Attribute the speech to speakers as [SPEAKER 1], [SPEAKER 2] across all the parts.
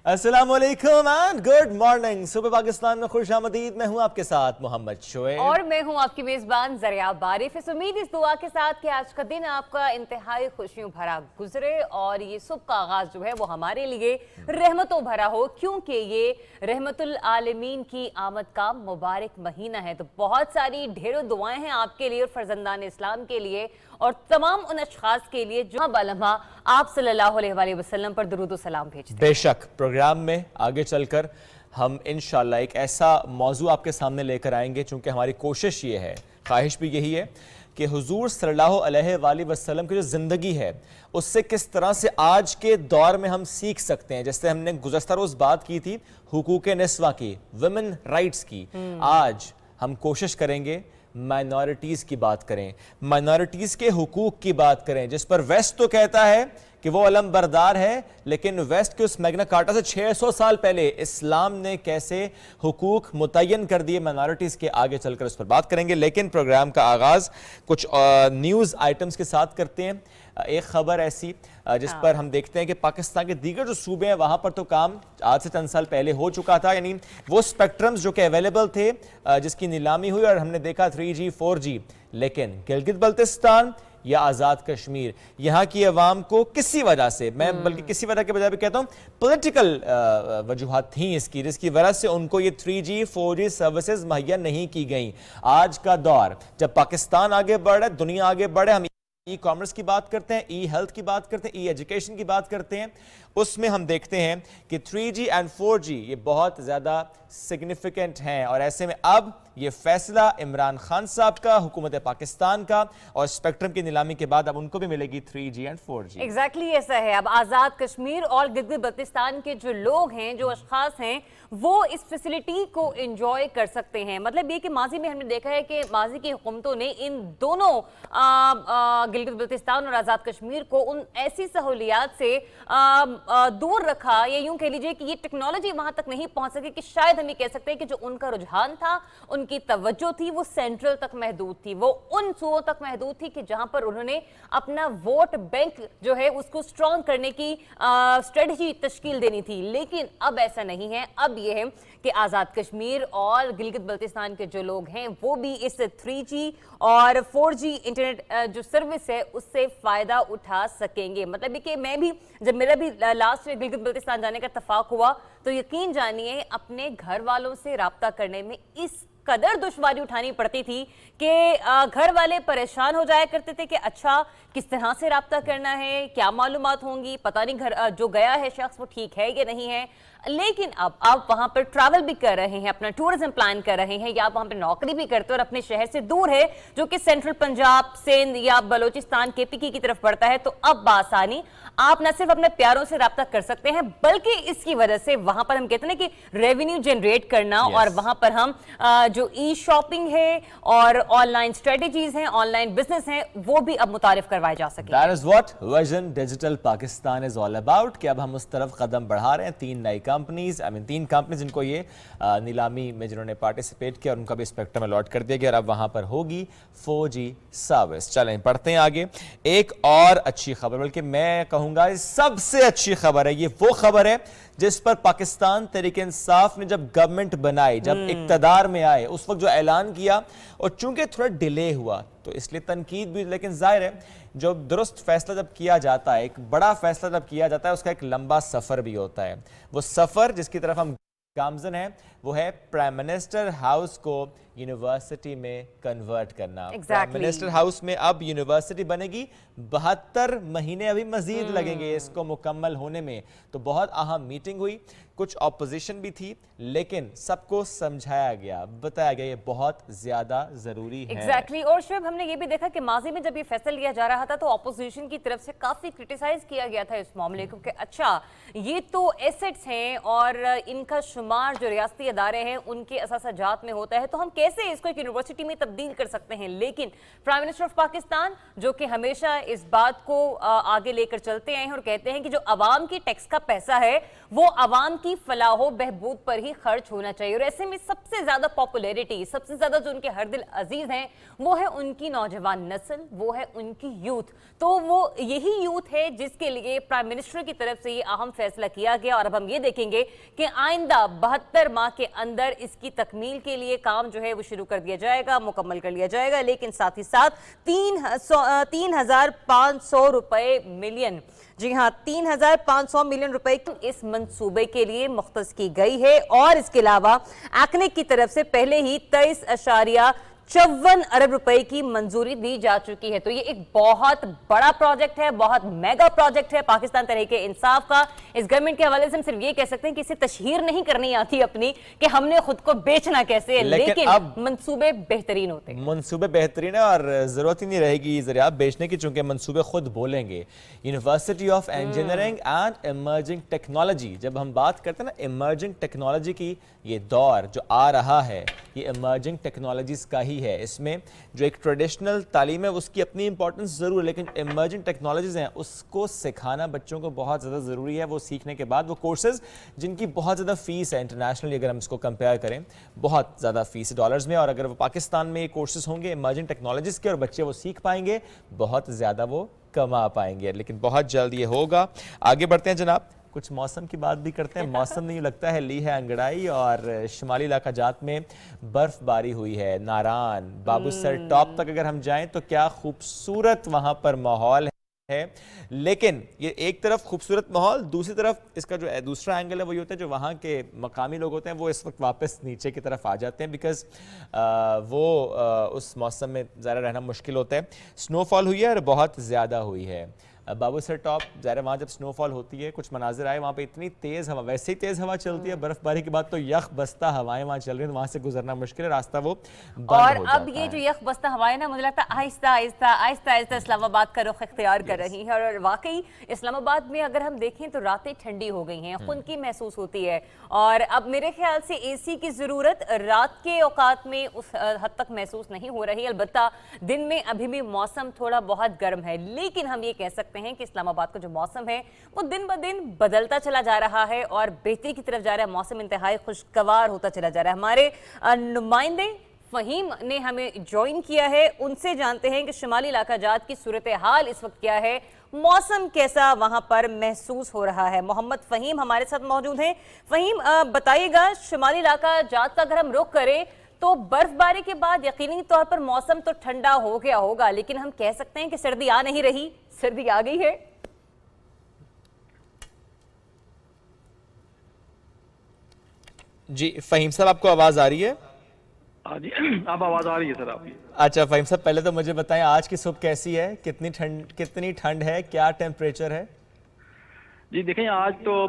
[SPEAKER 1] अस्सलामुअलैकुम and good morning. सुबह पाकिस्तान में खुश आमदीद। मैं हूं आपके साथ मोहम्मद शोएब
[SPEAKER 2] और मैं हूं आपकी मेजबान ज़रिया बारिफ। इस उम्मीद इस दुआ के साथ कि आज का दिन आपका इंतहाई खुशियों भरा गुजरे और ये सुबह का आगाज जो है वो हमारे लिए रहमतों भरा हो, क्योंकि ये रहमतुल आलमीन की आमद का मुबारक महीना है। तो बहुत सारी ढेरों दुआएं हैं आपके लिए और फर्जंदान इस्लाम के लिए और तमाम उन अशखास के लिए जो बालमा आप सल्लल्लाहु अलैहि वसल्लम पर दुरूद व सलाम भेजते हैं।
[SPEAKER 1] बेशक प्रोग्राम में आगे चलकर हम इंशाल्लाह एक ऐसा मौजू आपके सामने लेकर आएंगे, चूंकि हमारी कोशिश ये है, ख्वाहिश भी यही है कि हुजूर सल्लल्लाहु अलैहि वसल्लम की जो ज़िंदगी है उससे किस तरह से आज के दौर में हम सीख सकते हैं। जैसे हमने गुज़श्ता रोज़ बात की थी हुकूक निस्वा की, वुमेन राइट्स की, आज हम कोशिश करेंगे माइनॉरिटीज़ की बात करें, माइनॉरिटीज़ के हुकूक की बात करें, जिस पर वेस्ट तो कहता है कि वो अलम बरदार है, लेकिन वेस्ट के उस मैग्ना कार्टा से 600 साल पहले इस्लाम ने कैसे हुकूक मुतय्यन कर दिए माइनॉरिटीज़ के, आगे चलकर उस पर बात करेंगे। लेकिन प्रोग्राम का आगाज़ कुछ न्यूज़ आइटम्स के साथ करते हैं। एक खबर ऐसी जिस पर हम देखते हैं कि पाकिस्तान के दीगर जो सूबे हैं वहाँ पर तो काम आज से चंद साल पहले हो चुका था, यानी वो स्पेक्ट्रम्स जो कि अवेलेबल थे जिसकी नीलामी हुई और हमने देखा 3G 4G, लेकिन गिलगित बल्तिस्तान या आज़ाद कश्मीर, यहाँ की अवाम को किसी वजह से, मैं बल्कि किसी वजह के बजाय भी कहता हूँ पॉलिटिकल वजूहात थी इसकी, जिसकी वजह से उनको ये 3G 4G सर्विसेज मुहैया नहीं की गई। आज का दौर जब पाकिस्तान आगे बढ़ रहा है, दुनिया आगे बढ़े, हम ई कॉमर्स की बात करते हैं, ई हेल्थ की बात करते हैं, ई एजुकेशन की बात करते हैं, उसमें हम देखते हैं कि 3G एंड 4G ये बहुत ज़्यादा सिग्निफिकेंट हैं। और ऐसे में अब ये फैसला इमरान खान साहब का, हुकूमत पाकिस्तान का, और स्पेक्ट्रम की नीलामी के बाद अब उनको भी मिलेगी 3G एंड 4G।
[SPEAKER 2] एग्जैक्टली ऐसा है। अब आज़ाद कश्मीर और गिलगित बल्तिस्तान के जो लोग हैं, जो अशखास हैं, वो इस फैसिलिटी को एंजॉय कर सकते हैं। मतलब ये कि माजी में हमने देखा है कि माजी की हुकूमतों ने इन दोनों गिलगित बल्तिस्तान और आज़ाद कश्मीर को उन ऐसी सहूलियात से दूर रखा, या यूं कह लीजिए कि ये टेक्नोलॉजी वहां तक नहीं पहुंच सकी कि शायद हम ये कह सकते हैं कि जो उनका रुझान था, उनकी तवज्जो थी, वो सेंट्रल तक महदूद थी, वो उन सूबों तक महदूद थी कि जहां पर उन्होंने अपना वोट बैंक जो है उसको स्ट्रॉन्ग करने की स्ट्रेटजी तश्कील देनी थी। लेकिन अब ऐसा नहीं है। अब यह है कि आज़ाद कश्मीर और गिलगित बल्तिस्तान के जो लोग हैं वो भी इस 3G और 4G इंटरनेट जो सर्विस है उससे फायदा उठा सकेंगे। मतलब कि मैं भी, जब मेरा भी लास्ट गिलगित बल्तिस्तान जाने का इत्तेफाक हुआ, तो यकीन जानिए अपने घर वालों से राब्ता करने में इस कदर दुश्वारी उठानी पड़ती थी कि घर वाले परेशान हो जाया करते थे कि अच्छा किस तरह से राब्ता करना है, क्या मालूमात होंगी, पता नहीं घर जो गया है शख्स वो ठीक है या नहीं है। लेकिन अब आप वहां पर ट्रैवल भी कर रहे हैं, अपना टूरिज्म प्लान कर रहे हैं, या आप वहां पर नौकरी भी करते हो और अपने शहर से दूर है जो कि सेंट्रल पंजाब, सिंध या बलोचिस्तान KPK की तरफ बढ़ता है, तो अब बासानी आप न सिर्फ अपने प्यारों से राब्ता कर सकते हैं, बल्कि इसकी वजह से वहां पर हम कहते हैं कि रेवेन्यू जनरेट करना, और वहां पर हम जो ई शॉपिंग है और ऑनलाइन स्ट्रेटेजीज हैं, ऑनलाइन बिजनेस हैं, वो भी अब मुतारिफ करवाए जा सके।
[SPEAKER 1] That is what Vision Digital Pakistan is all about, कि अब हम उस तरफ कदम बढ़ा रहे हैं। 3 नई कंपनीज, 3 कंपनीज जिनको ये नीलामी में जिन्होंने पार्टिसिपेट किया और उनका भी स्पेक्ट्रम अलॉट कर दिया गया, और अब वहां पर होगी 4G सर्विस। चलें पढ़ते हैं आगे। एक और अच्छी खबर, बल्कि मैं कहूंगा सबसे अच्छी खबर है, ये वो खबर है जिस पर पाकिस्तान तहरीक इंसाफ ने जब गवर्नमेंट बनाई, जब इक्तदार में आए, उस वक्त जो ऐलान किया, और चूंकि थोड़ा डिले हुआ तो इसलिए तनकीद भी, लेकिन जाहिर है जो दुरुस्त फैसला जब किया जाता है, एक बड़ा फैसला जब किया जाता है, उसका एक लंबा सफ़र भी होता है। वो सफ़र जिसकी तरफ हम गामजन है वो है प्राइम मिनिस्टर हाउस को यूनिवर्सिटी में कन्वर्ट करना। प्राइम मिनिस्टर हाउस में अब यूनिवर्सिटी बनेगी, 72 महीने अभी मजीद लगेंगे इसको मुकम्मल होने में। तो बहुत अहम मीटिंग हुई, कुछ ऑपोजिशन भी थी, लेकिन सबको समझाया गया, बताया गया ये बहुत ज्यादा जरूरी है।
[SPEAKER 2] एग्जैक्टली। और शुभ हमने ये भी देखा कि माजी में जब ये फैसला लिया जा रहा था तो ऑपोजिशन की तरफ से काफी क्रिटिसाइज किया गया था इस मामले को कि अच्छा ये तो एसेट्स हैं और इनका शुमार जो रियासती अदारे हैं उनके असासाजात में होता है, तो हम कैसे इसको एक यूनिवर्सिटी में तब्दील कर सकते हैं। लेकिन प्राइम मिनिस्टर ऑफ पाकिस्तान जो कि हमेशा इस बात को आगे लेकर चलते आए हैं और कहते हैं कि जो अवाम की टैक्स का पैसा है वो अवाम की फलाहो बहबूद पर ही खर्च होना चाहिए। और ऐसे में सबसे ज्यादा पॉपुलैरिटी, सबसे ज्यादा जो उनके हर दिल अजीज हैं वो है उनकी नौजवान नस्ल, वो है उनकी यूथ। तो वो यही यूथ है जिसके लिए प्राइम मिनिस्टर की तरफ से ये अहम फैसला किया गया। और अब हम ये देखेंगे कि आइंदा 72 माह के अंदर इसकी तकमील के लिए काम जो है वो शुरू कर दिया जाएगा, मुकम्मल कर लिया जाएगा। लेकिन साथ ही साथ 3,500 रुपए मिलियन, जी हाँ 3,500 मिलियन रुपए इस मंसूबे के लिए मुख्तस की गई है। और इसके अलावा एक्नेक की तरफ से पहले ही 23.54 अरब रुपए की मंजूरी दी जा चुकी है। तो ये एक बहुत बड़ा प्रोजेक्ट है, बहुत मेगा प्रोजेक्ट है पाकिस्तान तहरीक इंसाफ का। इस गवर्नमेंट के हवाले से हम सिर्फ ये कह सकते हैं कि इसे तशहीर नहीं करनी आती अपनी कि हमने खुद को बेचना कैसे है, लेकिन अब मंसूबे बेहतरीन होते हैं।
[SPEAKER 1] मंसूबे बेहतरीन है और जरूरत ही नहीं रहेगी जरिया बेचने की, चूंकि मंसूबे खुद बोलेंगे। University of engineering and emerging technology, जब हम बात करते हैं ना इमर्जिंग टेक्नोलॉजी की, ये दौर जो आ रहा है ये इमर्जिंग टेक्नोलॉजीज का ही है। इसमें जो एक ट्रेडिशनल तालीम है उसकी अपनी इंपॉर्टेंस ज़रूर है, लेकिन इमर्जिंग टेक्नोलॉजीज़ हैं उसको सिखाना बच्चों को बहुत ज़्यादा ज़रूरी है। वो सीखने के बाद वो कोर्सेज़ जिनकी बहुत ज़्यादा फ़ीस है इंटरनेशनली, अगर हम इसको कंपेयर करें बहुत ज़्यादा फ़ीस है डॉलर्स में, और अगर वो पाकिस्तान में ये कोर्सेज़ होंगे इमर्जिंग टेक्नोलॉजीज़ के और बच्चे वो सीख पाएंगे, बहुत ज़्यादा वो कमा पाएंगे। लेकिन बहुत जल्द ये होगा। आगे बढ़ते हैं जनाब, कुछ मौसम की बात भी करते हैं। मौसम नहीं लगता है ली है अंगड़ाई और शुमाली इलाका जात में बर्फबारी हुई है। नारान, बाबूसर टॉप तक अगर हम जाएं तो क्या खूबसूरत वहां पर माहौल है। लेकिन ये एक तरफ खूबसूरत माहौल, दूसरी तरफ इसका जो दूसरा एंगल है वो ये होता है जो वहाँ के मकामी लोग होते हैं वो इस वक्त वापस नीचे की तरफ आ जाते हैं, बिकॉज उस मौसम में ज़रा रहना मुश्किल होता है। स्नोफॉल हुई है और बहुत ज़्यादा हुई है। बाबूसर टॉप ज़रा वहाँ जब स्नोफॉल होती है कुछ मनाजिर आए, वहाँ पे इतनी तेज़ हवा, वैसे ही तेज़ हवा चलती है, बर्फबारी के बाद तो यख बस्ता हवाएं वहाँ चल रही हैं, वहाँ से गुजरना मुश्किल है, रास्ता वो बंद
[SPEAKER 2] और
[SPEAKER 1] हो
[SPEAKER 2] अब
[SPEAKER 1] जाता
[SPEAKER 2] ये
[SPEAKER 1] है।
[SPEAKER 2] जो यख बस्ता हवाएं ना, मुझे लगता है आहिस्ता आहिस्ता आहिस्ता आहिस्ता इस्लामाबाद का रुख इख्तियार कर रही है। और वाकई इस्लामाबाद में अगर हम देखें तो रातें ठंडी हो गई हैं, खुनकी महसूस होती है। और अब मेरे ख्याल से एसी की ज़रूरत रात के औकात में उस हद तक महसूस नहीं हो रही। अलबत्ता दिन में अभी भी मौसम थोड़ा बहुत गर्म है, लेकिन हम ये कह सकते हैं कि इस्लामाबाद का जो मौसम है वो दिन ब दिन बदलता चला जा रहा है और बेहतरी की तरफ जा रहा है। मौसम इंतहाई खुशगवार होता चला जा रहा है। हमारे नुमाइंदे फहीम ने हमें ज्वाइन किया है, उनसे जानते हैं कि शुमाली इलाका जात की सूरत हाल इस वक्त क्या है, मौसम कैसा वहां पर महसूस हो रहा है। मोहम्मद फहीम हमारे साथ मौजूद हैं। फहीम बताइएगा, शुमाली इलाका जात का अगर हम रुख करें तो बर्फबारी के बाद यकीनी तौर पर मौसम तो ठंडा हो गया होगा, लेकिन हम कह सकते हैं कि सर्दी आ नहीं रही, सर्दी आ गई है।
[SPEAKER 1] जी फहीम साहब, आपको आवाज़ आ रही है?
[SPEAKER 3] हाँ जी, अब आवाज़ आ रही है सर आपकी।
[SPEAKER 1] अच्छा फहीम साहब, पहले तो मुझे बताएं आज की सुबह कैसी है, कितनी ठंड है, क्या टेम्परेचर है?
[SPEAKER 3] जी देखें, आज तो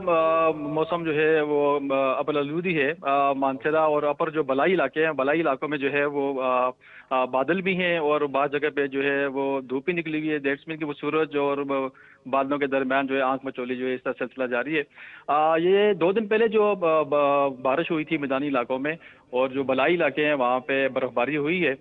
[SPEAKER 3] मौसम जो है वो अपर आलूदी है। मानसरा और अपर जो बलाई इलाके हैं, बलाई इलाकों में जो है वो बादल भी हैं और बाद जगह पे जो है वो धूप ही निकली हुई है। दैट्स मीन कि वो सूरज और बादलों के दरमियान जो है आंख मचोली जो है इसका सिलसिला जारी है। ये 2 दिन पहले जो बारिश हुई थी मैदानी इलाकों में और जो बलाई इलाके हैं वहाँ पे बर्फबारी हुई है।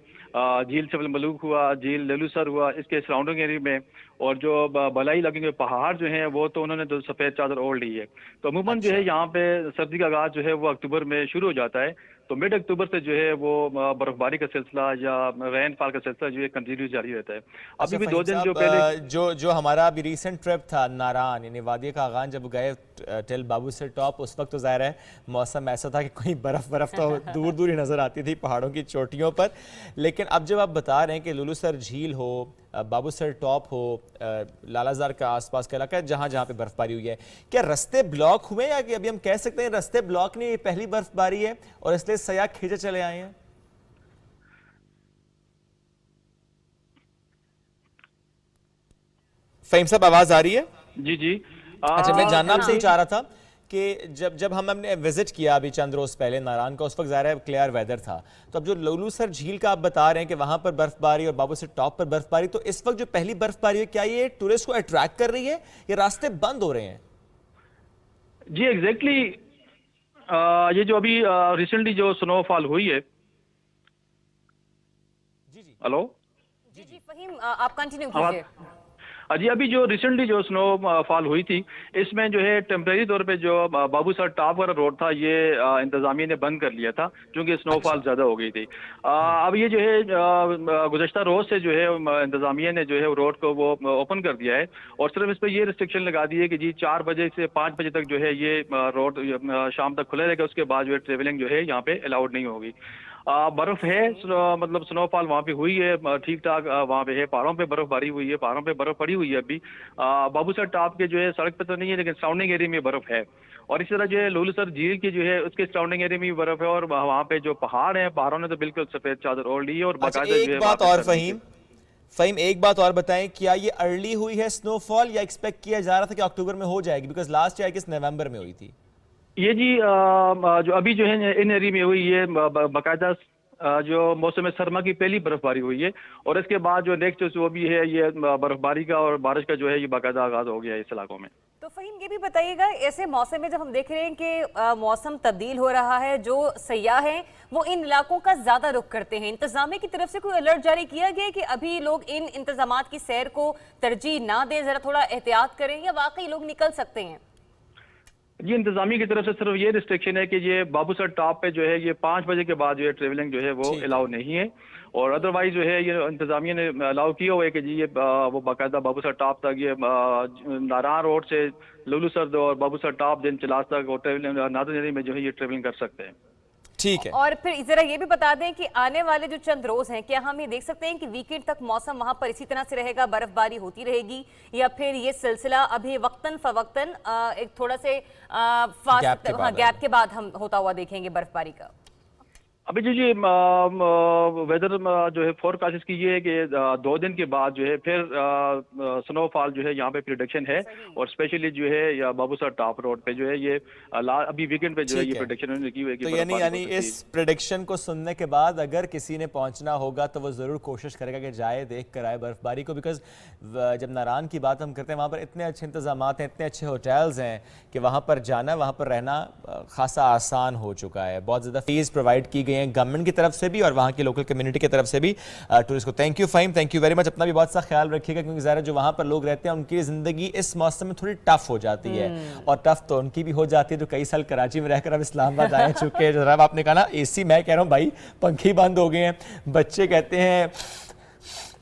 [SPEAKER 3] झील सबल मलूक हुआ, झील ललूसर हुआ, इसके सराउंडिंग एरिया में, और जो बलाई इलाके के पहाड़ जो हैं वो तो उन्होंने तो सफ़ेद चादर ओढ़ ली है। तो अमूमन जो है यहाँ पे सर्दी का आगाज जो है वो अक्टूबर में शुरू हो जाता है। तो मिड अक्टूबर से जो है वो बर्फबारी का सिलसिला या रेनफॉल का सिलसिला जो है कंटिन्यू जारी रहता है। अभी भी 2 दिन जो पहले
[SPEAKER 1] जो हमारा अभी रिसेंट ट्रिप था नारान यानी वादी का आगान, जब गए टिल बाबूसर टॉप, उस वक्त तो ज़ाहिर है मौसम ऐसा था कि कोई बर्फ़ तो दूर दूर ही नज़र आती थी पहाड़ों की चोटियों पर। लेकिन अब जब आप बता रहे हैं कि लुलुसर झील हो, बाबूसर टॉप हो, लालाजार का आसपास का इलाका है जहाँ जहाँ पे बर्फबारी हुई है, क्या रास्ते ब्लॉक हुए या कि अभी हम कह सकते हैं रास्ते ब्लॉक नहीं, ये पहली बर्फबारी है और इसलिए सयाह खींचे चले आए हैं? फहीम साहब आवाज आ रही है?
[SPEAKER 3] जी जी।
[SPEAKER 1] अच्छा, मैं जानना आपसे ही चाह रहा था कि जब हमने विजिट किया अभी चंद रोज पहले नारायण का, उस वक्त ज़ाहिर है क्लियर वेदर था, तो अब जो लुलुसर झील का आप बता रहे हैं कि वहां पर बर्फबारी और बाबूसर टॉप पर बर्फबारी, तो इस वक्त जो पहली बर्फबारी है क्या ये टूरिस्ट को अट्रैक्ट कर रही है या रास्ते बंद हो रहे हैं?
[SPEAKER 3] जी एग्जैक्टली, ये जो अभी रिसेंटली जो स्नोफॉल हुई है हेलो
[SPEAKER 2] जी जी फहीम, आप कंटिन्यू कीजिए।
[SPEAKER 3] जी, अभी जो रिसेंटली जो स्नो फॉल हुई थी, इसमें जो है टेम्परेरी तौर पे जो बाबू सर टॉप वाला रोड था, ये इंतजामिया ने बंद कर लिया था क्योंकि स्नोफॉल
[SPEAKER 1] अच्छा।
[SPEAKER 3] ज़्यादा हो गई थी। अब ये जो है गुज़श्ता रोज़ से जो है इंतजामिया ने जो है रोड को वो ओपन कर दिया है और सिर्फ इस पर ये रिस्ट्रिक्शन लगा दी है कि जी 4 बजे से 5 बजे तक जो है ये रोड शाम तक खुला रहेगा, उसके बाद जो है ट्रेवलिंग जो है यहाँ पे अलाउड नहीं होगी। बर्फ है, मतलब स्नोफॉल वहाँ पे हुई है ठीक ठाक, वहाँ पे है, पहाड़ों पे बर्फबारी हुई है, पहाड़ों पे बर्फ पड़ी हुई है अभी। बाबूसर टॉप के जो है सड़क पे तो नहीं है लेकिन सराउंडिंग एरिया में बर्फ है। और इसी तरह जो है लुलसर झील की जो है उसके सराउंडिंग एरिया में भी बर्फ है और वहाँ पे जो पहाड़ है, पहाड़ों ने तो बिल्कुल सफेद चादर ओढ़ ली है और
[SPEAKER 1] अच्छा,
[SPEAKER 3] बाकायदा जो
[SPEAKER 1] एक
[SPEAKER 3] है वहाँ
[SPEAKER 1] बात
[SPEAKER 3] पे
[SPEAKER 1] और
[SPEAKER 3] सर्दी है।
[SPEAKER 1] फहीम, एक बात और बताएं, क्या ये अर्ली हुई है स्नोफॉल या एक्सपेक्ट किया जा रहा था कि अक्टूबर में हो जाएगी? बिकॉज लास्ट ईयर किस नवंबर में हुई थी।
[SPEAKER 3] ये जी जो अभी जो है इन एरिया में हुई है बाकायदा जो मौसम सरमा की पहली बर्फबारी हुई है और इसके बाद जो नेक्स्ट वो भी है ये बर्फबारी का और बारिश का जो है ये बाकायदा आगाज हो गया है इस इलाकों में।
[SPEAKER 2] तो फहीम ये भी बताइएगा, ऐसे मौसम में जब हम देख रहे हैं कि मौसम तब्दील हो रहा है, जो सयाह हैं वो इन इलाकों का ज्यादा रुख करते हैं, इंतजामिया की तरफ से कोई अलर्ट जारी किया गया है कि अभी लोग इन इंतजामात की सैर को तरजीह ना दें, जरा थोड़ा एहतियात करें, या वाकई लोग निकल सकते हैं?
[SPEAKER 3] ये इंतजामिया की तरफ से सिर्फ ये रिस्ट्रिक्शन है कि ये बाबूसर टॉप पे जो है ये 5 बजे के बाद जो है ट्रेवलिंग जो है वो
[SPEAKER 1] ठीक है।
[SPEAKER 3] अलाउ नहीं है और अदरवाइज जो है ये इंतजामिया ने अलाउ किया हुआ है कि जी ये वो बाकायदा बाबूसर टॉप तक ये नारायण रोड से लुलूसर और बाबूसर टॉप दिन चिलास तक और ट्रेवलिंग नादर में जो है ये ट्रेवलिंग कर सकते हैं।
[SPEAKER 1] ठीक है।
[SPEAKER 2] और फिर जरा ये भी बता दें कि आने वाले जो चंद रोज हैं, क्या हम ये देख सकते हैं कि वीकेंड तक मौसम वहां पर इसी तरह से रहेगा, बर्फबारी होती रहेगी, या फिर ये सिलसिला अभी वक्तन फवक्तन एक थोड़ा से
[SPEAKER 1] गैप के बाद
[SPEAKER 2] गैप के बाद हम होता हुआ देखेंगे बर्फबारी का?
[SPEAKER 3] अभी जी वेदर जो है फोरकास्ट इसकी ये है कि 2 दिन के बाद जो है फिर स्नोफॉल जो है यहाँ पे प्रिडिक्शन है और स्पेशली जो है या बाबूसर टॉप रोड पे जो है ये अभी वीकेंड पे जो है
[SPEAKER 1] ठीक
[SPEAKER 3] ये
[SPEAKER 1] है।
[SPEAKER 3] प्रिडिक्शन उन्होंने की हुई है कि
[SPEAKER 1] तो
[SPEAKER 3] बर्फबारी हो
[SPEAKER 1] यानी
[SPEAKER 3] सकती
[SPEAKER 1] इस
[SPEAKER 3] है।
[SPEAKER 1] प्रेडिक्शन को सुनने के बाद अगर किसी ने पहुंचना होगा तो वो ज़रूर कोशिश करेगा कि जाए, देख कर आए बर्फबारी को। बिकॉज जब नारायण की बात हम करते हैं, वहाँ पर इतने अच्छे इंतजामात हैं, इतने अच्छे होटल्स हैं कि वहाँ पर जाना, वहाँ पर रहना खासा आसान हो चुका है। बहुत ज़्यादा फीस प्रोवाइड की गई हैं गवर्नमेंट की तरफ से भी और वहाँ की लोकल कम्युनिटी की तरफ से भी टूरिस्ट को। Thank you Faheem, thank you very much. अपना भी बहुत सा ख्याल रखिएगा क्योंकि ज़रा जो वहाँ पर लोग रहते हैं उनकी ज़िंदगी इस मौसम में थोड़ी टफ हो जाती है और टफ तो उनकी भी हो जाती है जो कई साल कराची में रहकर अब इस्लामाबाद आए चुके हैं। जरा आपने कहा ना एसी, मैं कह रहा हूँ भाई पंखे बंद हो गए हैं, बच्चे कहते हैं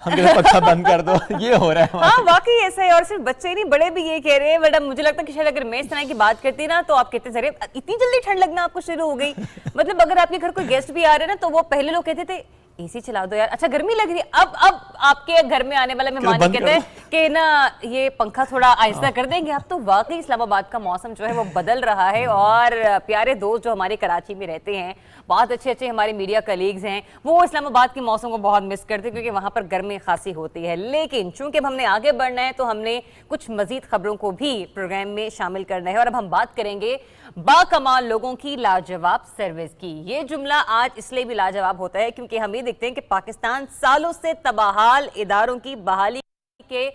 [SPEAKER 1] हम कहते हैं पंखा बंद कर दो, ये हो रहा है।
[SPEAKER 2] हाँ वाकई ऐसा है, और सिर्फ बच्चे ही नहीं बड़े भी ये कह रहे हैं। बट अब मुझे लगता है कि शायद अगर मैं इस तरह की बात करती ना तो आप कहते सर इतनी जल्दी ठंड लगना आपको शुरू हो गई। मतलब अगर आपके घर कोई गेस्ट भी आ रहे हैं ना तो वो पहले लोग कहते थे एसी चला दो यार, अच्छा गर्मी लग रही है। अब आपके घर में आने वाला मेहमान कहते हैं कि ना ये पंखा थोड़ा आहिस्ता कर देंगे। अब तो वाकई इस्लामाबाद का मौसम जो है वो बदल रहा है और प्यारे दोस्त जो हमारे कराची में रहते हैं, बहुत अच्छे अच्छे हमारे मीडिया कलीग्स हैं, वो इस्लामाबाद के मौसम को बहुत मिस करते हैं क्योंकि वहां पर गर्मी खासी होती है। लेकिन चूंकि अब हमने आगे बढ़ना है तो हमने कुछ मजीद खबरों को भी प्रोग्राम में शामिल करना है और अब हम बात करेंगे बाकमाल लोगों की लाजवाब सर्विस की। ये जुमला आज इसलिए भी लाजवाब होता है क्योंकि हम ये देखते हैं कि पाकिस्तान सालों से तबाहाल इदारों की बहाली के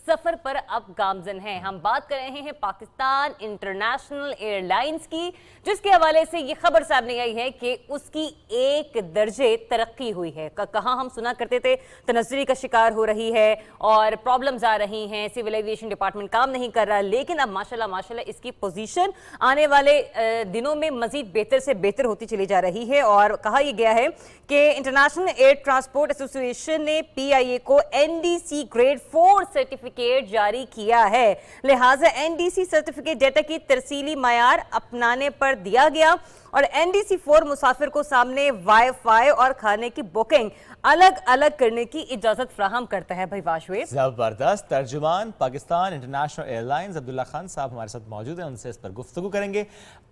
[SPEAKER 2] सफर पर अब गामजन है। हम बात कर रहे हैं पाकिस्तान इंटरनेशनल एयरलाइंस की, जिसके हवाले से ये खबर सामने आई है कि उसकी 1 दर्जे तरक्की हुई है। कहाँ हम सुना करते थे तनज़्ज़ुरी का शिकार हो रही है और प्रॉब्लम्स आ रही हैं, सिविल एविएशन डिपार्टमेंट काम नहीं कर रहा, लेकिन अब माशाल्लाह इसकी पोजीशन आने वाले दिनों में मजीद बेहतर से बेहतर होती चली जा रही है। और कहा यह गया है कि इंटरनेशनल एयर ट्रांसपोर्ट एसोसिएशन ने PIA को NDC ग्रेड 4 सर्टिफिकेट जारी किया है, लिहाजा NDC सर्टिफिकेट डेटा की तरसीली मयार अपनाने पर दिया गया और NDC 4 मुसाफिर को सामने वाईफाई और खाने की बुकिंग अलग अलग करने की इजाजत फराहम करता है। भाई वाशवेद
[SPEAKER 1] जबरदस्त। तर्जुमान पाकिस्तान इंटरनेशनल एयरलाइंस अब्दुल्ला खान साहब हमारे साथ मौजूद हैं, उनसे इस पर गुफ्तगू करेंगे।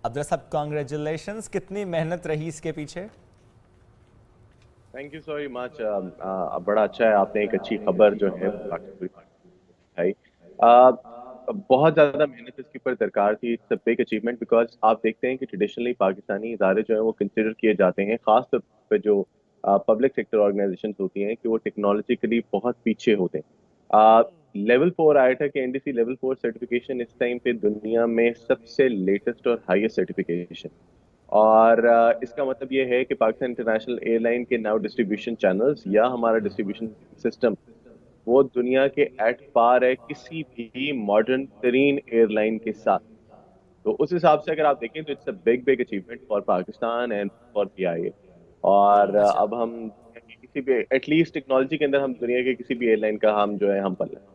[SPEAKER 1] अब्दुल्ला साहब कांग्रेचुलेशंस, कितनी मेहनत रही इसके पीछे?
[SPEAKER 4] Thank you so much. बड़ा अच्छा है, आपने एक अच्छी खबर जो है भाई बहुत ज़्यादा मेहनत इसके ऊपर दरकार थी। It's a big achievement because आप देखते हैं कि ट्रेडिशनली पाकिस्तानी इदारे जो हैं वो कंसिडर किए जाते हैं, ख़ास तौर पर जो पब्लिक सेक्टर ऑर्गेनाइजेशन होती हैं कि वो टेक्नोलॉजिकली बहुत पीछे होते हैं। लेवल 4 आया था कि NDC लेवल 4 सर्टिफिकेशन इस टाइम पे दुनिया में सबसे लेटेस्ट और हाईएस्ट सर्टिफिकेशन। اور اس کا مطلب یہ ہے کہ پاکستان انٹرنیشنل ایئر لائن کے ناؤ ڈسٹریبیوشن چینلز یا ہمارا ڈسٹریبیوشن سسٹم وہ دنیا کے ایٹ پار ہے کسی بھی ماڈرن ترین ایئر لائن کے ساتھ. تو اس حساب سے اگر آپ دیکھیں تو it's a big achievement for Pakistan and for P I A. اور
[SPEAKER 1] اچھا
[SPEAKER 4] اب ہم کسی بھی ایٹ لیسٹ ٹیکنالوجی کے اندر ہم دنیا کے کسی بھی ایئر لائن کا ہم جو ہے ہم پل ہیں.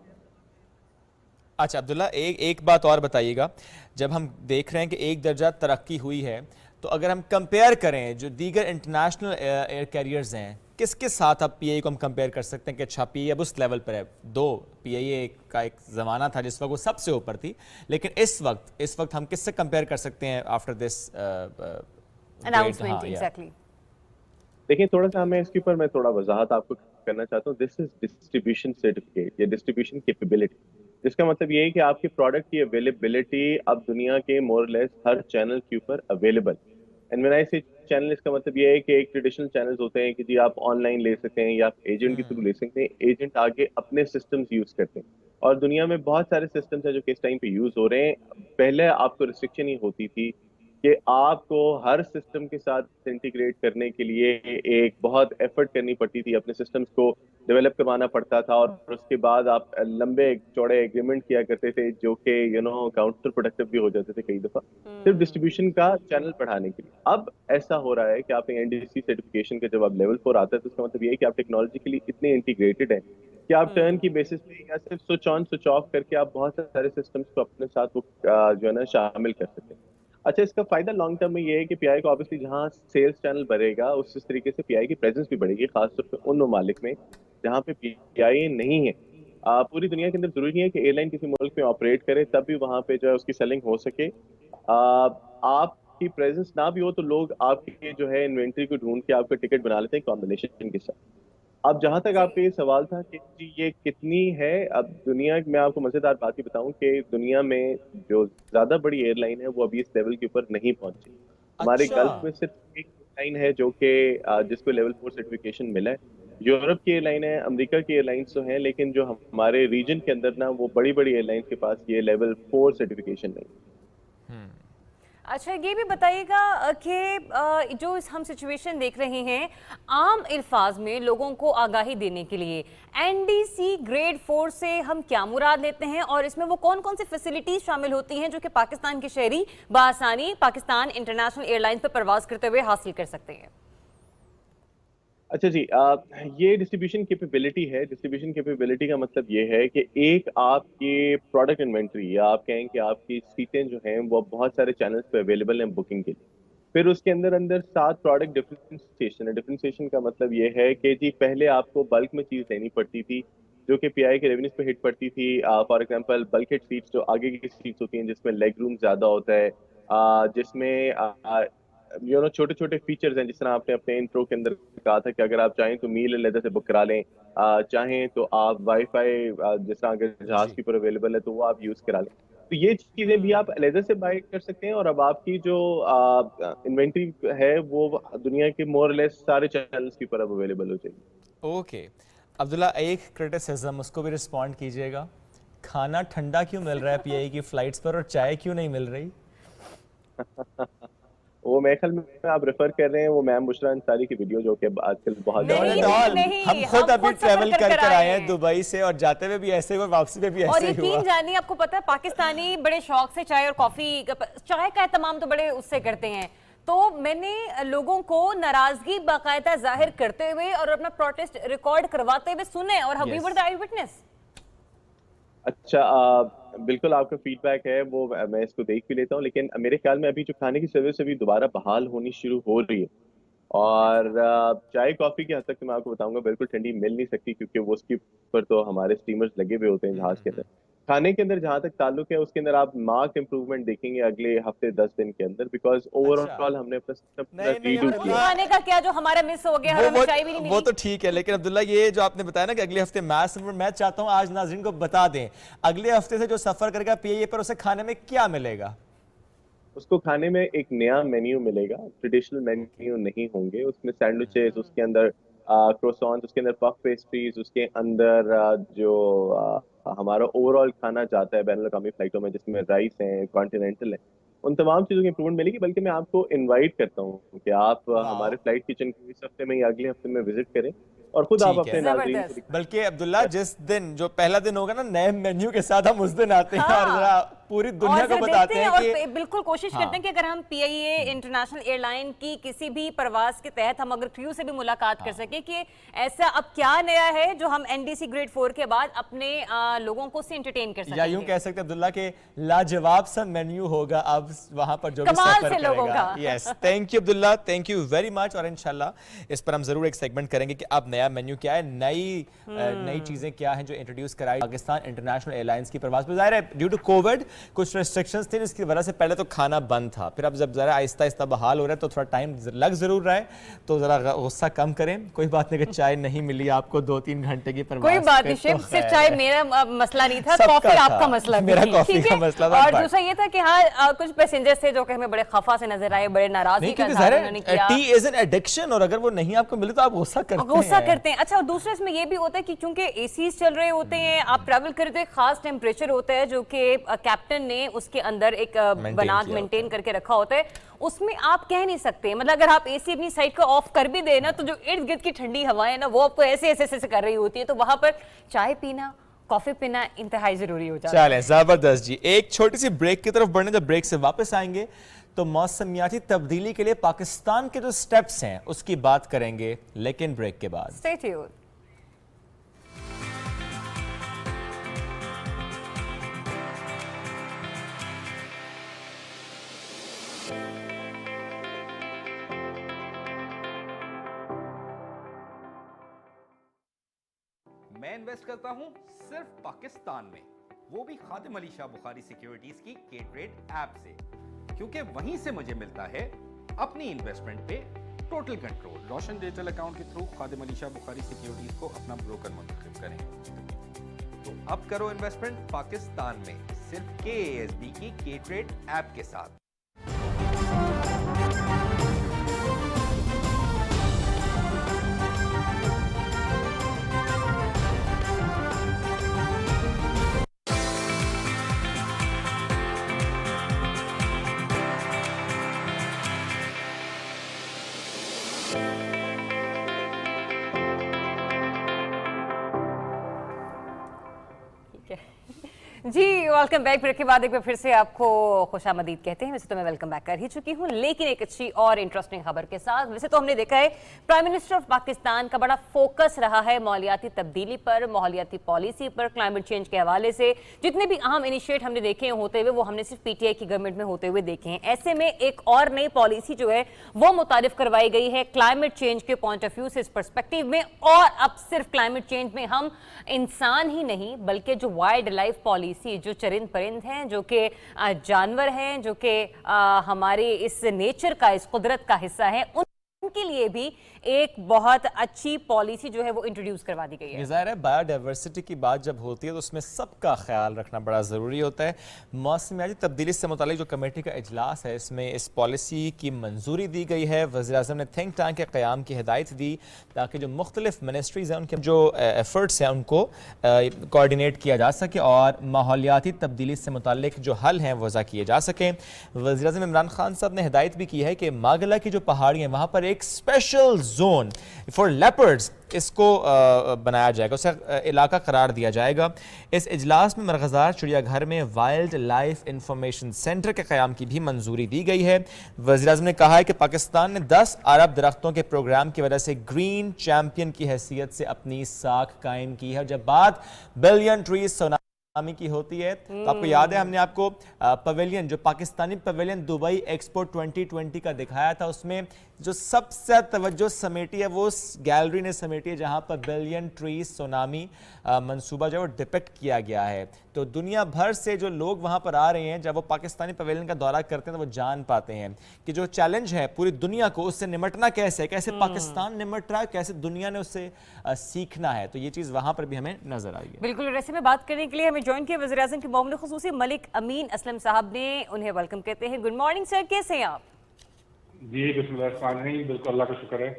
[SPEAKER 1] اچھا عبداللہ، ایک بات اور بتائیے گا، جب ہم دیکھ رہے ہیں کہ ایک درجہ ترقی ہوئی ہے تو اگر ہم کمپیئر کریں جو دیگر انٹرنیشنل ایئر کیریئرز ہیں، کس کے ساتھ اب پی آئی کو ہم کمپیئر کر سکتے ہیں کہ اچھا پی آئی اب اس لیول پر ہے؟ پی آئی اے کا ایک زمانہ تھا جس وقت وہ سب سے اوپر تھی، لیکن اس وقت ہم کس سے کمپیئر کر سکتے ہیں آفٹر دس
[SPEAKER 2] اناؤنسمنٹ؟ ایگزیکٹلی.
[SPEAKER 4] دیکھیں تھوڑا سا ہمیں اس کے اوپر میں تھوڑا وضاحت آپ کو کرنا چاہتا ہوں. دس از ڈسٹریبیوشن سرٹیفکیٹ یا ڈسٹریبیوشن کیپیبلٹی، جس کا مطلب یہ ہے کہ آپ کے پروڈکٹ کی اویلیبلٹی اب دنیا کے مور لیس ہر چینل کے اوپر اویلیبل. اینڈ وین آئی سے چینل، اس کا مطلب یہ ہے کہ ایک ٹریڈیشنل چینلز ہوتے ہیں کہ جی آپ آن لائن لے سکتے ہیں یا آپ ایجنٹ کے تھرو لے سکتے ہیں. ایجنٹ آگے اپنے سسٹمز یوز کرتے ہیں اور دنیا میں بہت سارے سسٹمز ہیں جو کہ اس ٹائم پہ یوز ہو رہے ہیں. پہلے آپ کو ریسٹرکشن ہی ہوتی تھی کہ آپ کو ہر سسٹم کے ساتھ انٹیگریٹ کرنے کے لیے ایک بہت ایفرٹ کرنی پڑتی تھی، اپنے سسٹمز کو ڈیولپ کروانا پڑتا تھا اور اس کے بعد آپ لمبے چوڑے ایگریمنٹ کیا کرتے تھے جو کہ کاؤنٹر پروڈکٹیو بھی ہو جاتے تھے کئی دفعہ صرف ڈسٹریبیوشن کا چینل بڑھانے کے لیے. اب ایسا ہو رہا ہے کہ آپ این ڈی سی سرٹیفکیشن کا جب آپ لیول 4 آتا ہے تو اس کا مطلب یہ ہے کہ آپ ٹیکنالوجیکلی اتنے انٹیگریٹڈ ہیں کہ آپ ٹرن کی بیسس پہ یا صرف سوئچ آن سوئچ آف کر کے آپ بہت سارے سسٹمز کو اپنے ساتھ جو ہے نا شامل کر سکتے ہیں. اچھا، اس کا فائدہ لانگ ٹرم میں یہ ہے کہ پی آئی کو آبویسلی جہاں سیلز چینل بڑھے گا اس طریقے سے پی آئی کی پریزنس بھی بڑھے گی، خاص طور پہ ان ممالک میں جہاں پہ پی آئی نہیں ہے. پوری دنیا کے اندر ضروری نہیں ہے کہ ایئر لائن کسی ملک میں آپریٹ کرے تب بھی وہاں پہ جو ہے اس کی سیلنگ ہو سکے. آپ کی پریزنس نہ بھی ہو تو لوگ آپ کی جو ہے انوینٹری کو ڈھونڈ کے آپ کا ٹکٹ بنا لیتے ہیں کمبینیشن کے ساتھ. اب جہاں تک آپ کا یہ سوال تھا کہ جی یہ کتنی ہے، اب دنیا میں آپ کو مزیدار بات یہ بتاؤں کہ دنیا میں جو زیادہ بڑی ایئر لائن ہے وہ ابھی اس لیول کے اوپر نہیں پہنچی. ہمارے
[SPEAKER 1] اچھا
[SPEAKER 4] گلف میں صرف ایک لائن ہے جو کہ جس کو لیول 4 سرٹیفکیشن ملا ہے. یورپ کی ایئر لائن ہے، امریکہ کی ایئر لائنس تو ہیں، لیکن جو ہمارے ریجن کے اندر نا وہ بڑی بڑی ایئر لائنس کے پاس یہ لیول 4 سرٹیفکیشن نہیں.
[SPEAKER 2] اچھا یہ بھی بتائیے گا کہ جو ہم سچویشن دیکھ رہے ہیں عام الفاظ میں لوگوں کو آگاہی دینے کے لیے این ڈی سی گریڈ 4 سے ہم کیا مراد لیتے ہیں اور اس میں وہ کون کون سی فیسلٹیز شامل ہوتی ہیں جو کہ پاکستان کے شہری بآسانی پاکستان انٹرنیشنل ایئر لائنز پر پرواز کرتے ہوئے حاصل کر سکتے ہیں؟
[SPEAKER 4] اچھا جی، یہ ڈسٹریبیوشن کیپیبلٹی ہے. ڈسٹریبیوشن کیپیبلٹی کا مطلب یہ ہے کہ ایک آپ کی پروڈکٹ انوینٹری یا آپ کہیں کہ آپ کی سیٹیں جو ہیں وہ بہت سارے چینلز پہ اویلیبل ہیں بکنگ کے لیے. پھر اس کے اندر 7 پروڈکٹ ڈفرینسیشن ہے. ڈفرینسیشن کا مطلب یہ ہے کہ جی پہلے آپ کو بلک میں چیز لینی پڑتی تھی جو کہ پی آئی کے ریونیوز پہ ہٹ پڑتی تھی. For example bulk hit seats جو آگے کی سیٹس ہوتی ہیں جس میں لیگ روم زیادہ ہوتا ہے، جس میں چھوٹے چھوٹے فیچرز ہیں، جس طرح آپ نے اپنے انٹرو کے اندر کہا تھا کہ اگر آپ چاہیں تو میل علیحدہ سے بک کرا لیں، چاہیں تو آپ وائی فائی جس طرح اگر جہاز کے اوپر اویلیبل ہے تو وہ آپ یوز کرا لیں. تو یہ چیزیں بھی آپ علیحدہ سے بائی کر سکتے ہیں. اور اب آپ کی جو انوینٹری ہے وہ دنیا کے مور لیس سارے چینلز کے اوپر اب اویلیبل ہو جائے گی.
[SPEAKER 1] اوکے عبداللہ، ایک کرٹیسزم اس کو بھی رسپونڈ کیجئے گا. کھانا ٹھنڈا کیوں مل رہا ہے پی آئی کی فلائٹس پر اور چائے کیوں نہیں مل رہی؟
[SPEAKER 4] وہ میرے خیال میں آپ ریفر کر رہے ہیں وہ میم بشرا انصاری کی ویڈیو جو کہ آج کل بہت
[SPEAKER 1] ہم خود ابھی ٹریول کر آئے ہیں دبئی سے اور جاتے ہوئے بھی ایسے ہوئے، واپسی میں بھی
[SPEAKER 2] اور
[SPEAKER 1] ایسے ہی ہوا.
[SPEAKER 2] یقین جانیے آپ کو پتہ ہے پاکستانی بڑے شوق سے چائے اور کافی، چائے کا اہتمام تو بڑے اس سے کرتے ہیں. تو میں نے لوگوں کو ناراضگی باقاعدہ ظاہر کرتے ہوئے اور اپنا پروٹیسٹ ریکارڈ کرواتے ہوئے سنے اور we were the eyewitness.
[SPEAKER 4] اچھا، بالکل آپ کا فیڈ بیک ہے وہ میں اس کو دیکھ بھی لیتا ہوں، لیکن میرے خیال میں ابھی جو کھانے کی سروس ابھی دوبارہ بحال ہونی شروع ہو رہی ہے. اور چائے کافی کی حد تک میں آپ کو بتاؤں گا بالکل ٹھنڈی مل نہیں سکتی کیونکہ وہ اس کے اوپر تو ہمارے اسٹیمرز لگے ہوئے ہوتے ہیں جہاز کے اندر. کھانے کے اندر جہاں تک تعلق ہے اس کے اندر آپ مارکڈ امپروومنٹ دیکھیں گے اگلے ہفتے 10 دن کے اندر، بیکاز اوور آل ہم نے اپنا سسٹم ریڈو کیا.
[SPEAKER 2] کھانے کا کیا جو ہمارا مس ہو گیا، ہمیں چائے بھی نہیں ملی.
[SPEAKER 1] وہ تو ٹھیک ہے، لیکن عبداللہ یہ جو آپ نے بتایا نا کہ اگلے ہفتے میں چاہتا ہوں آج ناظرین کو بتا دیں اگلے ہفتے سے جو سفر کرے گا پی اے پر اسے کھانے میں کیا ملے گا؟
[SPEAKER 4] اس کو کھانے میں ایک نیا مینیو ملے گا. ٹریڈیشنل مینیو نہیں ہوں گے اس میں. سینڈوچز، اس کے اندر کروسانس، اس کے اندر پف پیسٹریز، اس کے اندر جو ہمارا اوور آل کھانا جاتا ہے بین الاقوامی فلائٹوں میں جس میں رائس ہیں، کانٹینینٹل ہے، ان تمام چیزوں کی امپرومنٹ ملے گی. بلکہ میں آپ کو انوائٹ کرتا ہوں کہ آپ ہمارے فلائٹ کچن کو اس ہفتے میں یا اگلے ہفتے میں وزٹ کریں اور خود آپ اپنے ناظرین کو دکھائیں.
[SPEAKER 1] بلکہ عبداللہ جس دن جو پہلا دن ہوگا نا نئے مینیو کے ساتھ ہم اس دن آتے ہیں اور ذرا پوری دنیا کو بتاتے ہیں کہ
[SPEAKER 2] اور بالکل کوشش کرتے ہیں کہ اگر ہم پی I a international air line کی کسی بھی پرواز کے تحت ہم اگر کریو سے بھی ملاقات کر سکیں کہ ایسا اب کیا نیا ہے جو ہم این ڈی سی گریڈ 4 کے بعد اپنے لوگوں کو سے انٹرٹین کر سکیں.
[SPEAKER 1] یا یوں کہہ سکتے ہیں عبداللہ کہ لاجواب سا مینیو ہوگا اب وہاں پر جو بھی سفر کرے گا. Yes thank you Abdullah, thank you very much. اور انشاءاللہ اس پر ہم ضرور ایک سیگمنٹ کریں گے کہ اب نیا مینیو کیا ہے, نئی چیزیں کیا ہیں جو انٹروڈیوس کرائی پاکستان انٹرنیشنل ایئر لائنس کی پرواز پر. ظاہر ہے ڈیو ٹو کووڈ کچھ ریسٹرکشنز تھے جس کی وجہ سے پہلے تو کھانا بند تھا, پھر اب جب ذرا آہستہ آہستہ بحال ہو رہا ہے تو تھوڑا ٹائم لگ ضرور رہا ہے, تو ذرا غصہ کم کریں. کوئی بات نہیں کہ چائے نہیں ملی آپ کو 2-3 گھنٹے کی پرواز,
[SPEAKER 2] کوئی بات نہیں شیف, صرف چائے میرا مسئلہ نہیں تھا, کافی آپ کا مسئلہ تھا,
[SPEAKER 1] میرا کافی کا مسئلہ تھا.
[SPEAKER 2] اور دوسرا یہ تھا کہ ہاں کچھ پیسنجرز تھے جو کہ ہمیں بڑے خفا سے نظر آئے, بڑے ناراضگی کا اظہار انہوں نے کیا.
[SPEAKER 1] ٹی از این ایڈکشن اور اگر وہ نہیں آپ کو ملے تو آپ غصہ کرتے ہیں.
[SPEAKER 2] اچھا, اور دوسرا اس میں یہ بھی ہوتا ہے کہ چونکہ اے سیز چل رہے ہوتے ہیں, آپ ٹریول کرتے ہیں, ایک خاص ٹیمپریچر ہوتا ہے جو کہ کیپٹن نے اس کے اندر ایک بناگ مینٹین کر کے رکھا ہوتا ہے, اس میں آپ کہہ نہیں سکتے. مطلب اگر آپ اے سی اپنی سائڈ کو آف کر بھی دیں نا تو جو ارد گرد کی ٹھنڈی ہوائیں نا وہ آپ کو ایسے ایسے کر رہی ہوتی ہے, تو وہاں پر چائے پینا, کافی پینا انتہائی ضروری ہو جاتا ہے.
[SPEAKER 1] چلیں زبردست جی, ایک چھوٹی سی بریک کی طرف بڑھنے, جب بریک سے واپس آئیں گے تو موسمیاتی تبدیلی کے لیے پاکستان کے جو سٹیپس ہیں اس کی بات کریں گے, لیکن بریک کے بعد.
[SPEAKER 2] Stay tuned.
[SPEAKER 5] میں انویسٹ کرتا ہوں صرف پاکستان میں, وہ بھی خادم علی شاہ بخاری سیکیورٹیز کی K-Trade ایپ سے, کیونکہ وہیں سے مجھے ملتا ہے اپنی انویسٹمنٹ پہ ٹوٹل کنٹرول. روشن ڈیجیٹل اکاؤنٹ کے تھرو خادم علی شاہ بخاری سیکیورٹیز کو اپنا بروکر منتخب کریں. تو اب کرو انویسٹمنٹ پاکستان میں صرف KASB کی K-Trade ایپ کے ساتھ.
[SPEAKER 2] جی ویلکم بیک. بریک کے بعد ایک بار پھر سے آپ کو خوش آمدید کہتے ہیں. ویسے تو میں ویلکم بیک کر ہی چکی ہوں, لیکن ایک اچھی اور انٹرسٹنگ خبر کے ساتھ. ویسے تو ہم نے دیکھا ہے پرائم منسٹر آف پاکستان کا بڑا فوکس رہا ہے ماحولیاتی تبدیلی پر, ماحولیاتی پالیسی پر, کلائمیٹ چینج کے حوالے سے جتنے بھی اہم انیشیٹ ہم نے دیکھے ہوتے ہوئے وہ ہم نے صرف پی ٹی آئی کی گورنمنٹ میں ہوتے ہوئے دیکھے ہیں. ایسے میں ایک اور نئی پالیسی جو ہے وہ متعارف کروائی گئی ہے کلائمیٹ چینج کے پوائنٹ آف ویو سے, اس پرسپیکٹیو میں. اور اب صرف کلائمیٹ چینج میں ہم انسان ہی نہیں بلکہ جو وائلڈ لائف پالیسی, جو چرند پرند ہیں, جو کہ جانور ہیں, جو کہ ہمارے اس نیچر کا, اس قدرت کا حصہ ہیں, ان کے لیے بھی ایک بہت اچھی پالیسی جو ہے وہ انٹروڈیوس کروا دی گئی ہے.
[SPEAKER 1] ظاہر ہے بایو ڈائیورسٹی کی بات جب ہوتی ہے تو اس میں سب کا خیال رکھنا بڑا ضروری ہوتا ہے. موسمیاتی تبدیلی سے متعلق جو کمیٹی کا اجلاس ہے اس میں اس پالیسی کی منظوری دی گئی ہے. وزیر اعظم نے تھنک ٹینک کے قیام کی ہدایت دی تاکہ جو مختلف منسٹریز ہیں ان کے جو ایفرٹس ہیں ان کو کوارڈینیٹ کیا جا سکے اور ماحولیاتی تبدیلی سے متعلق جو حل ہیں وضع کیے جا سکیں. وزیر اعظم عمران خان صاحب نے ہدایت بھی کی ہے کہ ماگلا کی جو پہاڑی ہیں وہاں پر ایک اسپیشل زون فار لیپرڈز اس کو بنایا جائے گا, اسے علاقہ قرار دیا جائے گا. اس اجلاس میں مرغزار چڑیا گھر میں وائلڈ لائف انفارمیشن سینٹر کے قیام کی بھی منظوری دی گئی ہے. وزیر اعظم نے کہا ہے کہ پاکستان نے 10 ارب درختوں کے پروگرام کی وجہ سے گرین چیمپئن کی حیثیت سے اپنی ساکھ قائم کی ہے. جب بات بلین ٹریز سونامی کی ہوتی ہے تو آپ کو یاد ہے ہم نے آپ کو پویلین, جو پاکستانی پویلین دبئی ایکسپو 2020 کا دکھایا تھا, اس میں جو سب سے توجہ سمیٹی ہے وہ گیلری نے سمیٹی ہے جہاں پر بلین ٹریز سونامی منصوبہ جو ہے وہ ڈپکٹ کیا گیا ہے. تو دنیا بھر سے جو لوگ وہاں پر آ رہے ہیں جب وہ پاکستانی پویلین کا دورہ کرتے ہیں تو وہ جان پاتے ہیں کہ جو چیلنج ہے پوری دنیا کو اس سے نمٹنا کیسے, کیسے پاکستان نمٹ رہا ہے, کیسے دنیا نے اس سے سیکھنا ہے. تو یہ چیز وہاں پر بھی ہمیں نظر آئی ہے.
[SPEAKER 2] بالکل. ایسے میں بات کرنے کے لیے ہمیں جوائن کیا وزیر اعظم کے معاون خصوصی ملک امین اسلم صاحب نے, انہیں ویلکم کہتے ہیں. گڈ مارننگ سر, کیسے ہیں آپ؟
[SPEAKER 6] جی بسم اللہ الرحمن الرحیم. بالکل اللہ کا شکر ہے.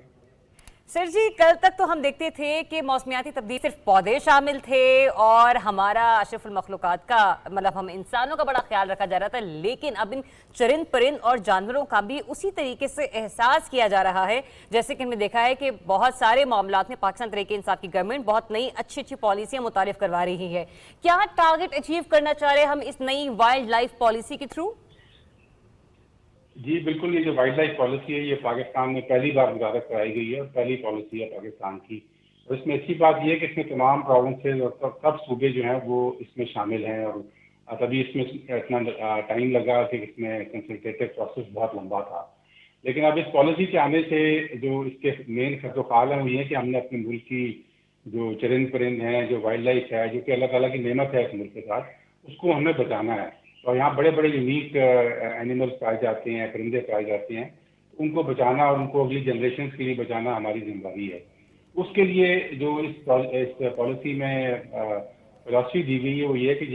[SPEAKER 2] सर जी, कल तक तो हम देखते थे कि मौसमियाती तब्दीली सिर्फ पौधे शामिल थे और हमारा अशरफुल मखलूकात का मतलब हम इंसानों का बड़ा ख्याल रखा जा रहा था, लेकिन अब इन चरिंद परिंद और जानवरों का भी उसी तरीके से एहसास किया जा रहा है। जैसे कि हमने देखा है कि बहुत सारे मामलात में पाकिस्तान तहरीक-ए-इंसाफ की गवर्नमेंट बहुत नई अच्छी अच्छी पॉलिसियां मुतारिफ करवा रही है। क्या टारगेट अचीव करना चाह रहे हैं हम इस नई वाइल्ड लाइफ पॉलिसी के थ्रू?
[SPEAKER 6] जी बिल्कुल, ये जो वाइल्ड लाइफ पॉलिसी है ये पाकिस्तान में पहली बार मुतारिफ कराई गई है और पहली पॉलिसी है पाकिस्तान की। और इसमें अच्छी बात ये है कि इसमें तमाम प्रोविंसेस और सब सूबे जो हैं वो इसमें शामिल हैं और तभी इसमें इतना टाइम लगा कि इसमें कंसल्टेटिव प्रोसेस बहुत लंबा था। लेकिन अब इस पॉलिसी के आने से जो इसके मेन खर्च हैं वो ये है कि हमने अपने मुल्क की जो चरिंद परिंद हैं, जो वाइल्ड लाइफ है, जो कि अल्लाह ताला की नेमत है इस मुल्क के साथ, उसको हमें बचाना है। और यहाँ बड़े बड़े यूनिक एनिमल्स पाए जाते हैं, परिंदे पाए जाते हैं, उनको बचाना और उनको अगली जनरेशन के लिए बचाना हमारी जिम्मेदारी है। उसके लिए जो इस पॉलिसी में फिलॉसफी दी गई है वो ये है कि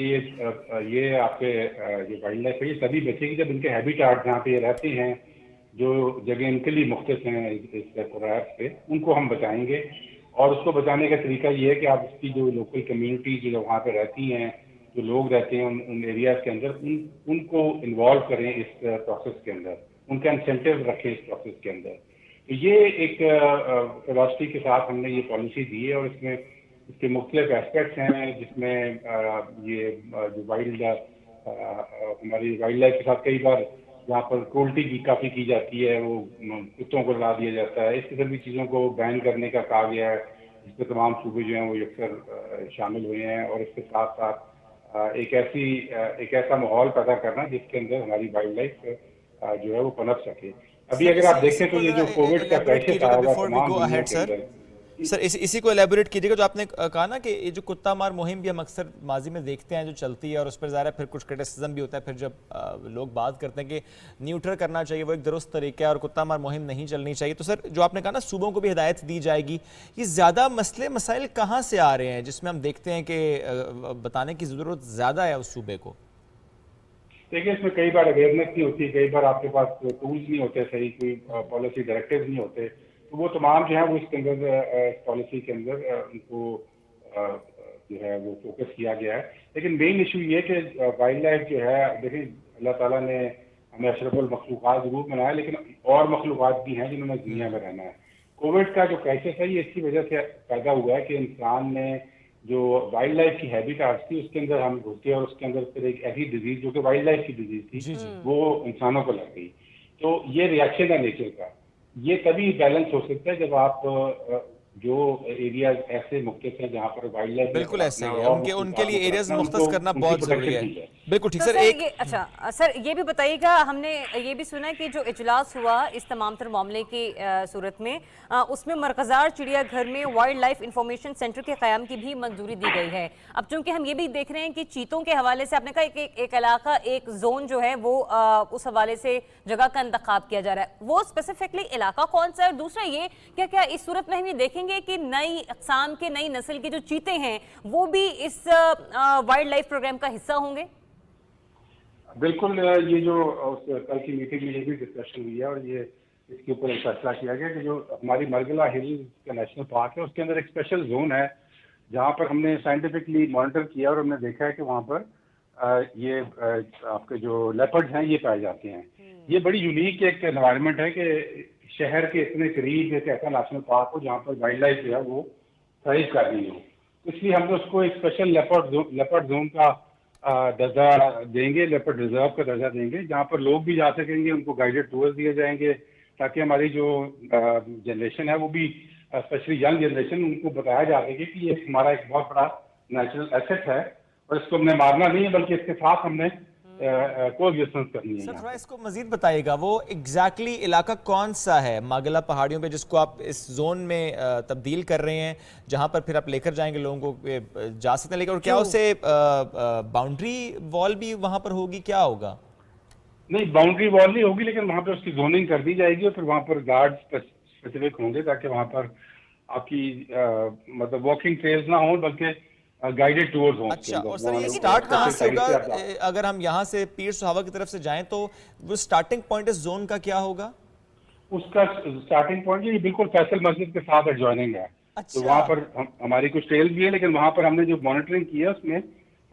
[SPEAKER 6] ये आपके जो वाइल्ड लाइफ है ये तभी बचेगी जब इनके हैबिटाट जहाँ पे ये रहते हैं, जो जगह इनके लिए मुख्तस हैं इस प्रोजेक्ट पे, उनको हम बचाएंगे। और उसको बचाने का तरीका ये है कि आप उसकी जो लोकल कम्युनिटीज जो वहाँ पे रहती हैं, जो लोग रहते हैं उन एरियाज के अंदर, उनको इन्वॉल्व करें इस प्रोसेस के अंदर, उनका इंसेंटिव रखें इस प्रोसेस के अंदर। तो ये एक फिलॉसफी के साथ हमने ये पॉलिसी दी है और इसमें इसके मुख्तलिफ एस्पेक्ट्स हैं, जिसमें ये जो हमारी वाइल्ड लाइफ के साथ कई बार जहाँ पर क्रूल्टी की काफ़ी की जाती है, वो कुत्तों को लगा दिया जाता है, इस किस्म की चीज़ों को बैन करने का कहा गया है, जिसमें तमाम सूबे जो हैं वो अक्सर शामिल हुए हैं। और इसके साथ साथ एक ऐसा माहौल पैदा करना जिसके अंदर हमारी वाइल्ड लाइफ जो है वो पनप सके। अभी अगर आप देखें तो ये जो कोविड का क्राइसिस आया हुआ तमाम दुनिया के अंदर,
[SPEAKER 1] सर इसी को एलेबोरेट कीजिएगा। जो आपने कहा ना कि ये जो कुत्ता मार मुहिम भी हम अक्सर माजी में देखते हैं जो चलती है और उस पर ज़ाहिर है फिर कुछ क्रिटिसिज्म भी होता है, फिर जब लोग बात करते हैं कि न्यूट्रल करना चाहिए, वो एक दुरुस्त तरीका है और कुत्ता मार मुहिम नहीं चलनी चाहिए। तो सर जो आपने कहा ना सूबों को भी हिदायत दी जाएगी, ये ज़्यादा मसले मसाइल कहाँ से आ रहे हैं जिसमें हम देखते हैं कि बताने की ज़रूरत ज़्यादा है उस सूबे को?
[SPEAKER 6] देखिए इसमें कई बार अवेयरनेस नहीं होती, कई बार आपके पास टूल्स नहीं होते, सही कोई पॉलिसी डायरेक्टिव नहीं होते, तो वो तमाम जो है वो इसके अंदर पॉलिसी के अंदर उनको जो है वो फोकस किया गया है। लेकिन मेन इशू ये कि वाइल्ड लाइफ जो है, देखिए अल्लाह ताला ने हमें अशरफुल मखलूकात जरूर बनाया, लेकिन और मखलूकात भी हैं जिन्होंने दुनिया में रहना है। कोविड का जो क्राइसिस है ये इसकी वजह से पैदा हुआ है कि इंसान ने जो वाइल्ड लाइफ की हैबिटाट्स थी उसके अंदर हम घुसे और उसके अंदर फिर एक ऐसी डिजीज जो कि वाइल्ड लाइफ की डिजीज थी वो इंसानों को लग गई। तो ये रिएक्शन है नेचर का, ये तभी बैलेंस हो सकता है जब आप जो एरिया ऐसे मुख्तस हैं जहाँ पर वाइल्ड लाइफ
[SPEAKER 1] बिल्कुल ऐसे ही है, उनके लिए एरियाज मुख्तस करना बहुत जरूरी है। बिल्कुल ठीक।
[SPEAKER 2] तो
[SPEAKER 1] सर एक
[SPEAKER 2] अच्छा सर ये भी बताइएगा, हमने ये भी सुना कि जो इजलास हुआ इस तमाम तर मामले की सूरत में, उसमें मरकज़ार चिड़ियाघर में वाइल्ड लाइफ इंफॉर्मेशन सेंटर के क़याम की भी मंजूरी दी गई है। अब चूंकि हम ये भी देख रहे हैं कि चीतों के हवाले से आपने कहा एक इलाका, एक जोन जो है वो उस हवाले से जगह का इंतखाब किया जा रहा है, वो स्पेसिफिकली इलाका कौन सा है? और दूसरा ये क्या इस सूरत में हम ये देखेंगे कि नई अक़साम के, नई नस्ल के जो चीते हैं वो भी इस वाइल्ड लाइफ प्रोग्राम का हिस्सा होंगे?
[SPEAKER 6] बिल्कुल, ये जो कल की मीटिंग में ये भी डिस्कशन हुई है और ये इसके ऊपर एक फैसला किया गया कि जो हमारी मरगला हिल्स का नेशनल पार्क है उसके अंदर एक स्पेशल जोन है जहाँ पर हमने साइंटिफिकली मॉनिटर किया और हमने देखा है कि वहाँ पर ये आपके जो लेपर्ड्स हैं ये पाए जाते हैं। ये बड़ी यूनिक एक एनवायरनमेंट है कि शहर के इतने करीब एक ऐसा नेशनल पार्क हो जहाँ पर वाइल्ड लाइफ जो है वो थ्राइव कर रही हो, इसलिए हमने उसको एक स्पेशल लेपर्ड जोन का दर्जा देंगे, लेपर्ड रिजर्व का दर्जा देंगे, जहाँ पर लोग भी जा सकेंगे, उनको गाइडेड टूर्स दिए जाएंगे ताकि हमारी जो जनरेशन है वो भी स्पेशली यंग जनरेशन, उनको बताया जा सके कि ये हमारा एक बहुत बड़ा नेचुरल एसेट है और इसको हमने मारना नहीं है बल्कि इसके साथ हमने कोएग्जिस्टेंस करनी है।
[SPEAKER 1] सर थोड़ा इसको मजीद बताइएगा, वो एग्जैक्टली इलाका कौन सा है मागला पहाड़ियों पे जिसको आप इस जोन में तब्दील कर रहे हैं, जहां पर फिर आप लेकर जाएंगे लोगों को जा सकते हैं, लेकिन और क्या उसे बाउंड्री वॉल भी वहां पर होगी, क्या होगा?
[SPEAKER 6] नहीं, बाउंड्री वॉल नहीं होगी, लेकिन वहां पर उसकी जोनिंग कर दी जाएगी और फिर वहां पर गार्ड स्पेसिफिक होंगे ताकि वहां पर आपकी मतलब वॉकिंग ट्रेल्स ना हो बल्कि गाइडेड टूर्स हों।
[SPEAKER 1] अच्छा, और सर ये स्टार्ट कहाँ से होगा? अगर हम यहाँ से पीर सुहावा की तरफ से जाएं तो वो स्टार्टिंग पॉइंट इस जोन का क्या होगा?
[SPEAKER 6] उसका स्टार्टिंग पॉइंट ये बिल्कुल फैसल मस्जिद के साथ एडजॉइनिंग है। तो वहाँ पर हमारी कुछ ट्रेल भी है, लेकिन वहाँ पर हमने जो मॉनिटरिंग की है उसमें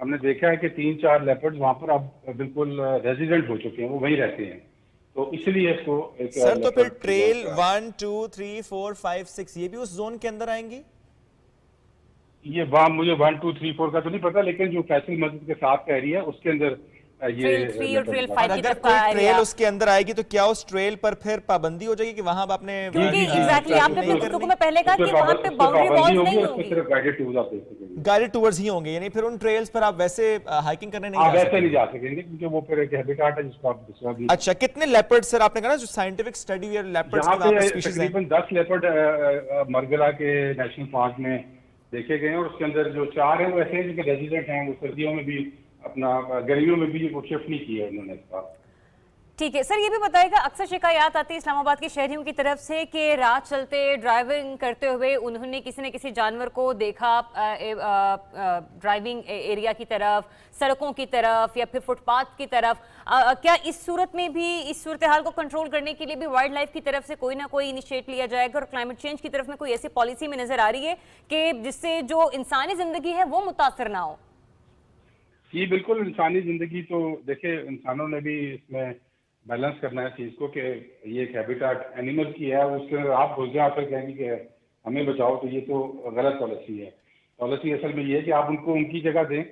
[SPEAKER 6] हमने देखा है कि 3-4 लेपर्ड्स वहाँ पर अब बिल्कुल रेजिडेंट हो चुके हैं, वो वहीं रहते हैं। तो इसलिए इसको एक
[SPEAKER 1] सर तो फिर ट्रेल 1, 2, 3, 4, 5, 6 ये भी उस जोन के अंदर आएंगी?
[SPEAKER 6] ये वहाँ मुझे 1, 2, 3, 4 का तो नहीं पता, लेकिन जो फैसल मस्जिद के साथ का एरिया उसके अंदर ये
[SPEAKER 2] ट्रेल 3 और ट्रेल 5
[SPEAKER 1] और
[SPEAKER 2] की
[SPEAKER 1] अगर
[SPEAKER 2] तरफ
[SPEAKER 1] कोई
[SPEAKER 2] का
[SPEAKER 1] ट्रेल
[SPEAKER 2] एरिया,
[SPEAKER 1] उसके अंदर आएगी तो क्या उस ट्रेल पर फिर पाबंदी हो जाएगी कि वहां आप अपने
[SPEAKER 2] क्योंकि एग्जैक्टली आपने अपनी गुफ्तगू को मैं पहले कहा कि वहाँ पे बाउंड्री वॉल्स नहीं होंगी,
[SPEAKER 6] सिर्फ गाइडेड टूर्स आप देख सकेंगे।
[SPEAKER 1] गाइडेड टूर्स ही होंगे, यानी फिर उन ट्रेल्स पर आप वैसे हाइकिंग करने नहीं
[SPEAKER 6] आप
[SPEAKER 1] जा
[SPEAKER 6] वैसे
[SPEAKER 1] सकते?
[SPEAKER 6] नहीं जा सकेंगे क्योंकि वो फिर एक हैबिटेट है जिसको आप दूसरा भी।
[SPEAKER 1] अच्छा, कितने लेपर्ड सर आपने कहा ना जो साइंटिफिक स्टडी हुई है लेपर्ड्स
[SPEAKER 6] यहाँ
[SPEAKER 1] की वहां
[SPEAKER 6] पे
[SPEAKER 1] पर स्पीशीज हैं?
[SPEAKER 6] तकरीबन 10 लेपर्ड मरगला के नेशनल पार्क में देखे गए हैं, और उसके अंदर जो 4 हैं वो ऐसे हैं जिनके रेजिडेंट हैं, वो सर्दियों में भी अपना गर्मियों में भी वो शिफ्ट नहीं किया उन्होंने इस बार।
[SPEAKER 2] ठीक है सर, ये भी बताएगा, अक्सर शिकायत आती है इस्लामाबाद के शहरियों की तरफ से कि राह चलते ड्राइविंग करते हुए उन्होंने किसी न किसी जानवर को देखा ड्राइविंग एरिया की तरफ, सड़कों की तरफ या फिर फुटपाथ की तरफ। क्या इस सूरत में भी, इस सूरत हाल को कंट्रोल करने के लिए भी वाइल्ड लाइफ की तरफ से कोई ना कोई इनिशिएट लिया जाएगा, और क्लाइमेट चेंज की तरफ में कोई ऐसी पॉलिसी में नजर आ रही है कि जिससे जो इंसानी जिंदगी है वो मुतासर ना हो?
[SPEAKER 6] जी बिल्कुल, इंसानी जिंदगी तो देखिए इंसानों ने भी इसमें बैलेंस करना है चीज को कि ये एक हैबिटेट एनिमल की है, उसके अंदर आप घुस जाओ फिर कहेंगे कि हमें बचाओ, तो ये तो गलत पॉलिसी है। पॉलिसी असल में ये है कि आप उनको उनकी जगह दें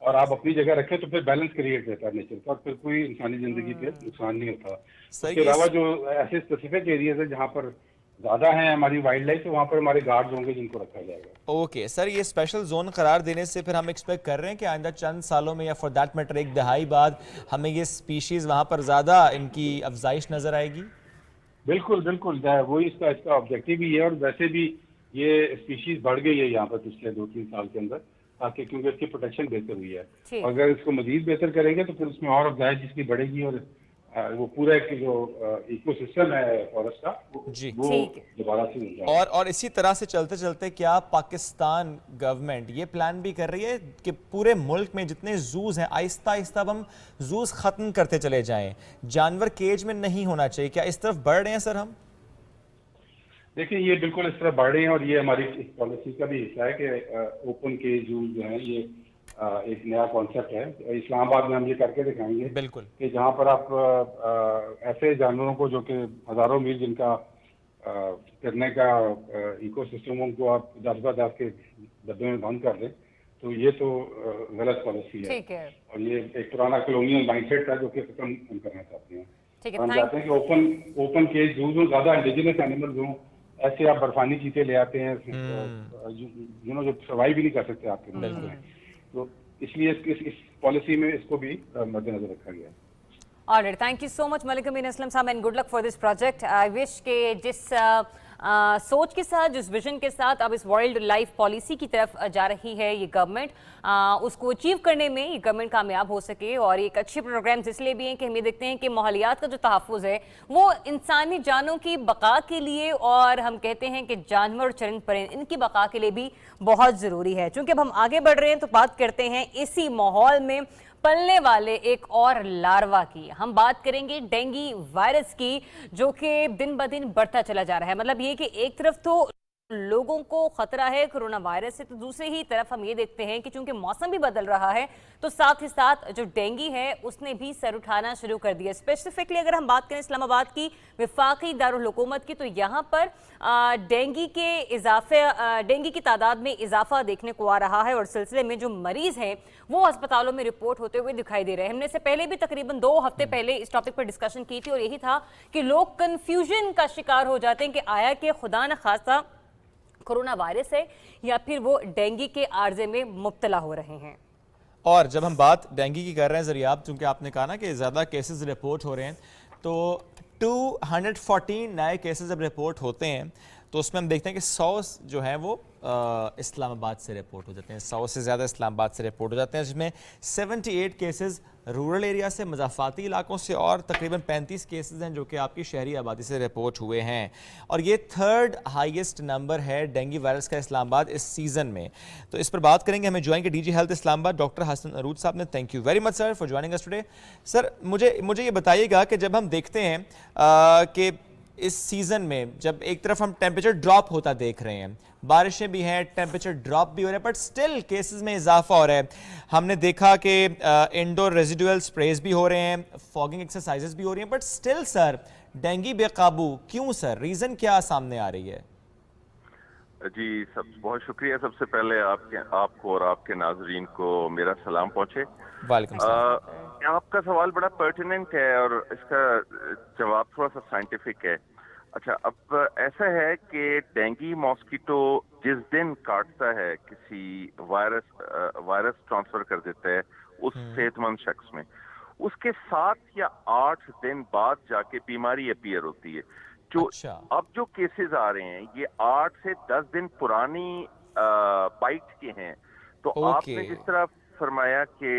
[SPEAKER 6] और आप अपनी जगह रखें, तो फिर बैलेंस क्रिएट रहता है नेचर का, और फिर कोई इंसानी जिंदगी पे नुकसान नहीं होता। इसके अलावा जो ऐसे स्पेसिफिक एरियाज है जहाँ पर ज्यादा है हमारी वाइल्ड लाइफ, तो वहाँ पर हमारे गार्ड्स होंगे जिनको रखा जाएगा।
[SPEAKER 1] ओके सर, ये स्पेशल जोन करार देने से फिर हम एक्सपेक्ट कर रहे हैं कि आइंदा चंद सालों में या फॉर दैट मैटर एक दहाई बाद हमें ये स्पीशीज वहाँ पर ज़्यादा इनकी अफजाइश नज़र आएगी?
[SPEAKER 6] बिल्कुल बिल्कुल, वही इसका ऑब्जेक्टिव ही है, और वैसे भी ये स्पीशीज बढ़ गई है यहाँ पर पिछले 2-3 साल के अंदर, ताकि क्योंकि इसकी प्रोटेक्शन बेहतर हुई है। और अगर इसको मजीद बेहतर करेंगे तो फिर उसमें और अफजाइश जिसकी बढ़ेगी, और वो पूरा एक जो इकोसिस्टम है फॉरेस्ट का वो दोबारा से मिल जाएगा।
[SPEAKER 1] और इसी तरह से चलते चलते क्या पाकिस्तान गवर्नमेंट ये प्लान भी कर रही है कि पूरे मुल्क में जितने जूज हैं आहिस्ता आहिस्ता अब हम जूज खत्म करते चले जाएं, जानवर केज में नहीं होना चाहिए, क्या इस तरफ बढ़ रहे हैं सर हम?
[SPEAKER 6] देखिए ये बिल्कुल इस तरह बढ़ रहे हैं, और ये हमारी पॉलिसी का भी हिस्सा है कि ओपन केज जूज जो है ये एक नया कॉन्सेप्ट है। इस्लामाबाद में हम ये करके दिखाएंगे
[SPEAKER 1] बिल्कुल
[SPEAKER 6] कि जहाँ पर आप ऐसे जानवरों को जो कि हजारों मील जिनका करने का इकोसिस्टम, उनको आप 10x10 के डब्बे में बंद कर दें, तो ये तो गलत पॉलिसी है। और ये एक पुराना कॉलोनियल माइंडसेट था जो कि खत्म हम करना चाहते हैं। हम चाहते हैं कि ओपन केज जूज हो, ज्यादा इंडिजिनस एनिमल्स हों। ऐसे आप बर्फानी चीते ले आते हैं जो सर्वाइव भी नहीं कर सकते आपके मुल्क में, तो इसलिए इस पॉलिसी में इसको भी मद्देनजर रखा गया है।
[SPEAKER 2] Alright, thank you so much Malik Amin Aslam sahab, and good luck for this project. I wish के जिस सोच के साथ, जिस विजन के साथ अब इस वाइल्ड लाइफ पॉलिसी की तरफ जा रही है ये गवर्नमेंट, उसको अचीव करने में ये गवर्नमेंट कामयाब हो सके। और एक अच्छे प्रोग्राम्स इसलिए भी हैं कि हम ये देखते हैं कि माहौलियात का जो तहफ़्फ़ुज़ है वो इंसानी जानों की बका के लिए, और हम कहते हैं कि जानवर और चरिंद परिंद इनकी बका के लिए भी बहुत ज़रूरी है। चूँकि अब हम आगे बढ़ रहे हैं तो बात करते हैं इसी माहौल में पलने वाले एक और लार्वा की। हम बात करेंगे डेंगू वायरस की, जो कि दिन ब दिन बढ़ता चला जा रहा है। मतलब ये कि एक तरफ तो लोगों को खतरा है कोरोना वायरस से, तो दूसरी ही तरफ हम ये देखते हैं कि चूंकि मौसम भी बदल रहा है तो साथ ही साथ जो डेंगू है उसने भी सर उठाना शुरू कर दिया। स्पेसिफिकली अगर हम बात करें इस्लामाबाद की वफाकी दारुल हुकूमत की, तो यहाँ पर डेंगू की तादाद में इजाफा देखने को आ रहा है, और सिलसिले में जो मरीज हैं वो अस्पतालों में रिपोर्ट होते हुए दिखाई दे रहे हैं। हमने से पहले भी तकरीबन 2 हफ्ते पहले इस टॉपिक पर डिस्कशन की थी, और यही था कि लोग कंफ्यूजन का शिकार हो जाते हैं कि आया कि खुदा न खास्ता कोरोना वायरस है या फिर वो डेंगू के आर्जे में मुब्तला हो रहे हैं।
[SPEAKER 1] और जब हम बात डेंगू की कर रहे हैं ज़रियाब, चूँकि आपने कहा ना कि ज़्यादा केसेस रिपोर्ट हो रहे हैं, तो 214 नए केसेस जब रिपोर्ट होते हैं तो उसमें हम देखते हैं कि 100 जो हैं वो इस्लामाबाद से रिपोर्ट हो जाते हैं, 100 से ज़्यादा इस्लामाबाद से रिपोर्ट हो जाते हैं, जिसमें 78 केसेस रूरल एरिया से, मज़ाफ़ाती इलाकों से, और तकरीबन 35 केसेस हैं जो कि आपकी शहरी आबादी से रिपोर्ट हुए हैं। और ये 3rd हाईएस्ट नंबर है डेंगू वायरस का इस्लामाबाद इस सीज़न में। तो इस पर बात करेंगे, हमें ज्वाइन के DG health Islamabad doctor Hasan Arooj sahab ने। Thank you very much sir for joining us today. Sir मुझे ये बताइएगा कि जब हम देखते हैं कि اس سیزن میں جب ایک طرف ہم ٹیمپریچر ڈراپ ہوتا دیکھ رہے ہیں, بارشیں بھی ہیں, ٹیمپریچر ڈراپ بھی ہو رہا ہے, بٹ سٹل کیسز میں اضافہ ہو رہا ہے. ہم نے دیکھا کہ انڈور ریزیڈول سپریز بھی ہو رہے ہیں, فاگنگ ایکسرسائزز بھی ہو رہی ہیں, بٹ سٹل سر ڈینگی بے قابو کیوں سر؟ ریزن کیا سامنے آ رہی ہے؟
[SPEAKER 7] جی بہت شکریہ. سب سے پہلے آپ کو اور آپ کے ناظرین کو میرا سلام پہنچے.
[SPEAKER 1] وعلیکم السلام.
[SPEAKER 7] آپ کا سوال بڑا پرٹیننٹ ہے اور اس کا جواب تھوڑا سا سائنٹیفک ہے. اچھا, اب ایسا ہے کہ ڈینگی ماسکیٹو جس دن کاٹتا ہے کسی وائرس ٹرانسفر کر دیتا ہے اس صحت مند شخص میں, اس کے 7 یا 8 دن بعد جا کے بیماری اپیئر ہوتی ہے. جو اب جو کیسز آ رہے ہیں یہ 8 سے 10 دن پرانی بائٹ کے ہیں. تو آپ نے جس طرح فرمایا کہ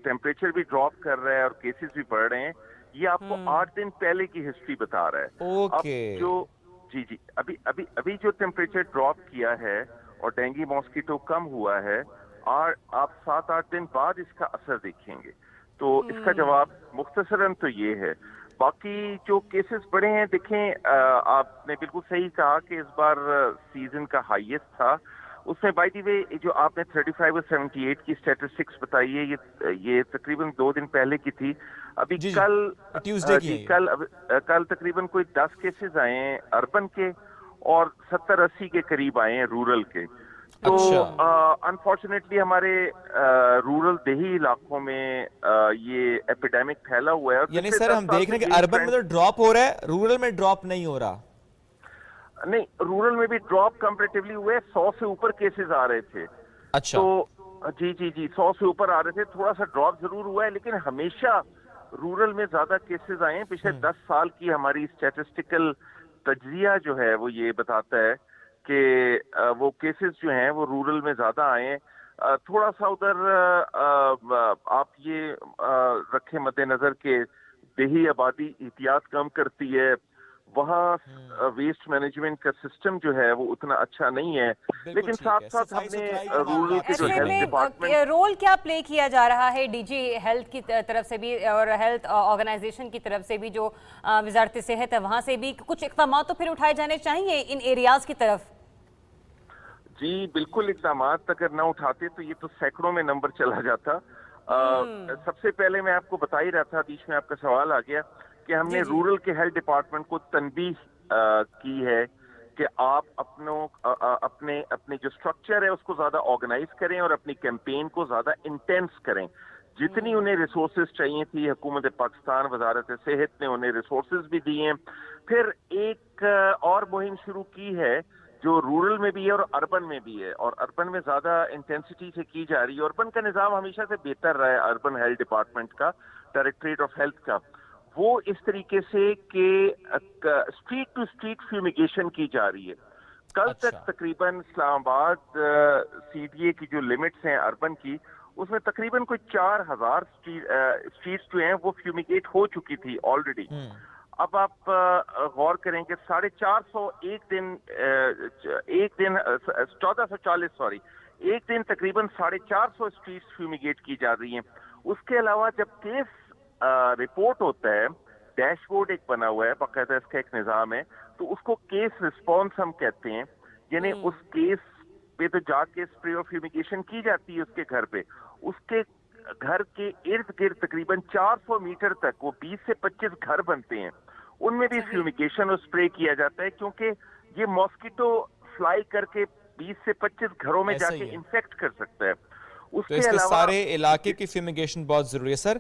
[SPEAKER 7] ٹیمپریچر بھی ڈراپ کر رہا ہے اور کیسز بھی بڑھ رہے ہیں, یہ آپ کو 8 دن پہلے کی ہسٹری بتا رہا ہے. اب جو جی ابھی جو ٹیمپریچر ڈراپ کیا ہے اور ڈینگی ماسکیٹو کم ہوا ہے, اور آپ 7-8 دن بعد اس کا اثر دیکھیں گے. تو اس کا جواب مختصراً تو یہ ہے. باقی جو کیسز بڑے ہیں, دیکھیں آپ نے بالکل صحیح کہا کہ اس بار سیزن کا ہائیسٹ تھا. اس میں بائی دی وے جو آپ نے 35 اور 78 کی اسٹیٹسٹکس بتائی ہے, یہ تقریباً 2 دن پہلے کی تھی. ابھی کل تقریباً کوئی 10 کیسز آئے ہیں اربن کے اور 70-80 کے قریب آئے ہیں رورل کے. تو انفارچونیٹلی ہمارے رورل دیہی علاقوں میں یہ ایپیڈیمک پھیلا ہوا ہے.
[SPEAKER 1] یعنی سر ہم دیکھ رہے ہیں کہ اربن میں تو ڈراپ ہو رہا ہے, رورل میں ڈراپ نہیں ہو رہا.
[SPEAKER 7] نہیں, رورل میں بھی ڈراپ کمپیریٹیولی ہوئے, 100 سے اوپر کیسز آ رہے تھے.
[SPEAKER 1] اچھا,
[SPEAKER 7] تو جی 100 سے اوپر آ رہے تھے. تھوڑا سا ڈراپ ضرور ہوا ہے, لیکن ہمیشہ رورل میں زیادہ کیسز آئے ہیں. پچھلے 10 سال کی ہماری اسٹیٹسٹیکل تجزیہ جو ہے وہ یہ بتاتا ہے کہ وہ کیسز جو ہیں وہ رورل میں زیادہ آئے ہیں. تھوڑا سا ادھر آپ یہ رکھیں مد نظر کہ دیہی آبادی احتیاط کم کرتی ہے, وہاں ویسٹ مینجمنٹ کا سسٹم جو ہے وہ اتنا اچھا نہیں ہے. لیکن ساتھ ساتھ ہم نے رورل کے جو ہیلتھ ڈپارٹمنٹ
[SPEAKER 2] رول کیا پلے کیا جا رہا ہے ڈی جی ہیلتھ کی طرف سے بھی اور ہیلتھ آرگنائزیشن کی طرف سے بھی, جو وزارت صحت ہے وہاں سے بھی کچھ اقدامات تو پھر اٹھائے جانے چاہیے ان ایریاز کی طرف؟
[SPEAKER 7] جی بالکل, اقدامات اگر نہ اٹھاتے تو یہ تو سینکڑوں میں نمبر چلا جاتا. سب سے پہلے میں آپ کو بتا ہی رہا تھا, بیچ میں آپ کا سوال آ گیا, کہ ہم نے رورل کے ہیلتھ ڈپارٹمنٹ کو تنبیہ کی ہے کہ آپ اپنے جو سٹرکچر ہے اس کو زیادہ آرگنائز کریں اور اپنی کیمپین کو زیادہ انٹینس کریں. جتنی انہیں ریسورسز چاہیے تھی, حکومت پاکستان وزارت صحت نے انہیں ریسورسز بھی دیے ہیں. پھر ایک اور مہم شروع کی ہے جو رورل میں بھی ہے اور اربن میں بھی ہے, اور اربن میں زیادہ انٹینسٹی سے کی جا رہی ہے. اربن کا نظام ہمیشہ سے بہتر رہا ہے, اربن ہیلتھ ڈپارٹمنٹ کا, ڈائریکٹریٹ آف ہیلتھ کا, وہ اس طریقے سے کہ اسٹریٹ ٹو اسٹریٹ فیومیگیشن کی جا رہی ہے. کل تک تقریباً اسلام آباد سی ڈی اے کی جو لمٹس ہیں اربن کی, اس میں تقریباً کوئی 4000 اسٹریٹس جو ہیں وہ فیومیگیٹ ہو چکی تھی آلریڈی. اب آپ غور کریں کہ 450 ایک دن 1440 ایک دن تقریباً 450 اسٹریٹس فیومیگیٹ کی جا رہی ہیں. اس کے علاوہ جب کیس رپورٹ ہوتا ہے, ڈیش بورڈ ایک بنا ہوا ہے باقاعدہ, اس کا ایک نظام ہے, تو اس کو کیس رسپانس ہم کہتے ہیں. یعنی اس کیس پہ تو جا کے اسپرے اور فیومیگیشن کی جاتی ہے اس کے گھر پہ. اس کے گھر کے ارد گرد تقریباً 400 میٹر تک وہ 20 سے 25 گھر بنتے ہیں, ان میں بھی فیومیگیشن اور اسپرے کیا جاتا ہے, کیونکہ یہ ماسکیٹو فلائی کر کے 20 سے 25 گھروں میں جا کے انفیکٹ کر سکتا ہے.
[SPEAKER 1] تو اس کے سارے علاقے کی فیومیگیشن بہت ضروری ہے. سر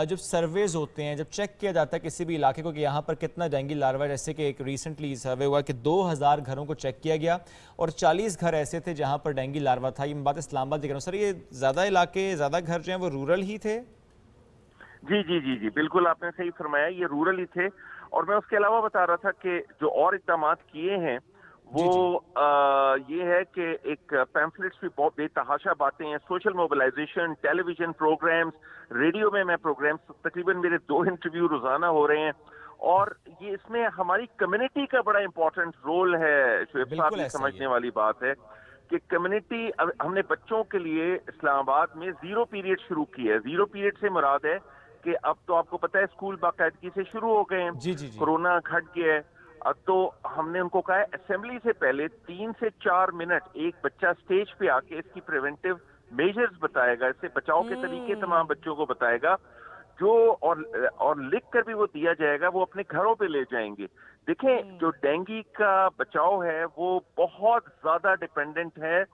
[SPEAKER 1] جب سرویز ہوتے ہیں, جب چیک کیا جاتا ہے کسی بھی علاقے کو کہ یہاں پر کتنا ڈینگی لاروا, جیسے کہ ایک ریسنٹلی سروے ہوا کہ 2000 گھروں کو چیک کیا گیا اور 40 گھر ایسے تھے جہاں پر ڈینگی لاروا تھا. یہ بات اسلام آباد دیکھ رہا ہوں. سر یہ زیادہ علاقے, زیادہ گھر جو ہیں وہ رورل ہی تھے؟
[SPEAKER 7] جی بالکل آپ نے صحیح فرمایا, یہ رورل ہی تھے. اور میں اس کے علاوہ بتا رہا تھا کہ جو اور اقدامات کیے ہیں وہ یہ ہے کہ ایک پیمفلٹس بھی بہت بے تحاشا باتیں ہیں, سوشل موبلائزیشن, ٹیلی ویژن پروگرامز, ریڈیو میں پروگرامز, تقریباً میرے 2 انٹرویو روزانہ ہو رہے ہیں. اور یہ اس میں ہماری کمیونٹی کا بڑا امپورٹنٹ رول ہے. شعیب صاحب, یہ سمجھنے والی بات ہے کہ کمیونٹی, ہم نے بچوں کے لیے اسلام آباد میں 0 پیریڈ شروع کی ہے. 0 پیریڈ سے مراد ہے कि अब तो आपको पता है स्कूल बाकायदगी से शुरू हो गए हैं,
[SPEAKER 1] जी जी जी।
[SPEAKER 7] कोरोना घट गया है। तो हमने उनको कहा है असेंबली से पहले 3 से 4 मिनट एक बच्चा स्टेज पे आके इसकी प्रिवेंटिव मेजर्स बताएगा, इससे बचाव के तरीके तमाम बच्चों को बताएगा, जो और लिख कर भी वो दिया जाएगा, वो अपने घरों पे ले जाएंगे। देखें, जो डेंगू का बचाव है वो बहुत ज्यादा डिपेंडेंट है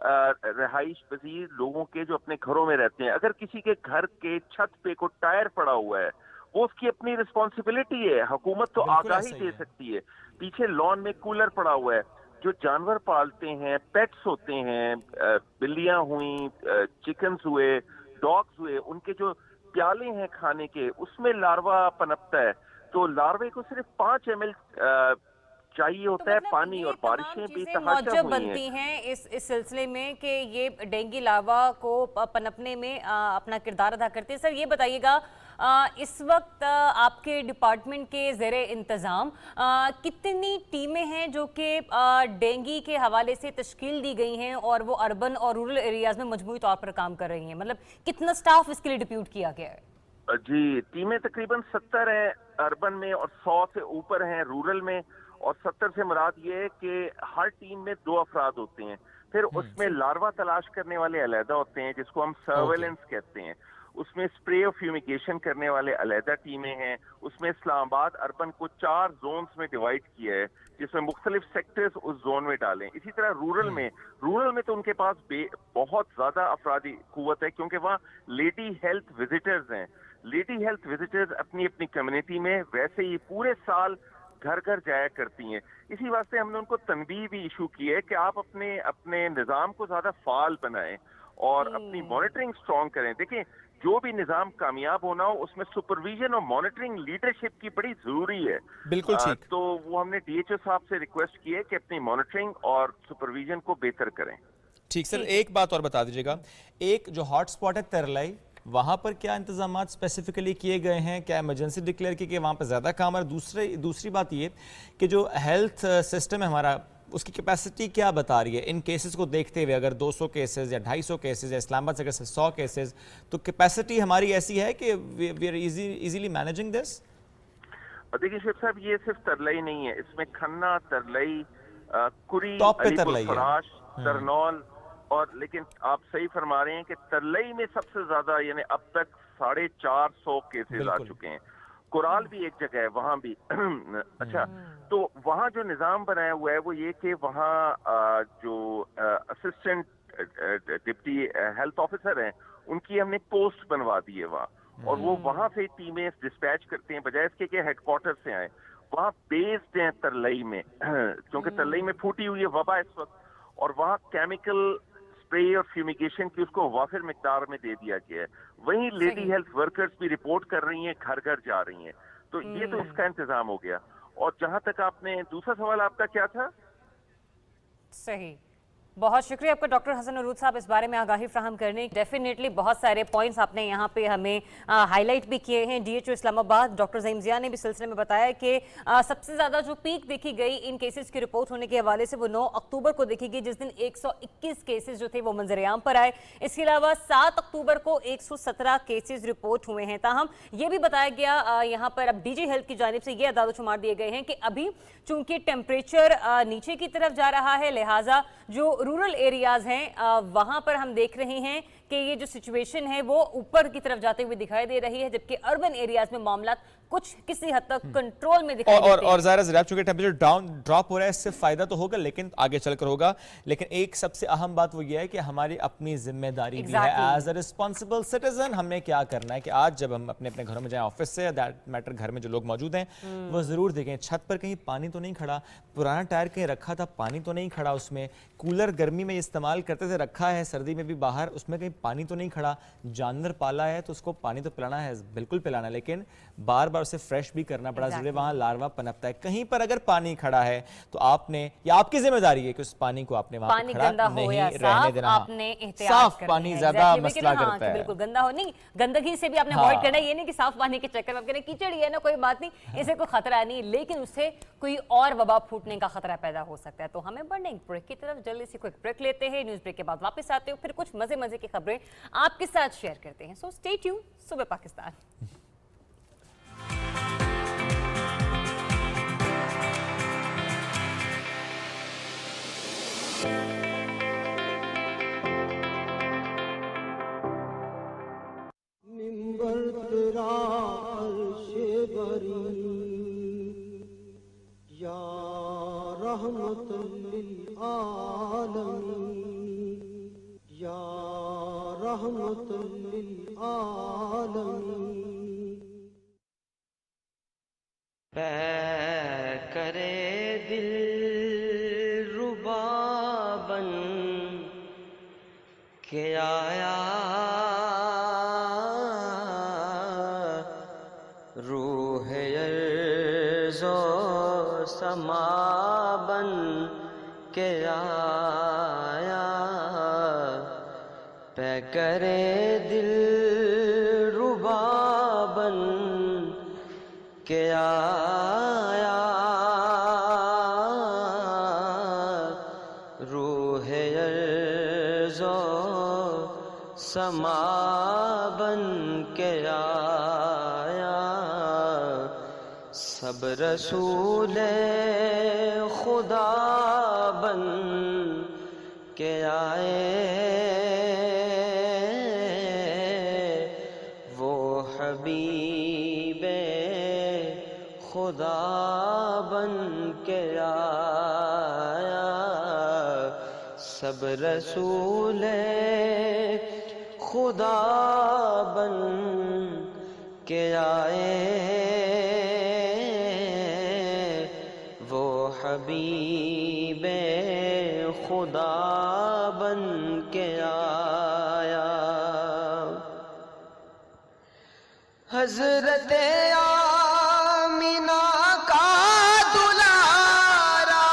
[SPEAKER 7] रहाइश पजीर लोगों के जो अपने घरों में रहते हैं। अगर किसी के घर के छत पे कोई टायर पड़ा हुआ है, वो उसकी अपनी रिस्पॉन्सिबिलिटी है, हुकूमत तो
[SPEAKER 1] बिल्कुल
[SPEAKER 7] आगाही
[SPEAKER 1] ऐसा ही
[SPEAKER 7] दे
[SPEAKER 1] है।
[SPEAKER 7] सकती है। पीछे लॉन में कूलर पड़ा हुआ है, जो जानवर पालते हैं, पेट्स होते हैं, बिल्लियां हुई, चिकन्स हुए, डॉग्स हुए, उनके जो प्याले हैं खाने के, उसमें लार्वा पनपता है। तो लार्वे को सिर्फ 5 ml चाहिए
[SPEAKER 2] तो
[SPEAKER 7] होता है
[SPEAKER 2] मतलब
[SPEAKER 7] पानी,
[SPEAKER 2] ये
[SPEAKER 7] और
[SPEAKER 2] तमाम
[SPEAKER 7] बारिशें
[SPEAKER 2] चीजें
[SPEAKER 7] बेतहाशा
[SPEAKER 2] मौजब
[SPEAKER 7] हुई
[SPEAKER 2] बनती
[SPEAKER 7] हैं।
[SPEAKER 2] हैं इस सिलसिले में कि ये डेंगू लार्वा को पनपने में अपना किरदार अदा करते हैं। सर ये बताइएगा, इस वक्त आपके डिपार्टमेंट के ज़ेरे इंतज़ाम कितनी टीमें हैं जो कि डेंगू के हवाले से तश्कील दी गई हैं और वो अर्बन और रूरल एरियाज़ में मजमूई तौर पर काम कर रही हैं? मतलब कितना स्टाफ इसके लिए डिप्यूट किया गया है?
[SPEAKER 7] जी, टीमें तकरीबन 70 हैं अर्बन में और 100 से ऊपर हैं रूरल में। और 70 से मुराद ये है कि हर टीम में 2 अफराद होते हैं। फिर उसमें लार्वा तलाश करने वाले अलहदा होते हैं, जिसको हम सर्वेलेंस कहते हैं। उसमें स्प्रे और फ्यूमिगेशन करने वाले अलहदा टीमें हैं। उसमें इस्लामाबाद अर्बन को 4 जोन्स में डिवाइड किया है, जिसमें मुख्तलिफ सेक्टर्स उस जोन में डालें। इसी तरह रूरल में तो उनके पास बहुत ज्यादा अफरादी कुव्वत है, क्योंकि वहाँ लेडी हेल्थ विजिटर्स हैं। लेडी हेल्थ विजिटर्स अपनी अपनी कम्युनिटी में वैसे ही पूरे साल घर घर जाया करती हैं। इसी वास्ते हमने उनको तनबीह भी इशू की है कि आप अपने निज़ाम को ज्यादा फाल बनाएं और अपनी मॉनिटरिंग स्ट्रॉन्ग करें। देखें, जो भी निज़ाम कामयाब होना हो, उसमें सुपरविजन और मॉनिटरिंग लीडरशिप की बड़ी जरूरी है।
[SPEAKER 1] बिल्कुल ठीक।
[SPEAKER 7] तो वो हमने DHO साहब से रिक्वेस्ट की है कि अपनी मॉनिटरिंग और सुपरविजन को बेहतर करें।
[SPEAKER 1] ठीक सर, एक बात और बता दीजिएगा, एक जो हॉट स्पॉट है तरलाई, वहाँ पर क्या इंतजाम स्पेसिफिकली किए गए हैं? क्या इमरजेंसी डिक्लेयर की कि वहाँ पर ज़्यादा काम है? दूसरी बात ये कि जो हेल्थ सिस्टम है हमारा, उसकी कैपेसिटी क्या बता रही है इन केसेस को देखते हुए? अगर 200 केसेस या 250 केसेस या इस्लामाबाद से अगर 100 केसेस, तो कैपेसिटी हमारी ऐसी है कि we are easily managing this?
[SPEAKER 7] देखिए शेख साहब, ये सिर्फ तरलई नहीं है, इसमें खन्ना, तरलई, कुरी,
[SPEAKER 1] टॉप पे
[SPEAKER 7] अलीपुर
[SPEAKER 1] तरलई है।
[SPEAKER 7] फराश, तरनौल, और लेकिन आप सही फरमा रहे हैं कि तरलई में सबसे ज्यादा, यानी अब तक 450 केसेस आ चुके हैं। कोराल भी एक जगह है, वहां भी अच्छा, तो वहां जो निजाम बनाया हुआ है वो ये कि वहां जो असिस्टेंट डिप्टी हेल्थ ऑफिसर हैं, उनकी हमने पोस्ट बनवा दी है वहाँ, और वो वहां से टीमें डिस्पैच करते हैं, बजाय इसके कि हेडक्वार्टर से आए। वहाँ बेस्ड हैं तरलई में, क्योंकि तरलई में फूटी हुई है वबा इस वक्त, और वहाँ केमिकल स्प्रे और फ्यूमिगेशन की उसको वाफिर मिकदार में दे दिया गया है। वहीं लेडी हेल्थ वर्कर्स भी रिपोर्ट कर रही हैं, घर घर जा रही हैं। तो ये तो इसका इंतजाम हो गया। और जहां तक आपने दूसरा सवाल आपका क्या था?
[SPEAKER 2] सही, बहुत शुक्रिया आपका डॉक्टर हसन उरूद साहब इस बारे में आगाही फ्राहम करने। डेफिनेटली बहुत सारे पॉइंट्स आपने यहाँ पे हमें हाईलाइट भी किए हैं। DHO इस्लामाबाद डॉक्टर ज़हीम ज़िया ने भी सिलसिले में बताया कि सबसे ज़्यादा जो पीक देखी गई इन केसेस की रिपोर्ट होने के हवाले से वो 9 अक्टूबर को देखी गई, जिस दिन 121 केसेस जो थे वो मंजर-ए-आम पर आए। इसके अलावा 7 अक्टूबर को 117 केसेस रिपोर्ट हुए हैं। ताहम ये भी बताया गया यहाँ पर, अब DG हेल्थ की जानिब से ये अदाद-ओ-शुमार दिए गए हैं कि अभी चूंकि टेम्परेचर नीचे की तरफ जा रहा है, लिहाजा जो रूरल एरियाज हैं वहां पर हम देख रहे हैं कि ये जो सिचुएशन है वो ऊपर की तरफ जाते हुए दिखाई दे रही है, जबकि अर्बन एरियाज में मामला कुछ किसी हद तक कंट्रोल में दिखाई देते हैं।
[SPEAKER 1] और ज़ाहिर चूंकि टेम्परेचर ड्रॉप हो रहा है, इससे फायदा तो होगा, लेकिन आगे चलकर होगा। लेकिन एक सबसे अहम बात वो ये है कि हमारी अपनी जिम्मेदारी भी है एज अ रिस्पॉन्सिबल सिटीजन। हमें क्या करना है कि आज जब हम अपने अपने घरों में जाएं, ऑफिस से, दैट मैटर घर में जो लोग मौजूद हैं वो जरूर देखें छत पर कहीं पानी तो नहीं खड़ा, पुराना टायर कहीं रखा था पानी तो नहीं खड़ा, उसमें कूलर गर्मी में इस्तेमाल करते थे रखा है, सर्दी में भी बाहर, उसमें कहीं पानी तो नहीं खड़ा। जानवर पाला है तो उसको पानी तो पिलाना है, बिल्कुल पिलाना है, लेकिन बार बार بار اسے فریش بھی کرنا پڑا، ضرور وہاں لاروا پنپتا ہے. کہیں پر اگر پانی کھڑا ہے تو آپ نے یا آپ کی ذمہ داری ہے کہ اس پانی کو آپ نے وہاں پہ کھڑا نہیں رہنے دینا.
[SPEAKER 2] آپ نے احتیاط
[SPEAKER 1] صاف پانی زیادہ مسئلہ کرتا ہے.
[SPEAKER 2] بالکل گندا ہو نہیں، گندگی سے بھی آپ نے اوائڈ کرنا. یہ نہیں کہ صاف پانی کے چکر میں آپ کہنے کیچڑ ہی ہے نا کوئی بات نہیں، اسے کوئی خطرہ نہیں، لیکن اس سے کوئی اور وبا پھوٹنے کا خطرہ پیدا ہو سکتا ہے. تو ہمیں بڑھنے ایک بریک کی طرف جلدی سے کوئی بریک لیتے ہیں، نیوز بریک کے بعد واپس آتے ہو، پھر کچھ مزے کی خبریں آپ کے ساتھ شیئر کرتے ہیں. سو اسٹے ٹیون، صبح پاکستان.
[SPEAKER 8] منبر تیرا عرش بری یا رحمت للعالمین یا رحمت للعالمین. پے کرے دل ربا بن کے آیا روح ارض و سما بن کے آیا. پے کرے دل ربا بن کے آیا روح ارض و سما بن کے آیا. سب رسول خدا بن کے آئے وہ حبیب خدا بن کے آیا. سب رسول خدا بن کے آئے وہ حبیب خدا بن کے آیا. حضرت آمینہ کا دلارا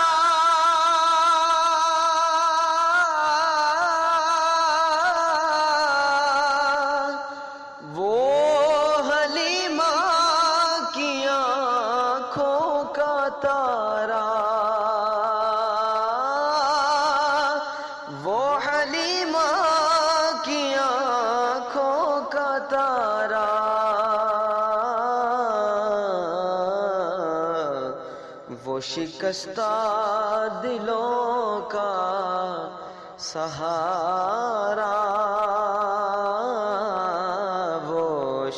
[SPEAKER 8] وہ حلیمہ کی آنکھوں کا تارا وہ حلیمہ کی آنکھوں کا تارا وہ شکستہ دلوں کا سہارا وہ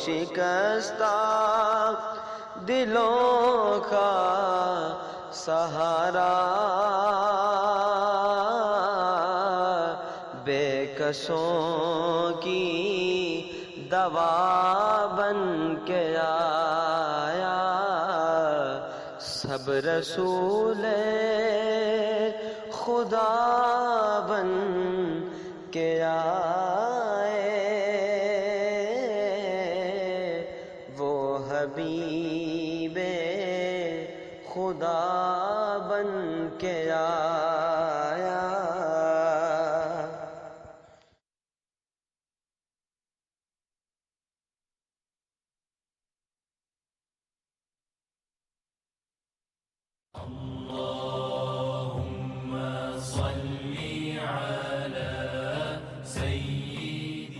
[SPEAKER 8] شکستہ دلوں کا سہارا بے کسوں کی دوا بن کے آیا. سب رسول خدا بن کے آئے وہ حبیب خدا بن کے آیا.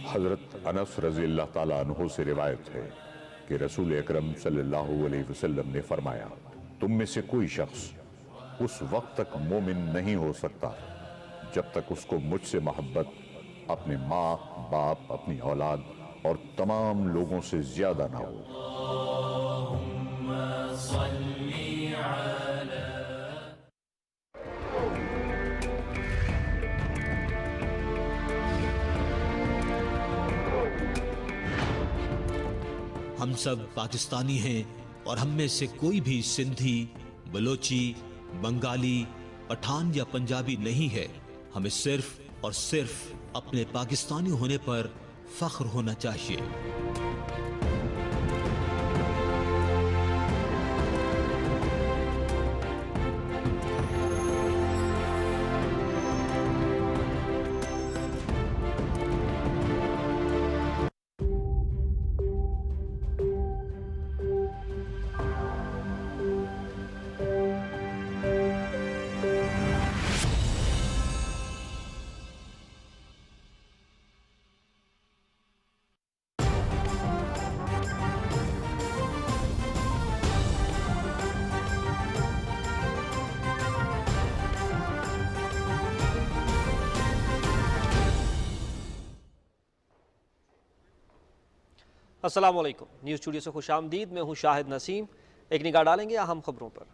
[SPEAKER 9] حضرت انس رضی اللہ تعالیٰ عنہ سے روایت ہے کہ رسول اکرم صلی اللہ علیہ وسلم نے فرمایا تم میں سے کوئی شخص اس وقت تک مومن نہیں ہو سکتا جب تک اس کو مجھ سے محبت اپنے ماں باپ اپنی اولاد اور تمام لوگوں سے زیادہ نہ ہو.
[SPEAKER 10] ہم سب پاکستانی ہیں اور ہم میں سے کوئی بھی سندھی، بلوچی، بنگالی، پٹھان یا پنجابی نہیں ہے. ہمیں صرف اور صرف اپنے پاکستانی ہونے پر فخر ہونا چاہیے.
[SPEAKER 11] अस्सलाम वालेकुम। न्यूज़ स्टूडियो से खुशामदीद। मैं हूँ शाहिद नसीम। एक निगाह डालेंगे अहम खबरों पर।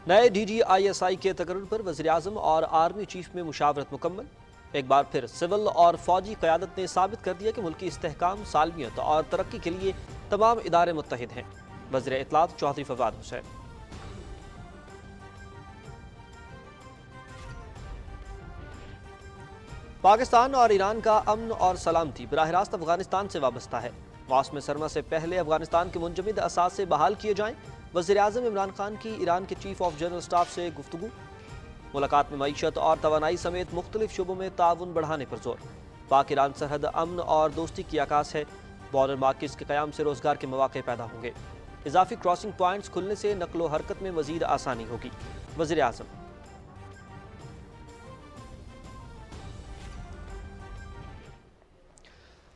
[SPEAKER 11] नए DGISI के तकर्रुर पर वज़ीर-ए-आज़म और आर्मी चीफ में मुशावरत मुकम्मल। एक बार फिर सिविल और फौजी क़यादत ने साबित कर दिया कि मुल्की इस्तेहकाम, सालमियत और तरक्की के लिए तमाम इदारे मुत्तहिद हैं। वज़ीर इत्तलात चौधरी फवाद हुसैन। पाकिस्तान और ईरान का अमन और सलामती बराह रास्त अफगानिस्तान से वाबस्ता है। मौसम सरमा से पहले अफगानिस्तान के मुंजमद असासे बहाल किए जाएं। वज़ीर-ए-आज़म इमरान खान की ईरान के चीफ ऑफ जनरल स्टाफ से गुफ्तगू। मुलाकात में मईशत और तवानाई समेत मुख्तलिफ शुबों में ताउन बढ़ाने पर जोर। पाक ईरान सरहद अमन और दोस्ती की आकाश है। बॉर्डर मार्केट्स के क़याम से रोजगार के मौके पैदा होंगे। इजाफी क्रॉसिंग पॉइंट्स खुलने से नकलो हरकत में मजीद आसानी होगी। वज़ीर-ए-आज़म।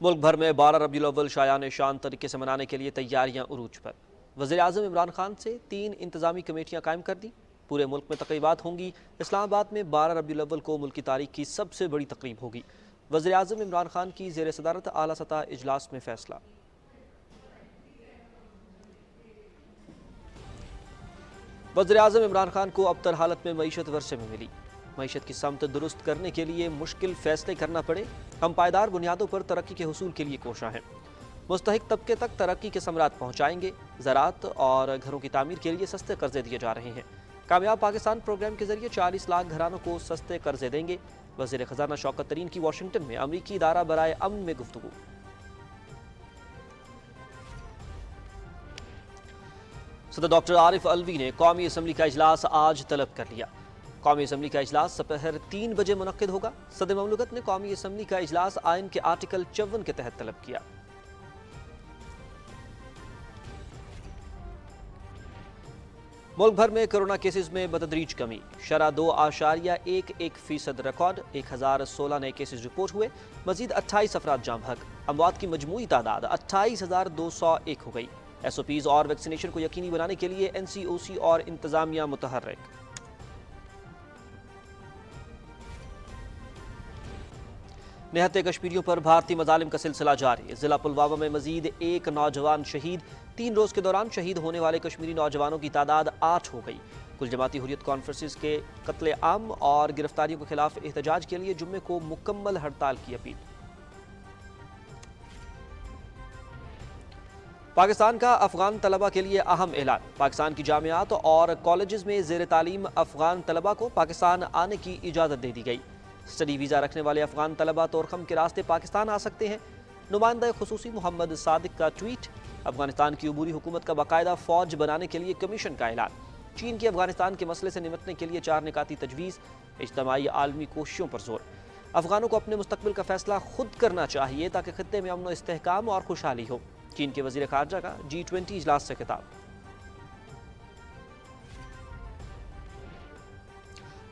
[SPEAKER 11] मुल्क भर में 12 रबीउल अव्वल शायान शान तरीके से मनाने के लिए तैयारियां उरूज पर। वज़ीर-ए-आज़म इमरान खान से 3 इंतजामी कमेटियां कायम कर दी। पूरे मुल्क में तकरीबात होंगी। इस्लामाबाद में 12 रबीउल अव्वल को मुल्क की तारीख की सबसे बड़ी तकरीब होगी। वज़ीर-ए-आज़म इमरान खान की ज़ेर सदारत आला सतह इजलास में फैसला। वज़ीर-ए-आज़म इमरान खान को अबतर हालत में मईशत वर्षे में मिली। मईशत की समत दुरुस्त करने के लिए मुश्किल फैसले करना पड़े। हम पायदार बुनियादों पर तरक्की के हुसूल के लिए कोशा हैं। मुस्तहिक तबके तक तरक्की के समरात पहुँचाएंगे। ज़राअत और घरों की तामीर के लिए सस्ते कर्जे दिए जा रहे हैं। कामयाब पाकिस्तान प्रोग्राम के जरिए 40 लाख घरानों को सस्ते कर्जे देंगे। वज़ीर ख़जाना शौकत तरीन की वाशिंगटन में अमरीकी इदारा बराए अमन में गुफ्तगू। सदर डॉक्टर आरिफ अलवी ने कौमी असम्बली का इजलास आज तलब कर लिया। कौमी असम्बली का इजलास दोपहर 3 बजे मुनक्किद होगा। सदर ममलकत ने कौमी असम्बली का इजलास आइन के आर्टिकल 54 के तहत तलब किया। मुल्क भर में कोरोना केसेस में बतदरीज कमी। शरह 2.11% रिकॉर्ड। 1016 नए केसेस रिपोर्ट हुए। मजीद 28 अफराद जाम हक। अमवात की मजमूई तादाद 28,201 हो गई। SOPs और वैक्सीनेशन को यकीनी बनाने के लिए NCOC और इंतजामिया मुतहर्रिक। निहत्ते कश्मीरियों पर भारतीय मजालिम का सिलसिला जारी। जिला पुलवामा में मजीद एक नौजवान शहीद। 3 रोज के दौरान शहीद होने वाले कश्मीरी नौजवानों की तादाद 8 हो गई। कुल जमाती हुर्रियत कॉन्फ्रेंसिस के कत्ले आम और गिरफ्तारियों के खिलाफ एहतजाज के लिए जुम्मे को मुकम्मल हड़ताल की अपील। पाकिस्तान का अफगान तलबा के लिए अहम ऐलान। पाकिस्तान की जामियात और कॉलेजेस में ज़ेर तालीम अफगान तलबा को पाकिस्तान आने की इजाज़त दे दी गई। स्टडी वीज़ा रखने वाले अफगान तलबा तोरखम के रास्ते पाकिस्तान आ सकते हैं। नुमाइंदा खुसूसी मोहम्मद सादिक का ट्वीट। अफगानिस्तान की अबूरी हुकूमत का बाकायदा फ़ौज बनाने के लिए कमीशन का ऐलान। चीन की अफगानिस्तान के मसले से निपटने के लिए 4 निकाती तजवीज़। इज्तिमाई आलमी कोशिशों पर जोर। अफगानों को अपने मुस्तकबिल का फैसला खुद करना चाहिए ताकि खित्ते में अमन इस्तेहकाम और खुशहाली हो। चीन के वज़ीर ख़ारजा का G20 इजलास से खिताब।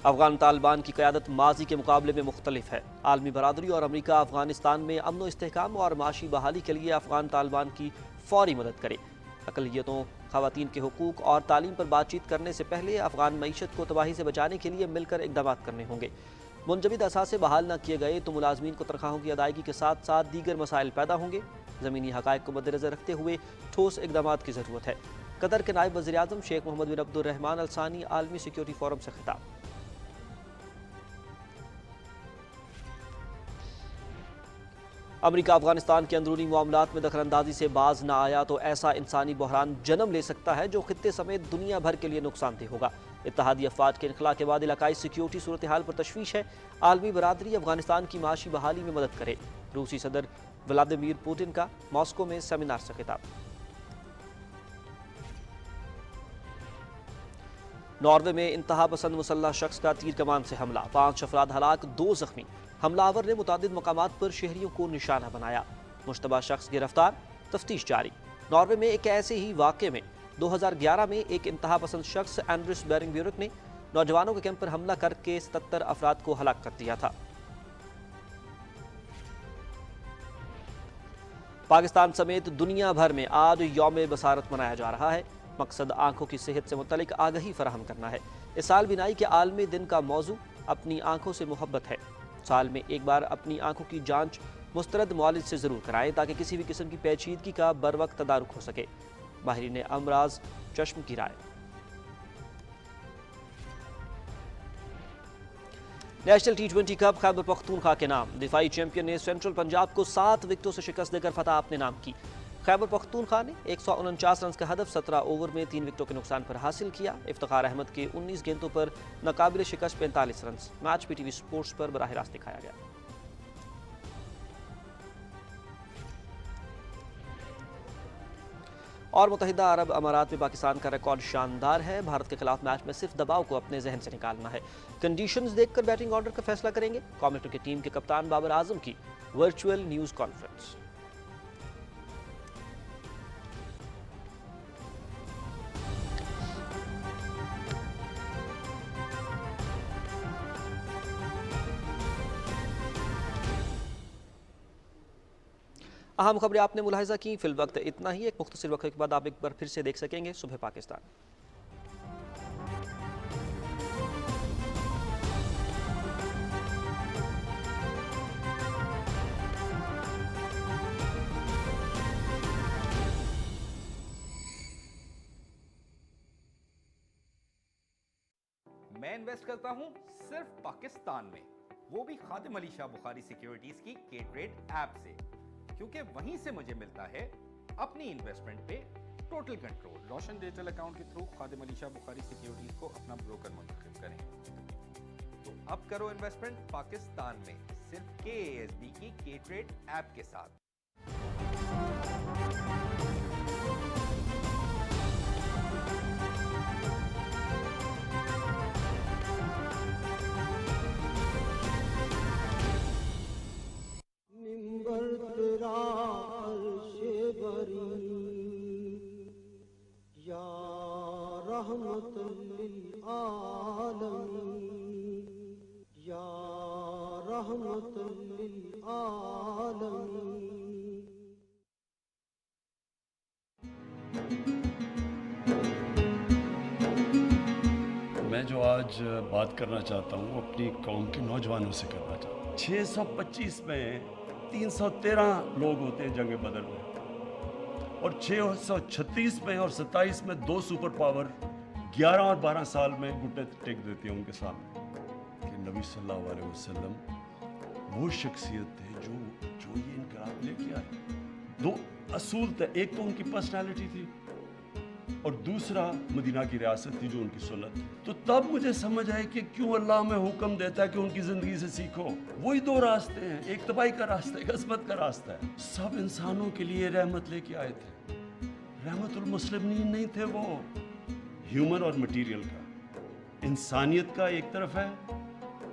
[SPEAKER 11] अफगान तालिबान की क़यादत माजी के मुकाबले में मुख्तलिफ है। आलमी बरादरी और अमरीका अफगानिस्तान में अमन इस्तेहकाम और माशी बहाली के लिए अफगान तालिबान की फौरी मदद करे। अक़लियतों, ख़वातीन के हुकूक और तालीम पर बातचीत करने से पहले अफगान मईशत को तबाही से बचाने के लिए मिलकर इक़दाम करने होंगे। मुंजमद असासे बहाल न किए गए तो मुलाजमीन को तनख्वाहों की अदायगी के साथ साथ दीगर मसाइल पैदा होंगे। ज़मीनी हक़ाइक़ को मद्देनज़र रखते हुए ठोस इक़दामात की ज़रूरत है। कतर के नायब वज़ीर-ए-आज़म शेख मोहम्मद बिन अब्दुर्रहमान अल सानी आलमी सिक्योरिटी फोरम से खिताब। अमरीका अफगानिस्तान के अंदरूनी मामलात में दखलंदाजी से बाज न आया तो ऐसा इंसानी बहरान जन्म ले सकता है जो खित्ते समेत दुनिया भर के लिए नुकसानदेह होगा। इत्तेहादी अफवाज के इनखला के बाद इलाकाई सिक्योरिटी सूरत हाल पर तशवीश है। आलमी बरादरी अफगानिस्तान की माशी बहाली में मदद करे। रूसी सदर व्लादिमीर पुतिन का मॉस्को में सेमिनार से खिताब। नॉर्वे में इंतहा पसंद मुसल्लह शख्स का तीर कमान से हमला। 5 अफराद हलाक, 2 जख्मी। हमलावर ने मुतादिद मकामात पर शहरियों को निशाना बनाया। मुश्तबा शख्स गिरफ्तार, तफ्तीश जारी। नॉर्वे में एक ऐसे ही वाक़े में 2011 में एक इंतहा पसंद शख्स एंड्रिस बेरिंग ब्यूरिक ने नौजवानों के कैंप पर हमला करके 77 अफराद को हलाक कर दिया था। पाकिस्तान समेत दुनिया भर में आज यौम बसारत मनाया जा रहा है। मकसद आंखों की सेहत से मुतल्लिक आगही फराहम करना है। इस साल बिनाई के आलमी दिन का मौजू अपनी आंखों से मोहब्बत है। سال میں ایک بار اپنی آنکھوں کی جانچ مسترد معالج سے ضرور کرائیں تاکہ کسی بھی قسم کی پیچیدگی کا بر وقت تدارک ہو سکے۔ ماہرین امراض چشم کی رائے۔ نیشنل ٹی20 کپ خیبر پختونخوا کے نام، دفاعی چیمپئن نے سینٹرل پنجاب کو 7 وکٹوں سے شکست دے کر فتح اپنے نام کی۔ خیبر پختونخوا نے 149 رنز کا ہدف 17 اوور میں 3 وکٹوں کے نقصان پر حاصل کیا۔ افتخار احمد کے 19 گیندوں پر ناقابل شکست 45 رنز۔ Match P T V sports پر براہ راست دکھایا گیا۔ اور متحدہ عرب امارات میں پاکستان کا ریکارڈ شاندار ہے۔ بھارت کے خلاف میچ میں صرف دباؤ کو اپنے ذہن سے نکالنا ہے۔ کنڈیشنز دیکھ کر بیٹنگ آرڈر کا فیصلہ کریں گے۔ کامنٹر کی ٹیم کے کپتان بابر اعظم کی ورچوئل نیوز کانفرنس۔ اہم خبریں آپ نے ملاحظہ کی۔ فی الوقت اتنا ہی، ایک مختصر وقفے کے بعد آپ ایک بار پھر سے دیکھ سکیں گے صبح پاکستان۔
[SPEAKER 5] میں انویسٹ کرتا ہوں صرف پاکستان میں، وہ بھی خادم علی شاہ بخاری سیکیورٹیز کی کے ٹریڈ ایپ سے، کیونکہ وہیں سے مجھے ملتا ہے اپنی انویسٹمنٹ پہ ٹوٹل کنٹرول۔ روشن ڈیجیٹل اکاؤنٹ کے تھرو خادم علی شاہ بخاری سیکیورٹیز کو اپنا بروکر منتخب کریں۔ تو اب کرو انویسٹمنٹ پاکستان میں صرف KASB کی کے ٹریڈ ایپ کے ساتھ۔
[SPEAKER 8] رحمت للعالمین یا رحمت للعالمین۔
[SPEAKER 12] میں جو آج بات کرنا چاہتا ہوں اپنی قوم کے نوجوانوں سے کرنا چاہتا ہوں۔ 625 میں 313 لوگ ہوتے ہیں جنگ بدر میں، اور 636 میں اور 27 میں 2 سپر پاور 11 اور 12 سال میں گھٹنے ٹیک دیتی ہیں ان کے سامنے کہ نبی صلی اللہ علیہ وسلم وہ شخصیت تھے جو یہ انقلاب لے کے آئے۔ 2 اصول تھے، ایک تو ان کی پرسنالٹی تھی اور دوسرا مدینہ کی ریاست تھی جو ان کی سنت تھی۔ تو تب مجھے سمجھ آئے کہ کیوں اللہ ہمیں حکم دیتا ہے کہ ان کی زندگی سے سیکھو۔ وہی 2 راستے ہیں، ایک تباہی کا راستہ، ایک عصمت کا راستہ ہے۔ سب انسانوں کے لیے رحمت لے کے آئے تھے۔ رحمت المسلمین نہیں تھے وہ، ہیومن اور مٹیریل کا، انسانیت کا ایک طرف ہے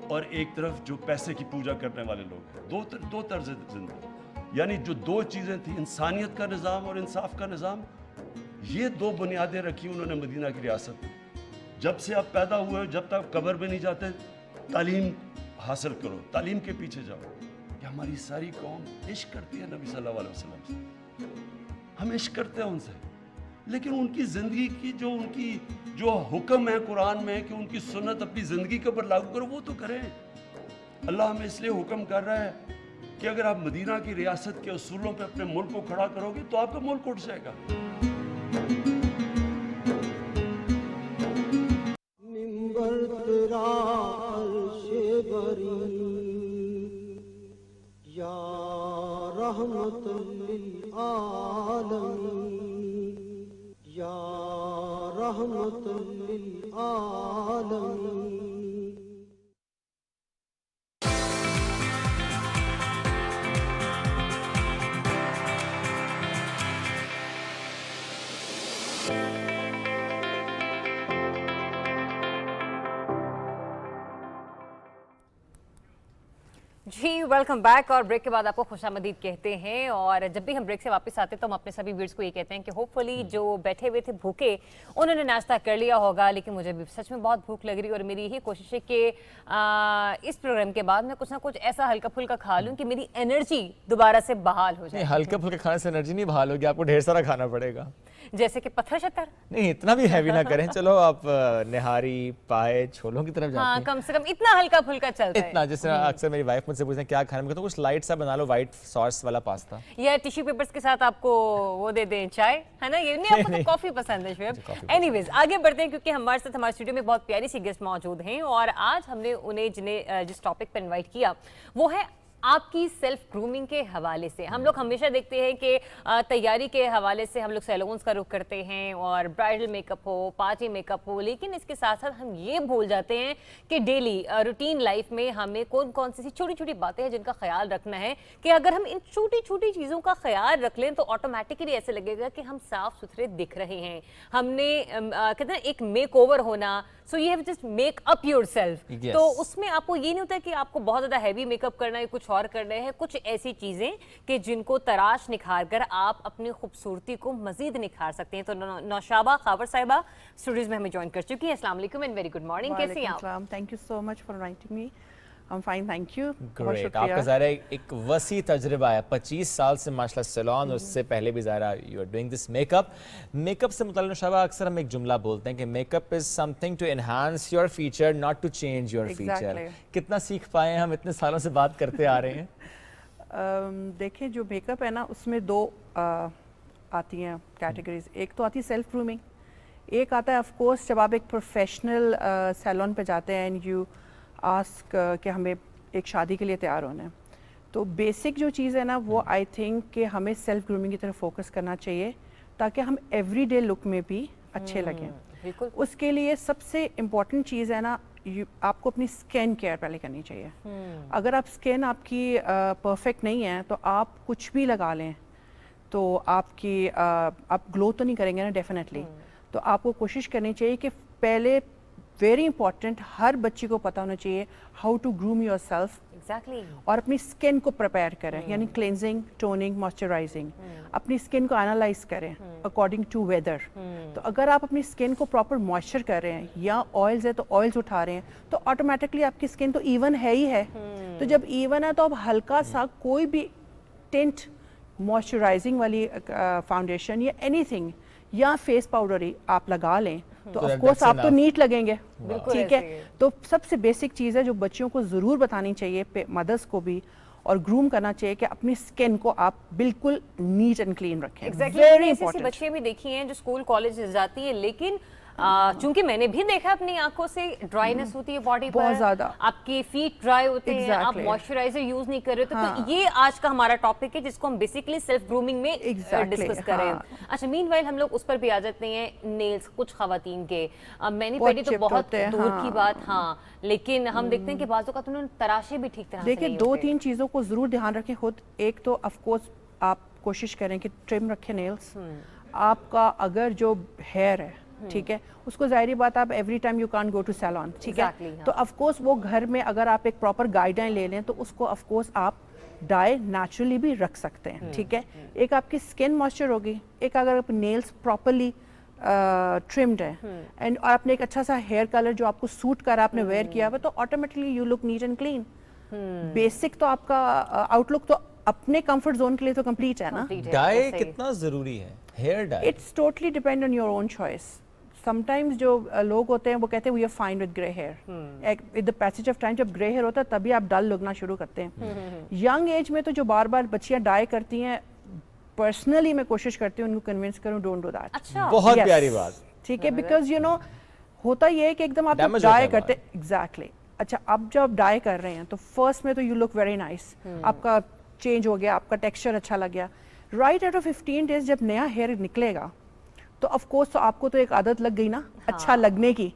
[SPEAKER 12] اور ایک طرف جو پیسے کی پوجا کرنے والے لوگ ہیں۔ دو طرز زندگی، یعنی جو 2 چیزیں تھیں، انسانیت کا نظام اور انصاف کا نظام، یہ 2 بنیادیں رکھی انہوں نے مدینہ کی ریاست میں۔ جب سے آپ پیدا ہوئے جب تک قبر میں نہیں جاتے، تعلیم حاصل کرو، تعلیم کے پیچھے جاؤ۔ کہ ہماری ساری قوم عشق کرتی ہے نبی صلی اللہ علیہ وسلم سے، ہم عشق کرتے ہیں ان سے، لیکن ان کی زندگی کی جو حکم ہے قرآن میں کہ ان کی سنت اپنی زندگی کے اوپر لاگو کرو، وہ تو کریں۔ اللہ ہمیں اس لیے حکم کر رہا ہے کہ اگر آپ مدینہ کی ریاست کے اصولوں پہ اپنے ملک کو کھڑا کرو گے تو آپ کا ملک اٹھ جائے گا۔
[SPEAKER 8] منبر تیرا عرش بری یا رحمت للعالمین یا رحمت للعالمین۔
[SPEAKER 2] جی ویلکم بیک، اور بریک کے بعد آپ کو خوش آمدید کہتے ہیں۔ اور جب بھی ہم بریک سے واپس آتے ہیں تو ہم اپنے سبھی ویئرز کو یہ کہتے ہیں کہ ہوپ فلی جو بیٹھے ہوئے تھے بھوکے انہوں نے ناشتہ کر لیا ہوگا، لیکن مجھے بھی سچ میں بہت بھوک لگ رہی ہے اور میری یہی کوشش ہے کہ اس پروگرام کے بعد میں کچھ نہ کچھ ایسا ہلکا پھلکا کھا لوں کہ میری انرجی دوبارہ سے بحال ہو جائے۔
[SPEAKER 1] ہلکا پھلکا کھانے سے انرجی نہیں بحال ہوگی، آپ کو ڈھیر سارا کھانا پڑے گا۔
[SPEAKER 2] जैसे कि पत्थर शत्तर?
[SPEAKER 1] नहीं, इतना भी हैवी ना करें। चलो आप निहारी, पाए, छोलों की तरफ जाते
[SPEAKER 2] हाँ,
[SPEAKER 1] हैं।
[SPEAKER 2] कम से कम इतना हल्का फुल्का चलता है।
[SPEAKER 1] इतना, जैसे अक्सर मेरी वाइफ मुझसे पूछते हैं क्या खाना, मैं कहता हूँ कुछ लाइट सा बना लो, व्हाइट सॉस वाला पास्ता।
[SPEAKER 2] या टिश्यू पेपर्स के साथ आपको वो दे दें चाय, है ना? ये नहीं, आपको तो कॉफी पसंद है शुएब। एनीवेज आगे बढ़ते हैं, क्योंकि हमारे साथ हमारे स्टूडियो में बहुत प्यारी सी गेस्ट मौजूद हैं और आज हमने उन्हें जिस टॉपिक पर इन्वाइट किया वो है आपकी सेल्फ ग्रूमिंग के हवाले से। हम लोग हमेशा देखते हैं कि तैयारी के हवाले से हम लोग सैलून्स का रुख करते हैं और ब्राइडल मेकअप हो, पार्टी मेकअप हो, लेकिन इसके साथ साथ हम ये भूल जाते हैं कि डेली रूटीन लाइफ में हमें कौन कौन सी छोटी छोटी बातें हैं जिनका ख्याल रखना है, कि अगर हम इन छोटी छोटी चीज़ों का ख्याल रख लें तो ऑटोमेटिकली ऐसे लगेगा कि हम साफ सुथरे दिख रहे हैं। हमने कहते हैं एक मेक ओवर होना, so you have just make up yourself.
[SPEAKER 1] Yes.
[SPEAKER 2] तो उसमें आपको ये नहीं होता कि आपको बहुत ज़्यादा हैवी मेकअप करना है, कुछ और करना है, कुछ ऐसी चीज़ें कि जिनको तराश निखार कर आप अपनी खूबसूरती को मजीद निखार सकते हैं। तो नौशाबा खावर साहिबा स्टूडियोज में हमें ज्वाइन कर चुकी हैं। अस्सलाम वालेकुम एंड वेरी गुड मॉर्निंग, कैसी हैं आप?
[SPEAKER 13] Thank you so much for inviting me. I am fine, thank you.
[SPEAKER 1] Great, आपका ज़ाहिर है एक वसी तजुर्बा है, 25 साल से माशाल्लाह सैलून, और उससे पहले भी ज़ाहिर you are doing this makeup. Makeup से मुताल्लिक़ शबा अक्सर हम एक जुमला बोलते हैं कि makeup is something to enhance your feature, not to change your feature. कितना सीख पाए हम, इतने सालों से बात करते आ रहे हैं?
[SPEAKER 13] देखें, जो मेकअप है ना उसमें दो आती हैं कैटेगरीज। एक तो आती है सेल्फ ग्रूमिंग, एक आता है ऑफ कोर्स जब आप एक प्रोफेशनल सैलून पे जाते हैं एंड यू आस्क कि हमें एक शादी के लिए तैयार होना है। तो बेसिक जो चीज़ है ना वो आई थिंक कि हमें सेल्फ ग्रूमिंग की तरफ फोकस करना चाहिए ताकि हम एवरीडे लुक में भी अच्छे लगें। उसके लिए सबसे इम्पॉर्टेंट चीज़ है ना, आपको अपनी स्किन केयर पहले करनी चाहिए। अगर आप स्किन आपकी परफेक्ट नहीं है तो आप कुछ भी लगा लें तो आपकी आप ग्लो तो नहीं करेंगे ना डेफिनेटली। तो आपको कोशिश करनी चाहिए कि पहले, वेरी इंपॉर्टेंट, हर बच्ची को पता होना चाहिए how to groom your self और अपनी स्किन को प्रिपेयर करें, यानी क्लेंजिंग, टोनिंग, मॉइस्चराइजिंग। अपनी स्किन को एनालाइज करें अकॉर्डिंग टू वेदर। तो अगर आप अपनी स्किन को प्रॉपर मॉइस्चर कर रहे हैं या ऑयल्स है तो ऑयल्स उठा रहे हैं तो ऑटोमेटिकली आपकी स्किन तो इवन है ही है। तो जब इवन है तो आप हल्का सा कोई भी टिंट मॉइस्चराइजिंग वाली फाउंडेशन या एनीथिंग या फेस पाउडर ही आप लगा लें तो ऑफ कोर्स आप तो नीट लगेंगे, ठीक है। तो सबसे बेसिक चीज़ है जो बच्चियों को ज़रूर बतानी चाहिए, मदर्स को भी, और ग्रूम करना चाहिए कि अपनी स्किन को आप बिल्कुल नीट एंड क्लीन रखें।
[SPEAKER 2] Very important. बच्चियाँ भी देखी हैं जो स्कूल कॉलेज जाती है, लेकिन चूंकि मैंने भी देखा अपनी आंखों से ड्राइनेस होती है बॉडी पर, बहुत ज्यादा, आपके फीट ड्राई होते हैं, आप मॉइस्चराइजर यूज नहीं कर रहे हो। तो ये आज का हमारा टॉपिक है जिसको हम बेसिकली सेल्फ ग्रूमिंग में डिस्कस कर रहे हैं। अच्छा, मीनवाइल हम लोग उस पर भी आ जाते हैं, नेल्स कुछ खवातीन के, मैनी पेडी तो बहुत दूर की बात, हाँ, लेकिन हम देखते हैं कि बाजू का तो उन्होंने तराशे भी ठीक तरह से
[SPEAKER 13] देखिए, दो तीन चीज़ों को ज़रूर ध्यान रखें खुद। एक तो ऑफ कोर्स आप कोशिश करें कि ट्रिम रखें नेल्स। आपका अगर जो हेयर है, ठीक है, उसको ज़ाहिरी बात आप every time you can't go to salon, ठीक है, तो ऑफ कोर्स वो घर में अगर आप एक प्रॉपर गाइडलाइन ले लें तो उसको ऑफ कोर्स आप डाई नेचुरली भी रख सकते हैं, ठीक है। एक आपकी स्किन मॉइस्चर होगी, एक अगर आप नेल्स प्रॉपरली ट्रिम्ड है एंड और आपने एक अच्छा सा हेयर कलर जो आपको सूट कर आपने वेयर किया हुआ, तो automatically you look neat and clean. Basic तो आपका आउटलुक तो अपने कंफर्ट जोन के लिए तो कंप्लीट है ना।
[SPEAKER 1] डाई कितना जरूरी है, hair dye?
[SPEAKER 13] It's totally depend on your own choice. Sometimes जो लोग होते हैं वो कहते हैं we are fine with grey hair. With the passage of time जब ग्रे हेयर होता है तभी आप डल लगना शुरू करते हैं। यंग एज में तो जो बार बार बच्चियां डाई करती हैं, पर्सनली मैं कोशिश करती हूँ उनको कन्विंस करूँ डोंट डू दैट।
[SPEAKER 2] अच्छा,
[SPEAKER 1] बहुत प्यारी बात,
[SPEAKER 13] ठीक है, बिकॉज यू नो होता ये है कि एकदम आप डाई करते, एग्जैक्टली। अच्छा, अब जब डाई कर रहे हैं तो फर्स्ट में तो यू लुक वेरी नाइस, आपका चेंज हो गया, आपका टेक्सचर अच्छा लग गया। राइट आफ्टर 15 डेज जब नया हेयर निकलेगा तो ऑफ कोर्स तो आपको तो एक आदत लग गई ना अच्छा लगने की,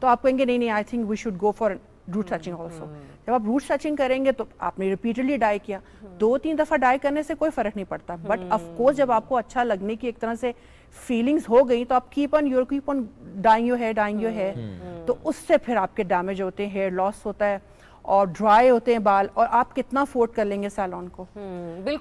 [SPEAKER 13] तो आप कहेंगे नहीं नहीं I think we should go for root touching also. जब आप रूट टचिंग करेंगे तो आपने रिपीटेडली डाई किया, 2-3 दफ़ा डाई करने से कोई फ़र्क नहीं पड़ता, बट ऑफ कोर्स जब आपको अच्छा लगने की एक तरह से फीलिंग्स हो गई तो आप keep on dyeing your hair, तो उससे फिर आपके डैमेज होते हैं, हेयर लॉस होता है और ड्राई होते हैं बाल, और आप कितना अफोर्ड कर लेंगे सैलून को।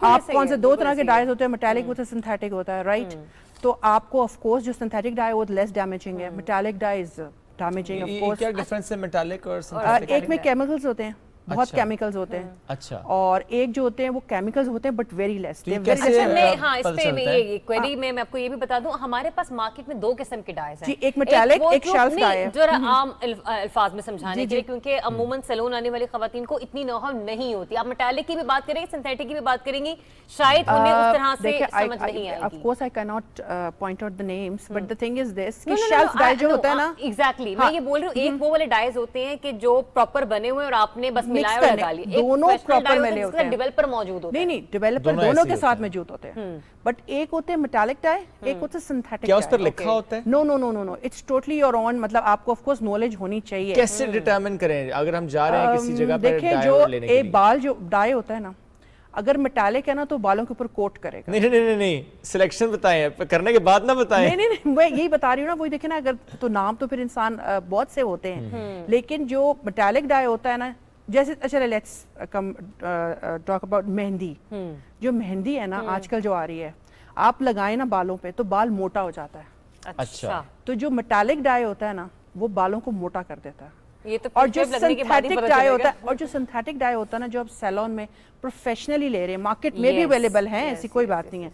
[SPEAKER 13] आप कौन से दो तरह के डाइज होते हैं, मेटालिक होता है, सिंथेटिक होता है, राइट। तो आपको ऑफ कोर्स जो सिंथेटिक डाई वो लेस डैमेजिंग है, metallic dye is damaging of course.
[SPEAKER 1] क्या डिफरेंस है मेटालिक और सिंथेटिक?
[SPEAKER 13] एक में केमिकल्स होते हैं, بہت کیمیکلز ہوتے ہیں.
[SPEAKER 1] اچھا.
[SPEAKER 13] اور ایک جو ہوتے ہیں وہ کیمیکلز ہوتے ہیں بٹ ویری لیس.
[SPEAKER 2] اچھا میں ہاں اس پہ یہ کوئری میں آپ کو یہ بھی بتا دوں ہمارے پاس مارکیٹ میں 2 قسم کے ڈائز ہیں.
[SPEAKER 13] جی ایک میٹالک ایک شیلف ڈائی ہے.
[SPEAKER 2] جو عام الفاظ میں سمجھانے کے لیے کیونکہ عموماً سیلون آنے والی خواتین کو اتنی نو ہاؤ نہیں ہوتی. آپ میٹالک کی بھی بات کریں گے سنتھیٹک کی بھی بات کریں گی شاید انہیں اس طرح سے سمجھ نہیں آئے گی.
[SPEAKER 13] Of course I cannot point out the names but the thing is this کہ شیلف ڈائی جو ہوتا ہے نا
[SPEAKER 2] ایگزیکٹلی میں یہ بول رہی ہوں ایک وہ والے ڈائز ہوتے ہیں کہ جو پراپر بنے ہوئے اور آپ نے بس ملایا اور لگا لیا.
[SPEAKER 13] دونوں پراپر ملے ہوتے ہیں.
[SPEAKER 2] ڈیولپر موجود ہوتے ہیں.
[SPEAKER 13] نہیں ڈیولپر دونوں کے ساتھ موجود ہوتے ہیں بٹ ایک ہوتے ہیں میٹالک ڈائی ایک ہوتا ہے سنتھیٹک.
[SPEAKER 1] کیا اس پر لکھا ہوتا ہے؟
[SPEAKER 13] نو اٹس ٹوٹلی یور اون. مطلب آپ کو آف کورس نالج ہونی چاہیے.
[SPEAKER 1] کیسے ڈیٹرمن کریں اگر ہم جا رہے ہیں کسی جگہ پر
[SPEAKER 13] دیکھیں جو ایک بال جو ڈائی ہوتا ہے نا اگر میٹالک ہے نا تو بالوں کے اوپر کوٹ کرے گا.
[SPEAKER 1] نہیں سلیکشن بتائیں کرنے کے بعد نہ بتائیں.
[SPEAKER 13] نہیں میں یہی بتا رہی ہوں نا. وہی دیکھیں نا اگر تو نام تو پھر انسان بہت سے ہوتے ہیں لیکن جو میٹالک ڈائی ہوتا ہے نا جیسے اچھا لیٹس کم ٹاک اباؤٹ مہندی. جو مہندی ہے نا آج کل جو آ رہی ہے آپ لگائیں نا بالوں پہ تو بال موٹا ہو جاتا ہے.
[SPEAKER 2] اچھا
[SPEAKER 13] تو جو میٹالک ڈائی ہوتا ہے نا وہ بالوں کو موٹا کر دیتا ہے.
[SPEAKER 2] اور جو سنتھیٹک
[SPEAKER 13] ڈائی ہوتا ہے اور جو سنتھیٹک ڈائی ہوتا ہے نا جو آپ سیلون میں پروفیشنلی لے رہے ہیں مارکیٹ میں بھی اویلیبل ہیں ایسی کوئی بات نہیں ہے.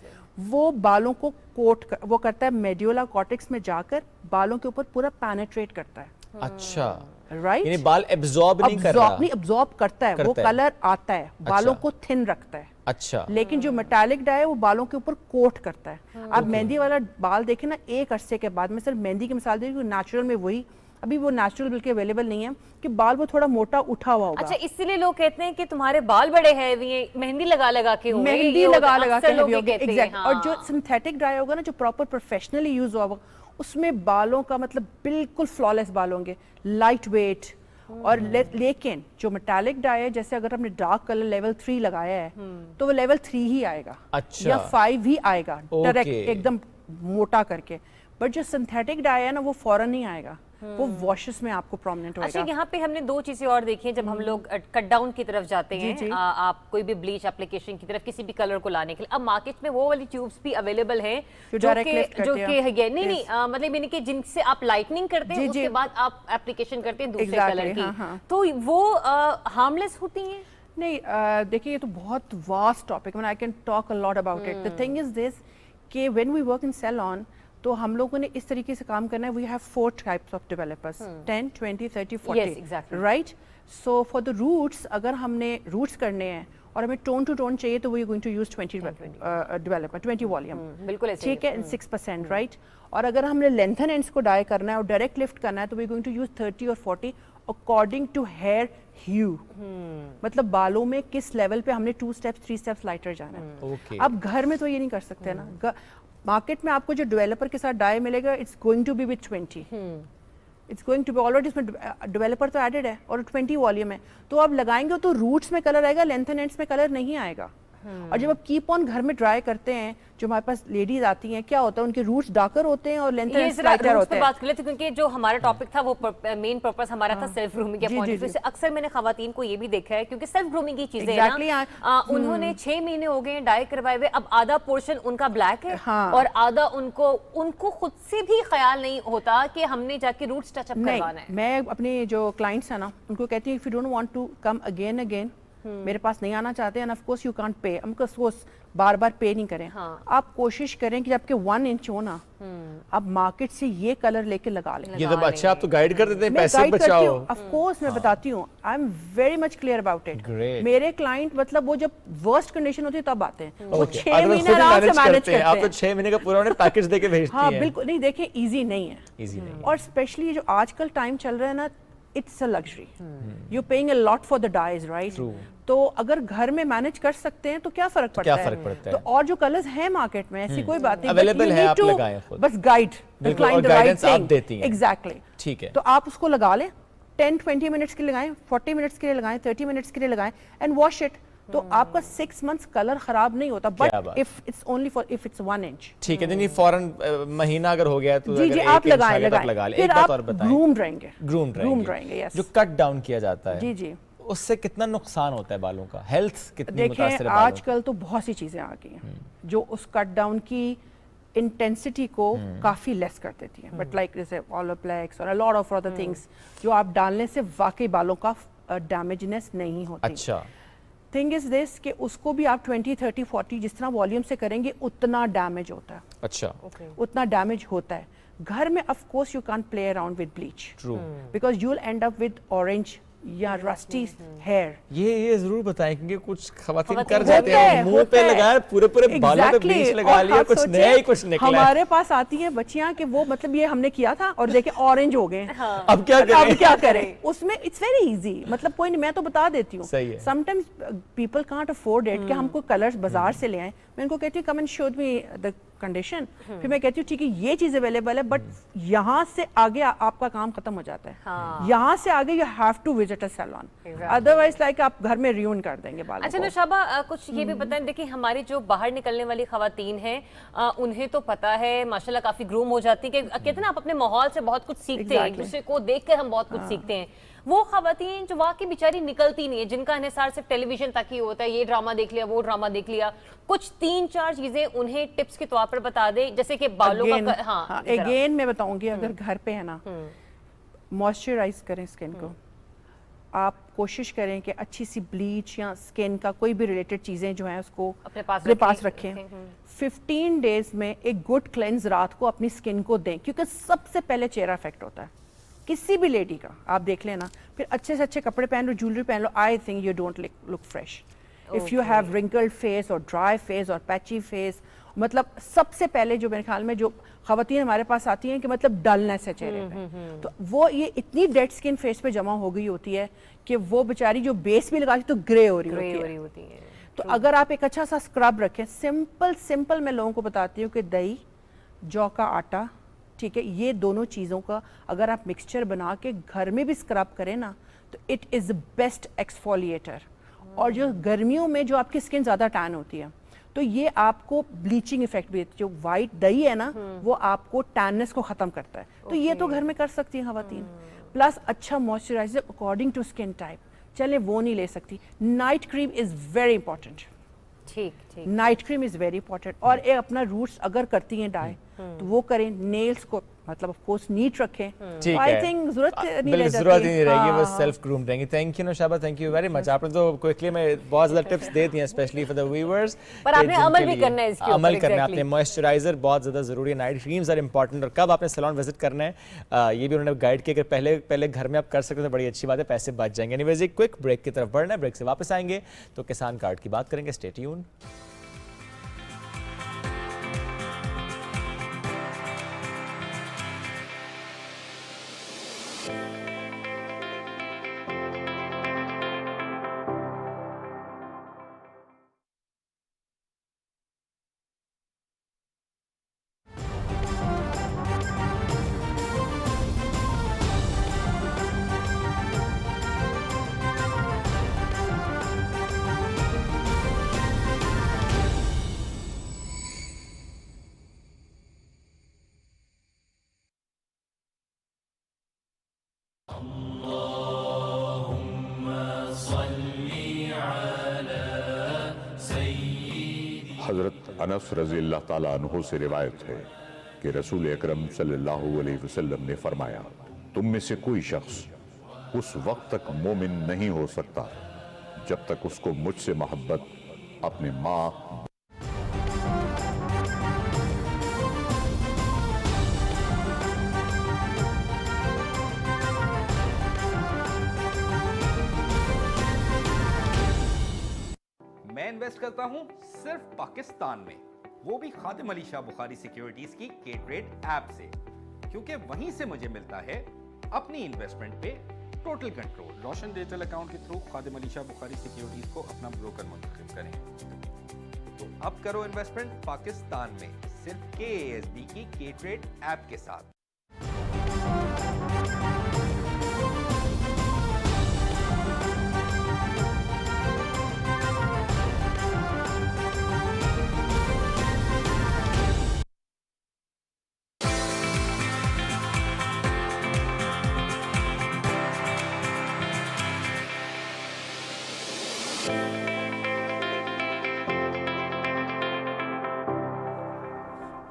[SPEAKER 13] وہ بالوں کو کوٹ وہ کرتا ہے میڈیولا کارٹیکس میں جا کر بالوں کے اوپر پورا پینیٹریٹ کرتا ہے.
[SPEAKER 1] اچھا
[SPEAKER 13] رائٹ
[SPEAKER 1] یعنی بال ایبزارب نہیں کر رہا.
[SPEAKER 13] نہیں ایبزارب کرتا ہے. وہ کلر آتا ہے بالوں کو تھن رکھتا ہے.
[SPEAKER 1] اچھا
[SPEAKER 13] لیکن جو میٹالک ڈائی ہے وہ بالوں کے اوپر کوٹ کرتا ہے. آپ مہندی والا بال دیکھیں نا ایک عرصے کے بعد میں صرف مہندی کی مثال دے رہی ہوں نیچرل میں وہی ابھی وہ نیچرل بلکہ اویلیبل نہیں ہے کہ بال وہ تھوڑا موٹا اٹھا ہوا ہوگا.
[SPEAKER 2] اچھا اسی لیے لوگ کہتے ہیں کہ تمہارے بال بڑے ہیوی ہیں مہندی لگا کے ہوئے.
[SPEAKER 13] مہندی لگا کے ہیوی ہوگی ایگزیکٹ. اور جو سنتھیٹک ڈائی ہوگا نا جو پراپر پروفیشنلی یوز ہوا ہوگا اس میں بالوں کا مطلب بالکل فلالیس بال ہوں گے لائٹ ویٹ. اور لیکن جو میٹالک ڈائی ہے جیسے اگر ہم نے ڈارک کلر لیول 3 لگایا ہے تو وہ لیول 3 ہی آئے گا یا 5 ہی آئے گا ڈائریکٹ ایک دم موٹا کر کے. بٹ جو سنتھیٹک ڈائی ہے نا وہ فوراً نہیں آئے گا وہ واشز میں آپ کو پرومیننٹ ہوگا.
[SPEAKER 2] اچھا یہاں پہ ہم نے 2 چیزیں اور دیکھی ہیں جب ہم لوگ کٹ ڈاؤن کی طرف جاتے ہیں آپ کوئی بھی بلیچ اپلیکیشن کی طرف کسی بھی کلر کو لانے کے لیے اب مارکیٹ میں وہ والی ٹیوبس بھی اویلیبل ہیں جو کہ نہیں مطلب یعنی کہ جن سے آپ لائٹننگ کرتے ہیں اس کے بعد آپ اپلیکیشن کرتے ہیں دوسرے کلر کی تو وہ ہارملیس ہوتی ہیں.
[SPEAKER 13] نہیں دیکھیے یہ تو بہت واسٹ ٹاپک ہے. I can talk a lot about it. The thing is this کہ وین وی ورک ان سیلون تو ہم لوگوں نے اس طریقے سے کام کرنا ہے. We have 4 types of developers 10 20 30 40 right. So for the roots اگر ہم نے روٹس کرنے ہیں اور ہمیں ٹون ٹو ٹون چاہیے تو we are going to use 20 developer 20 volume
[SPEAKER 2] بالکل
[SPEAKER 13] ٹھیک ہے 6% رائٹ. اور اگر ہم نے لینتھن اینڈس کو ڈائی کرنا ہے اور ڈائریکٹ لفٹ کرنا ہے تو we are going to use 30 اور 40 اکارڈنگ ٹو ہیئر ہیو. مطلب بالوں میں کس لیول پہ ہم نے 2 steps 3 steps لائٹر جانا ہے. اب گھر میں تو یہ نہیں کر سکتے نا. مارکیٹ میں آپ کو جو ڈیولپر کے ساتھ ڈائی ملے گا it's going to be with 20 it's going to be already اس میں ڈیولپر تو ایڈڈ ہے اور 20 والیوم ہے تو آپ لگائیں گے تو روٹس میں کلر آئے گا لینتھن اینڈس میں کلر نہیں آئے گا. اور جب آپ کیپ آن گھر میں ڈرائی کرتے ہیں جو ہمارے پاس لیڈیز آتی ہیں کیا ہوتا ہے ان کے روٹس ڈارکر ہوتے ہیں اور لینتھن اینڈس لائٹر ہوتے ہیں.
[SPEAKER 2] بات کر لیتے کیونکہ جو ہمارا ٹاپک تھا وہ مین پرپس ہمارا تھا سیلف گرومنگ کے پوائنٹ آف ویو سے. اکثر میں نے خواتین کو یہ بھی دیکھا ہے کیونکہ سیلف گرومنگ کی چیزیں ہیں انہوں نے 6 مہینے ہو گئے ڈائی کروائے ہوئے اب آدھا پورشن ان کا بلیک ہے اور آدھا ان کو خود سے بھی خیال نہیں ہوتا کہ ہم نے جا کے روٹس ٹچ اپ کروانا ہے.
[SPEAKER 13] میں اپنے جو کلائنٹس ہیں نا ان کو کہتی ہوں if you don't want to come again میرے پاس نہیں آنا چاہتے ہیں of course you can't pay. ہم کو بار بار پے نہیں کریں. آپ کوشش کریں کہ جب کہ 1 انچ ہو نا آپ مارکیٹ سے یہ کلر لے کے لگا لیں.
[SPEAKER 1] یہ تو اچھا آپ تو گائیڈ کر دیتے ہیں پیسے بچاؤ.
[SPEAKER 13] آف کورس میں بتاتی ہوں I am very much clear about it. میرے کلائنٹ مطلب وہ جب ورسٹ کنڈیشن ہوتی ہے تب آتے ہیں وہ 6 مہینے آرام سے مینیج کرتے ہیں.
[SPEAKER 1] آپ تو 6 مہینے کا پورا انہیں پیکج دے کے بھیجتی ہیں.
[SPEAKER 13] ہاں بالکل نہیں دیکھیں ایزی نہیں ہے اور اسپیشلی جو آج کل ٹائم چل رہا ہے نا it's a luxury. You paying a lot for the dyes right. تو اگر گھر میں مینیج کر سکتے ہیں تو کیا فرق پڑتا ہے. تو اور جو کلرز ہیں مارکیٹ میں ایسی کوئی بات نہیں
[SPEAKER 1] اویلیبل ہے آپ لگائیں خود
[SPEAKER 13] بس گائیڈ
[SPEAKER 1] گائیڈنس آپ دیتی ہیں.
[SPEAKER 13] ایگزیکٹلی
[SPEAKER 1] ٹھیک ہے
[SPEAKER 13] تو آپ اس کو لگا لیں 10-20 منٹس کے لیے لگائیں 40 منٹس کے لیے لگائیں 30 منٹس کے لیے لگائیں اینڈ واش اٹ. تو آپ کا 6 months کلر خراب نہیں ہوتا but if it's only for if it's 1 inch.
[SPEAKER 1] ٹھیک ہے یعنی فوراً مہینہ اگر ہو گیا تو
[SPEAKER 13] جی آپ لگائیں پھر آپ گرومڈ رہیں گے.
[SPEAKER 1] گرومڈ رہیں گے جو کٹ ڈاؤن کیا جاتا ہے
[SPEAKER 13] جی
[SPEAKER 1] اس سے کتنا نقصان ہوتا ہے بالوں کا ہیلتھ کتنی متاثر ہے.
[SPEAKER 13] دیکھیں آج کل تو بہت سی چیزیں آ گئی ہیں جو اس کٹ ڈاؤن کی انٹینسٹی کو کافی لیس کر دیتی ہیں. بٹ لائک جیسے آلوپلیکس اور لاٹ آف ادر تھنگس جو آپ ڈالنے سے واقعی بالوں کا डैमेजनेस नहीं होती।
[SPEAKER 1] अच्छा,
[SPEAKER 13] थिंग इज दिस कि उसको भी आप 20, 30, 40 जिस तरह वॉल्यूम से करेंगे उतना डैमेज होता है।
[SPEAKER 1] अच्छा,
[SPEAKER 13] उतना डैमेज होता है। घर में of course you can't play around with bleach,
[SPEAKER 1] true,
[SPEAKER 13] because you will and up with orange या रस्टी हेयर।
[SPEAKER 1] ये जरूर बताएं क्योंकि कुछ खवातीन कर
[SPEAKER 13] होता
[SPEAKER 1] जाते हैं, मुंह पे लगाए पूरे बालों पे ब्लीच लगा लिया, कुछ नया ही कुछ निकला।
[SPEAKER 13] हमारे पास आती है बच्चियां कि वो मतलब ये हमने किया था और देखे ऑरेंज हो गए।
[SPEAKER 1] अब क्या
[SPEAKER 13] करें? उसमें इट्स वेरी इजी, मतलब कोई नहीं, मैं तो बता देती हूँ। Sometimes people can't afford it कि हमको कलर्स बाजार से ले आए। मैं इनको कहती हूँ come and show me the condition, फिर मैं कहती हूँ ठीक है ये चीज अवेलेबल है, बट यहाँ से आगे आपका काम खत्म हो जाता है। यहाँ से आगे you have to visit a salon, otherwise like आप घर में रियून कर देंगे बालों
[SPEAKER 2] अच्छा
[SPEAKER 13] को।
[SPEAKER 2] नौशाबा, कुछ ये भी बताएं, देखिए हमारी जो बाहर निकलने वाली खवातीन हैं उन्हें तो पता है माशाल्लाह काफी ग्रूम हो जाती है, कहते हैं ना आप अपने माहौल से बहुत कुछ सीखते हैं, एक दूसरे को देखकर हम बहुत कुछ सीखते हैं। वो खवातीन जो वाकई बेचारी निकलती नहीं है, जिनका इन्हिसार सिर्फ टेलीविजन तक ही होता है, ये ड्रामा देख लिया वो ड्रामा देख लिया, कुछ 3-4 चीजें उन्हें टिप्स के तौर पर बता दें, जैसे कि बालों का
[SPEAKER 13] अगेन मैं बताऊंगी, अगर घर पे है ना मॉइस्चराइज करें स्किन को। आप कोशिश करें कि अच्छी सी ब्लीच या स्किन का कोई भी रिलेटेड चीजें जो हैं उसको अपने पास रखें। 15 डेज में एक गुड क्लेंज रात को अपनी स्किन को दें, क्योंकि सबसे पहले चेहरा इफेक्ट होता है किसी भी लेडी का। आप देख लेना, फिर अच्छे से अच्छे कपड़े पहन लो, ज्वेलरी पहन लो, I think you don't look fresh if you have wrinkled face और ड्राई फेस और पैची फेस। मतलब सबसे पहले जो मेरे ख्याल में जो खवातीन हमारे पास आती हैं कि मतलब डलनेस है चेहरे पे, तो वो ये इतनी डेड स्किन फेस पे जमा हो गई होती है कि वो बेचारी जो बेस भी लगाती तो ग्रे हो रही होती है। तो अगर आप एक अच्छा सा स्क्रब रखें, सिंपल मैं लोगों को बताती हूँ कि दही, जौ का आटा, ठीक है, ये दोनों चीज़ों का अगर आप मिक्सचर बना के घर में भी स्क्रब करें ना, तो it is the best exfoliator. और जो गर्मियों में जो आपकी स्किन ज़्यादा टैन होती है, तो ये आपको ब्लीचिंग इफेक्ट भी, जो वाइट दही है ना वो आपको टैननेस को ख़त्म करता है। तो ये तो घर में कर सकती हैं खवातीन। प्लस अच्छा moisturiser according to skin type, चले वो नहीं ले सकती। Night cream is very important.
[SPEAKER 2] ठीक,
[SPEAKER 13] night cream is very important. और ये अपना रूट्स अगर करती हैं डाई तो वो करें, नेल्स को मतलब ऑफ कोर्स नीट रखें।
[SPEAKER 1] ठीक
[SPEAKER 13] आई
[SPEAKER 1] है,
[SPEAKER 13] थिंक जरूरत नहीं
[SPEAKER 1] रहेगी, बस सेल्फ ग्रूम रहेंगे। Thank you Naushaba, thank you very much. आपने तो क्विकली में बहुत ज्यादा टिप्स दे दी हैं स्पेशली फॉर द व्यूअर्स,
[SPEAKER 2] पर आपने अमल भी करना है इसके ऊपर।
[SPEAKER 1] अमल करना है आपने। मॉइस्चराइजर बहुत ज्यादा जरूरी है, नाइट क्रीम्स आर इंपॉर्टेंट, और कब आपने सैलून विजिट करना है ये भी उन्होंने गाइड किया कि पहले घर में आप कर सकते हो तो बड़ी अच्छी बात है, पैसे बच जाएंगे। एनीवेज एक क्विक ब्रेक की तरफ बढ़ना है, ब्रेक से वापस आएंगे तो किसान कार्ड की बात करेंगे। Stay tuned.
[SPEAKER 9] हज़रत अनस रज़ी अल्लाह ताला अन्हु से रिवायत है कि रसूल अकरम सल्लल्लाहु अलैहि वसल्लम ने फरमाया, तुम में से कोई शख्स उस वक्त तक मोमिन नहीं हो सकता जब तक उसको मुझसे मोहब्बत अपने माँ
[SPEAKER 5] मैं इन्वेस्ट करता हूं सिर्फ पाकिस्तान में, वो भी खादिम अली शाह बुखारी सिक्योरिटीज की के-ट्रेड ऐप से, क्योंकि वहीं से मुझे मिलता है अपनी इन्वेस्टमेंट पे टोटल कंट्रोल। रोशन डिजिटल अकाउंट के थ्रू खादिम अली शाह बुखारी सिक्योरिटीज को अपना ब्रोकर मुंतखब करें। तो अब करो इन्वेस्टमेंट पाकिस्तान में सिर्फ KASB की के-ट्रेड ऐप के साथ।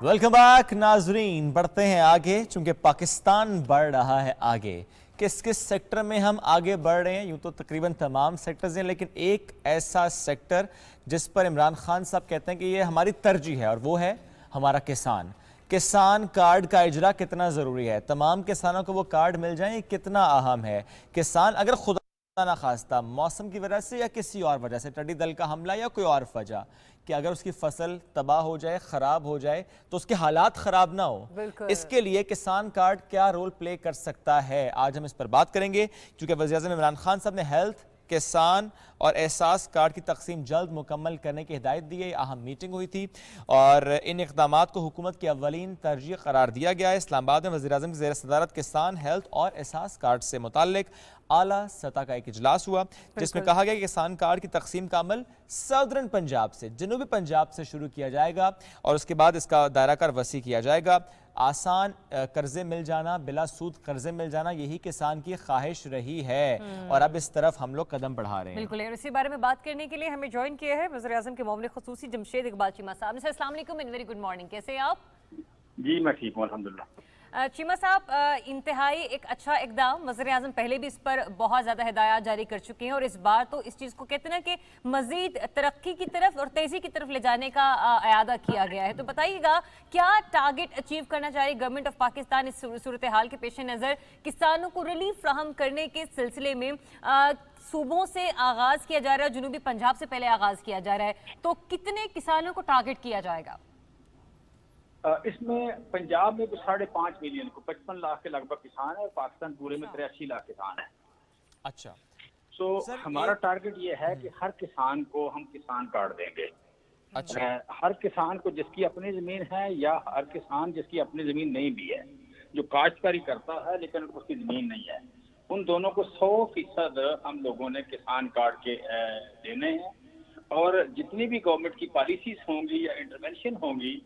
[SPEAKER 1] वेलकम बैक नाजरीन। बढ़ते हैं आगे, चूंकि पाकिस्तान बढ़ रहा है आगे। किस किस सेक्टर में हम आगे बढ़ रहे हैं। यूँ तो तकरीबन तमाम सेक्टर्स हैं, लेकिन एक ऐसा सेक्टर जिस पर इमरान खान साहब कहते हैं कि ये हमारी तरजीह है, और वो है हमारा किसान। किसान कार्ड का इजरा कितना ज़रूरी है, तमाम किसानों को वो कार्ड मिल जाए, कितना अहम है। किसान अगर खुदा ना खास्ता मौसम की वजह से या किसी और वजह से, टिड्डी दल का हमला या कोई और वजह, कि अगर उसकी फसल तबाह हो जाए, ख़राब हो जाए, तो उसके हालात ख़राब ना हो, इसके लिए किसान कार्ड क्या रोल प्ले कर सकता है, आज हम इस पर बात करेंगे। क्योंकि वज़ीर-ए-आज़म इमरान खान साहब ने हेल्थ, किसान और एहसास कार्ड की तकसीम जल्द मुकम्मल करने की हिदायत दी है। अहम मीटिंग हुई थी और इन इक़दामात को हुकूमत की अव्वलीन तरजीह करार दिया गया है। इस्लामाबाद में वज़ीर-ए-आज़म की ज़ेर सदारत किसान हेल्थ और एहसास कार्ड से मुताल्लिक आला सतह का एक इजलास हुआ, जिसमें कहा गया कि किसान कार्ड की तकसीम का अमल सदर्न पंजाब से, जनूबी पंजाब से शुरू किया जाएगा और उसके बाद इसका दायरा कार वसी किया जाएगा। आसान कर्जे मिल जाना, बिला सूद कर्जे मिल जाना, यही किसान की ख्वाहिश रही है और अब इस तरफ हम लोग कदम बढ़ा रहे हैं।
[SPEAKER 2] बिल्कुल, और इसी बारे में बात करने के लिए हमें ज्वाइन किया है वज़ीर-ए-आज़म के मुआविन ख़ुसूसी जमशेद इकबाल चीमा साहब। सर अस्सलाम वालेकुम एंड वेरी गुड मॉर्निंग, कैसे हैं आप?
[SPEAKER 14] जी मैं ठीक हूँ अल्हम्दुलिल्लाह।
[SPEAKER 2] चीमा साहब, इंतहाई एक अच्छा इक़दाम, वज़ीर-ए-आज़म पहले भी इस पर बहुत ज़्यादा हिदायत जारी कर चुके हैं और इस बार तो इस चीज़ को कहते हैं कि मज़ीद तरक्की की तरफ और तेज़ी की तरफ ले जाने का इरादा किया गया है। तो बताइएगा क्या टारगेट अचीव करना चाहिए गवर्नमेंट ऑफ पाकिस्तान इस सूरत हाल के पेश नज़र, किसानों को रिलीफ फ्राहम करने के सिलसिले में सूबों से आगाज़ किया जा रहा है, जनूबी पंजाब से पहले आगाज़ किया जा रहा है, तो कितने किसानों को टारगेट किया जाएगा?
[SPEAKER 14] इसमें पंजाब में कुछ 5.5 मिलियन को 55 लाख के लगभग किसान है और पाकिस्तान पूरे में 83 लाख किसान है।
[SPEAKER 1] अच्छा,
[SPEAKER 14] तो हमारा टारगेट ये है कि हर किसान को हम किसान कार्ड देंगे।
[SPEAKER 1] अच्छा,
[SPEAKER 14] हर किसान को जिसकी अपनी जमीन है या हर किसान जिसकी अपनी जमीन नहीं भी है, जो काश्तकारी करता है लेकिन उसकी जमीन नहीं है, उन दोनों को 100% हम लोगों ने किसान कार्ड के देने हैं। और जितनी भी गवर्नमेंट की पॉलिसीज होंगी या इंटरवेंशन होंगी,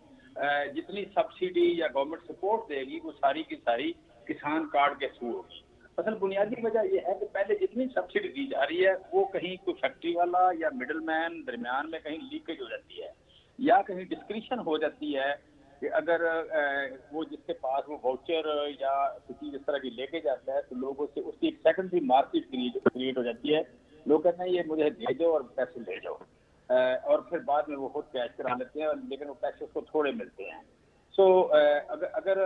[SPEAKER 14] जितनी सब्सिडी या गवर्नमेंट सपोर्ट देगी, वो सारी की सारी किसान कार्ड के थ्रू होगी। असल बुनियादी वजह यह है कि पहले जितनी सब्सिडी दी जा रही है वो कहीं कोई फैक्ट्री वाला या मिडल मैन दरमियान में कहीं लीकेज हो जाती है या कहीं डिस्क्रिप्शन हो जाती है कि अगर वो जिसके पास वो वाउचर या किसी इस तरह की लेके जाता है तो लोगों से उसकी एक सेकेंडरी मार्केट क्रिएट हो जाती है। लोग कहते हैं ये मुझे दे दो और पैसे ले जाओ, और फिर बाद में वो खुद कैश करा लेते हैं, लेकिन वो पैसे उसको थोड़े मिलते हैं। सो अगर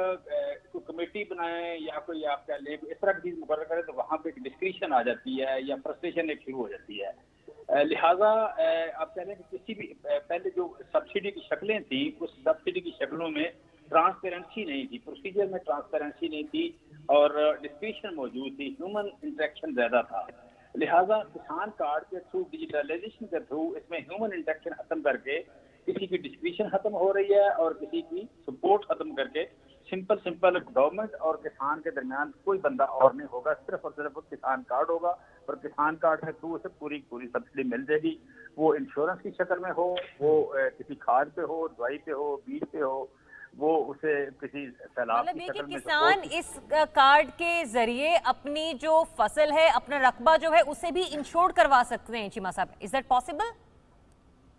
[SPEAKER 14] कोई कमेटी बनाएं या कोई आप कह लें इस तरह की चीज़ मुकर्रर करें तो वहाँ पे एक डिस्क्रिप्शन आ जाती है या फ्रस्ट्रेशन एक शुरू हो जाती है। लिहाजा आप कह लें कि किसी भी पहले जो सब्सिडी की शक्लें थी उस सब्सिडी की शक्लों में ट्रांसपेरेंसी नहीं थी, प्रोसीजर में ट्रांसपेरेंसी नहीं थी और डिस्क्रिप्शन मौजूद थी, ह्यूमन इंटरेक्शन ज़्यादा था। लिहाजा किसान कार्ड के थ्रू, डिजिटलाइजेशन के थ्रू इसमें ह्यूमन इंटरेक्शन खत्म करके किसी की डिस्क्रिप्शन खत्म हो रही है और किसी की सपोर्ट खत्म करके सिंपल गवर्नमेंट और किसान के दरमियान कोई बंदा और नहीं होगा, सिर्फ और सिर्फ किसान कार्ड होगा और किसान कार्ड के थ्रू उसे पूरी सब्सिडी मिल जाएगी। वो इंश्योरेंस की शक्ल में हो, वो किसी खाद पे हो, दवाई पे हो, बीज पे हो, वो उसे किसी सैलाब की शक्ल में
[SPEAKER 2] किसान इस कार्ड के जरिए अपनी जो फसल है, अपना रकबा जो है उसे भी इंश्योर करवा सकते हैं। चीमा साहब, इज दैट पॉसिबल?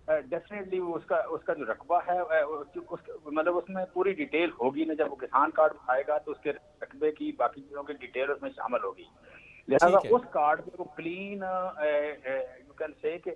[SPEAKER 14] डेफिनेटली उसका जो रकबा है मतलब उसमें पूरी डिटेल होगी ना, जब वो किसान कार्ड आएगा तो उसके रकबे की बाकी चीज़ों की डिटेल उसमें शामिल होगी। लिहाजा उस कार्ड पे वो क्लीन यू कैन से कि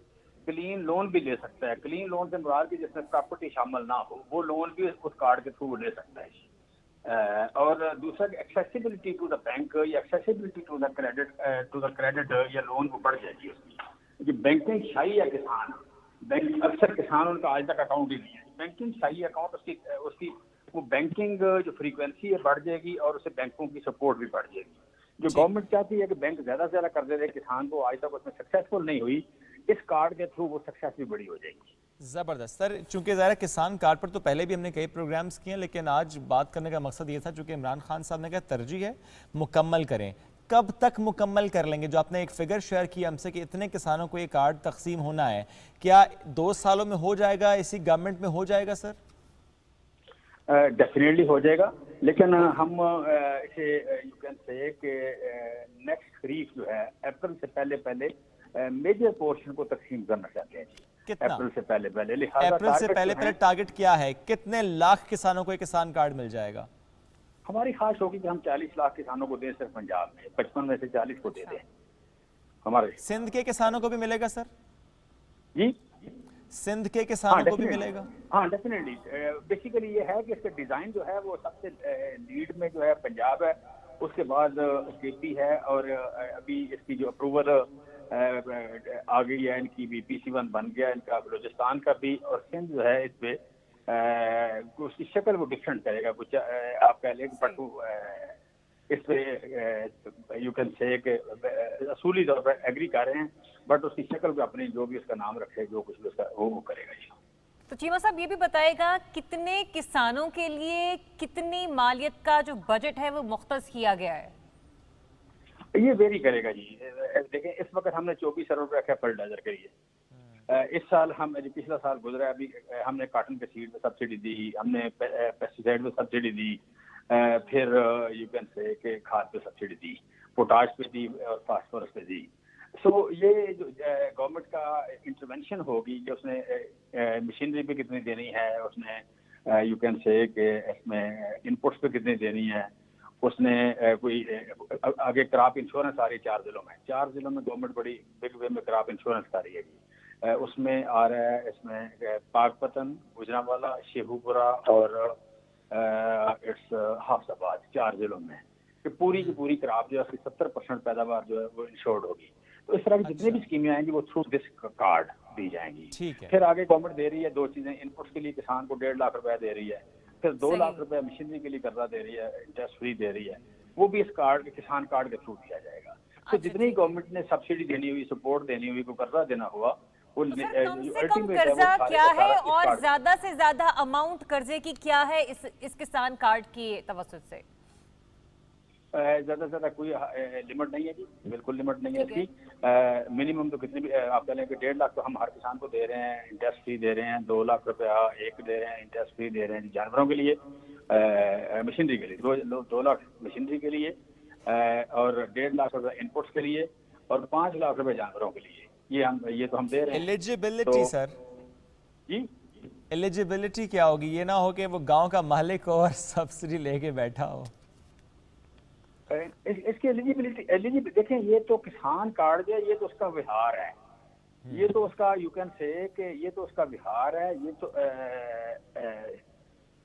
[SPEAKER 14] क्लीन लोन भी ले सकता है। क्लीन लोन से मुराद की जिसमें प्रॉपर्टी शामिल ना हो वो लोन भी उस कार्ड के थ्रू ले सकता है। और दूसरा एक्सेसिबिलिटी टू द बैंक या एक्सेसिबिलिटी टू द क्रेडिट या लोन वो बढ़ जाएगी उसकी, क्योंकि बैंकिंग शाही है किसान, बैंक अक्सर किसान उनका आज तक अकाउंट ही नहीं है, बैंकिंग शाही अकाउंट उसकी वो बैंकिंग जो फ्रीक्वेंसी है बढ़ जाएगी और उससे बैंकों की सपोर्ट भी बढ़ जाएगी। जो गवर्नमेंट चाहती है कि बैंक ज़्यादा से ज़्यादा कर्जे दे किसान को, आज तक उसमें सक्सेसफुल नहीं हुई, इस कार्ड के थ्रू वो सक्सेस भी बड़ी हो जाएगी।
[SPEAKER 1] ज़बरदस्त सर, चूंकि ज़ाहिर किसान कार्ड पर तो पहले भी हमने कई प्रोग्राम्स किए हैं, लेकिन आज बात करने का मकसद ये था चूंकि इमरान खान साहब ने कहा तरजीह है मुकम्मल करें, कब तक मुकम्मल कर लेंगे? जो आपने एक फिगर शेयर किया हमसे कि इतने किसानों को ये कार्ड तकसीम होना है, क्या 2 सालों में हो जाएगा, इसी गवर्नमेंट में हो जाएगा सर?
[SPEAKER 14] डेफिनेटली हो जाएगा, लेकिन हम इसे यू कैन से कि नेक्स्ट खरीफ जो है अप्रैल से पहले मेजर पोर्शन को तकसीम करना चाहते हैं।
[SPEAKER 1] कितना?
[SPEAKER 14] अप्रैल से पहले
[SPEAKER 1] अप्रैल से पहले टारगेट क्या है? कितने लाख किसानों को एक किसान कार्ड मिल जाएगा?
[SPEAKER 14] हमारी ख्वाहिश होगी कि हम 40 लाख किसानों को दें सिर्फ पंजाब में, 55 में से 40 को दे दें हमारे।
[SPEAKER 1] सिंध के किसानों को भी मिलेगा सर?
[SPEAKER 14] जी,
[SPEAKER 1] सिंध के किसानों को भी मिलेगा?
[SPEAKER 14] हाँ डेफिनेटली। बेसिकली ये है कि इसका डिजाइन जो है वो सबसे लीड में जो है पंजाब है, उसके बाद केपी है, और अभी इसकी जो अप्रूवल आ गई है, इनकी भी PC1 बन गया इनका, बलूचिस्तान का भी, और सिंध जो है इस पे उसकी शक्ल वो डिफरेंट करेगा कुछ, आप कह लें बट इस पे यू कैन से असूली तौर पर एग्री कर रहे हैं, बट उसकी शक्ल को अपनी जो भी उसका नाम रखे, जो कुछ भी उसका वो करेगा जी।
[SPEAKER 2] तो चीमा साहब ये भी बताएगा कितने किसानों के लिए कितनी मालियत का जो बजट है वो मुख्तस किया गया है?
[SPEAKER 14] ये वेरी करेगा जी। देखें इस वक्त हमने 24 अरब रखा है पर डजर के लिए। इस साल हम पिछला साल गुजरा है, अभी हमने कॉटन के सीड में सब्सिडी दी, हमने पेस्टिसाइड में सब्सिडी दी, फिर यू कैन से कि खाद पे सब्सिडी दी, पोटाश पे दी और फास्फोरस पे दी। सो ये जो गवर्नमेंट का इंटरवेंशन होगी कि उसने मशीनरी पे कितनी देनी है, उसने यू कैन से कि इसमें इनपुट्स पे कितनी देनी है, उसने कोई आगे क्रॉप इंश्योरेंस आ रही है 4 जिलों में, 4 जिलों में गवर्नमेंट बड़ी बिग वे में क्रॉप इंश्योरेंस कर रही है। उसमें आ रहा है इसमें पाकपतन, गुजरांवाला, शेखुपुरा और इट्स हाफसाबाद, 4 जिलों में कि पूरी की पूरी क्रॉप जो है 70% पैदावार जो है वो इंश्योर्ड होगी। तो इस तरह की जितनी भी स्कीमें आएंगी वो थ्रू दिस कार्ड दी जाएंगी।
[SPEAKER 1] ठीक है।
[SPEAKER 14] फिर आगे गवर्नमेंट दे रही है 2 चीजें, इनपुट्स के लिए किसान को 1.5 लाख रुपए दे रही है, फिर 2 लाख रुपए मशीनरी के लिए कर्जा दे रही है, इंटरेस्ट फ्री दे रही है, वो भी इस कार्ड किसान कार्ड के थ्रू दिया जाएगा। तो जितनी गवर्नमेंट ने सब्सिडी देनी हुई, सपोर्ट देनी हुई, को कर्जा देना हुआ, वो
[SPEAKER 2] कम से कम कर्जा क्या है और ज्यादा से ज्यादा अमाउंट कर्जे की क्या है इस किसान कार्ड की तवज्जुह से?
[SPEAKER 14] ज्यादा से ज्यादा कोई लिमिट नहीं है जी, बिल्कुल लिमिट नहीं है इसकी। मिनिमम तो कितनी भी आप कह लें कि 1.5 लाख तो हम हर किसान को दे रहे हैं, इंटरेस्ट फ्री दे रहे हैं, 2 लाख रुपया एक दे रहे हैं, इंटरेस्ट फ्री दे रहे हैं जानवरों के लिए, मशीनरी के लिए 2 लाख मशीनरी के लिए, और 1.5 लाख रुपया इनपुट्स के लिए, और 5 लाख रुपए जानवरों के लिए। ये तो हम दे रहे हैं।
[SPEAKER 1] एलिजिबिलिटी सर
[SPEAKER 14] जी,
[SPEAKER 1] एलिजिबिलिटी क्या होगी? ये ना हो कि वो गांव का मालिक हो और सब्सिडी लेके बैठा हो।
[SPEAKER 14] इसकी एलिजिबिलिटी देखें, ये तो किसान कार्ड जो है ये तो उसका विहार है, ये तो उसका यू कैन से कि ये तो उसका विहार है। ये तो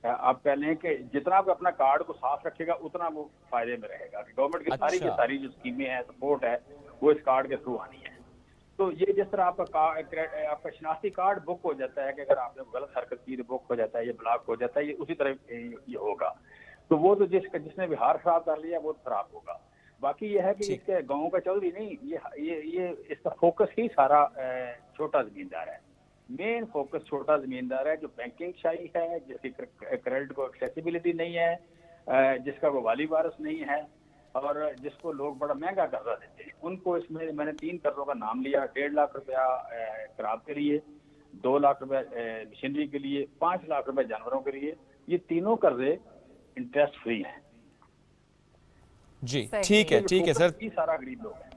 [SPEAKER 14] आप कह लें कि जितना आप अपना कार्ड को साफ रखेगा उतना वो फायदे में रहेगा। गवर्नमेंट की सारी की सारी जो स्कीमें हैं, सपोर्ट है, वो इस कार्ड के थ्रू आनी है। तो ये जिस तरह आपका शनाख्ती कार्ड बुक हो जाता है कि अगर आपने गलत हरकत की तो बुक हो जाता है, ये ब्लॉक हो जाता है, ये उसी तरह ये होगा। तो वो तो जिसने बिहार खराब कर लिया वो खराब होगा। बाकी ये है कि इसके गाँव का चौधरी नहीं, ये इसका फोकस ही सारा छोटा जमींदार है। मेन फोकस छोटा जमींदार है जो बैंकिंग शाही है, जिसकी क्रेडिट को एक्सेसिबिलिटी नहीं है, जिसका वो वाली वारस नहीं है, और जिसको लोग बड़ा महंगा कर्जा देते हैं। उनको इसमें मैंने 3 कर्जों का नाम लिया, 1.5 लाख रुपया क्रॉप के लिए, 2 लाख रुपए मशीनरी के लिए, 5 लाख रुपए जानवरों के लिए। ये तीनों कर्जे इंटरेस्ट फ्री हैं
[SPEAKER 1] जी। ठीक है सर,
[SPEAKER 14] सारा गरीब लोग हैं।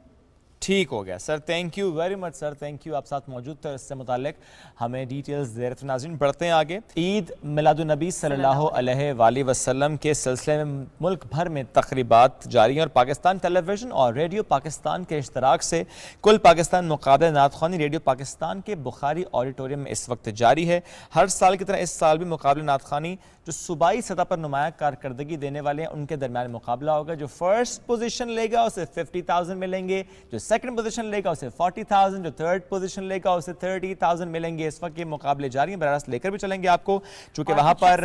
[SPEAKER 1] ठीक हो गया sir, thank you very much sir, thank you. आप साथ मौजूद थे, इससे मुतालिक हमें डिटेल्स दे रहे थे। नाज़रीन बढ़ते हैं आगे। ईद मिलादुन्नबी सल्लल्लाहु अलैहि वसल्लम के सिलसिले में मुल्क भर में तक़रीबात जारी हैं और पाकिस्तान टेलीविज़न और रेडियो पाकिस्तान के इश्तराक से कुल पाकिस्तान मुक़ाबला नात ख़्वानी रेडियो पाकिस्तान के बुखारी ऑडिटोरियम में इस वक्त जारी है। हर साल की तरह इस साल भी मुक़ाबला नात ख़्वानी जो सूबाई सतह पर नुमाया कारकर्दगी देने वाले हैं उनके दरमियान मुकाबला होगा। जो फर्स्ट पोजीशन लेगा उसे 50,000 मिलेंगे, जो सेकंड पोजीशन लेगा उसे 40,000, जो थर्ड पोजीशन लेगा उसे 30,000 मिलेंगे। इस वक्त ये मुकाबले जारी हैं, बरास्त लेकर भी चलेंगे आपको, चूंकि वहां पर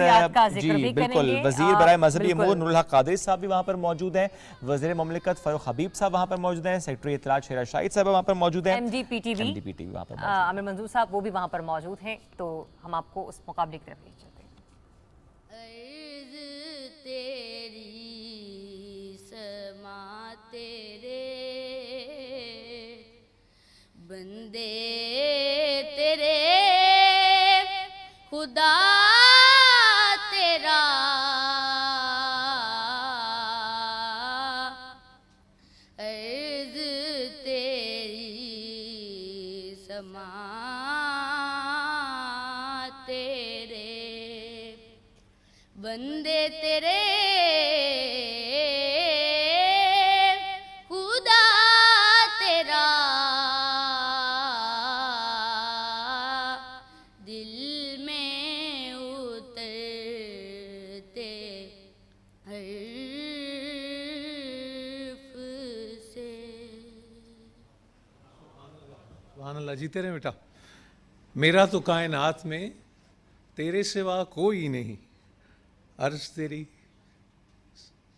[SPEAKER 1] जी बिल्कुल वजीर बराए मजहबी अमूर नूरुल हक कादरी साहब भी वहां पर मौजूद हैं, वजीर ममलिकत फारूक हबीब साहब वहां पर मौजूद हैं, सेक्रेटरी इत्तलात शेरा शाहिद साहब वहां पर मौजूद हैं, MDPTV वहां पर
[SPEAKER 2] आमिर मंजूर साहब वो भी वहां पर मौजूद हैं। तो हम आपको उस मुकाबले की तरफ ले चलते हैं।
[SPEAKER 15] तेरी समा तेरे बंदे तेरे खुदा तेरा अर्ज़ तेरी समा तेरे बंदे तेरे खुदा तेरा दिल में उतरते हर्फ से।
[SPEAKER 16] सुभान अल्लाह, जीते रहे बेटा। मेरा तो कायनात में तेरे सिवा कोई नहीं, अर्श तेरी,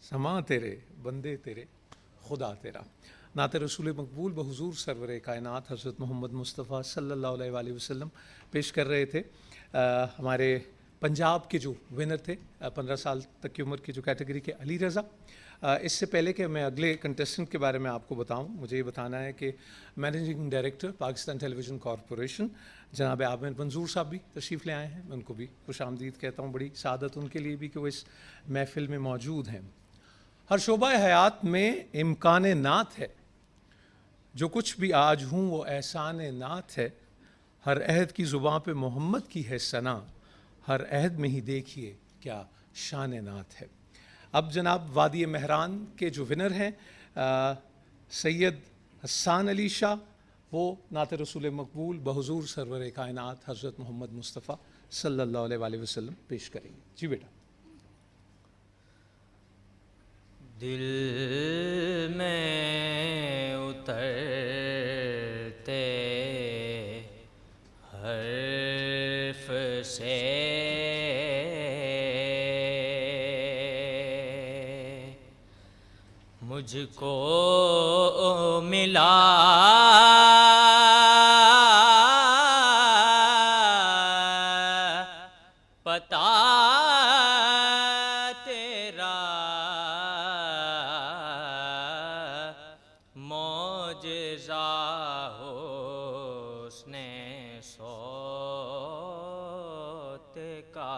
[SPEAKER 16] समा तेरे, बंदे तेरे, खुदा तेरा। नात रसूल मकबूल बहुजूर सरवर कायनात हज़रत मोहम्मद मुस्तफ़ा सल्लल्लाहु अलैहि वसल्लम पेश कर रहे थे। हमारे पंजाब के जो विनर थे 15 साल तक की उम्र की जो कैटेगरी के, अली रज़ा। इससे पहले कि मैं अगले कंटेस्टेंट के बारे में आपको बताऊं, मुझे ये बताना है कि managing director Pakistan television corporation जनाब आमिर मंजूर साहब भी तशरीफ़ ले आए हैं। मैं उनको भी खुश आमदीद कहता हूँ। बड़ी सादत उनके लिए भी कि वो इस महफ़िल में मौजूद हैं। हर शोबा हयात में इम्कान नात है, जो कुछ भी आज हूँ वो एहसान नात है। हर अहद की ज़ुबां पे मोहम्मद की है सना, हर अहद में ही देखिए क्या शान नात है। अब जनाब वादी महरान के जो विनर हैं सैयद हसन अली शाह, वो नात रसूल मकबूल बहुजूर सरवर कायनात हज़रत मोहम्मद मुस्तफ़ा सल्लल्लाहु अलैहि वसल्लम पेश करेंगे। जी बेटा।
[SPEAKER 17] दिल में उतरते हर्फ से मुझको मिला पता तेरा, मौजज़ा हुस्ने सोत का,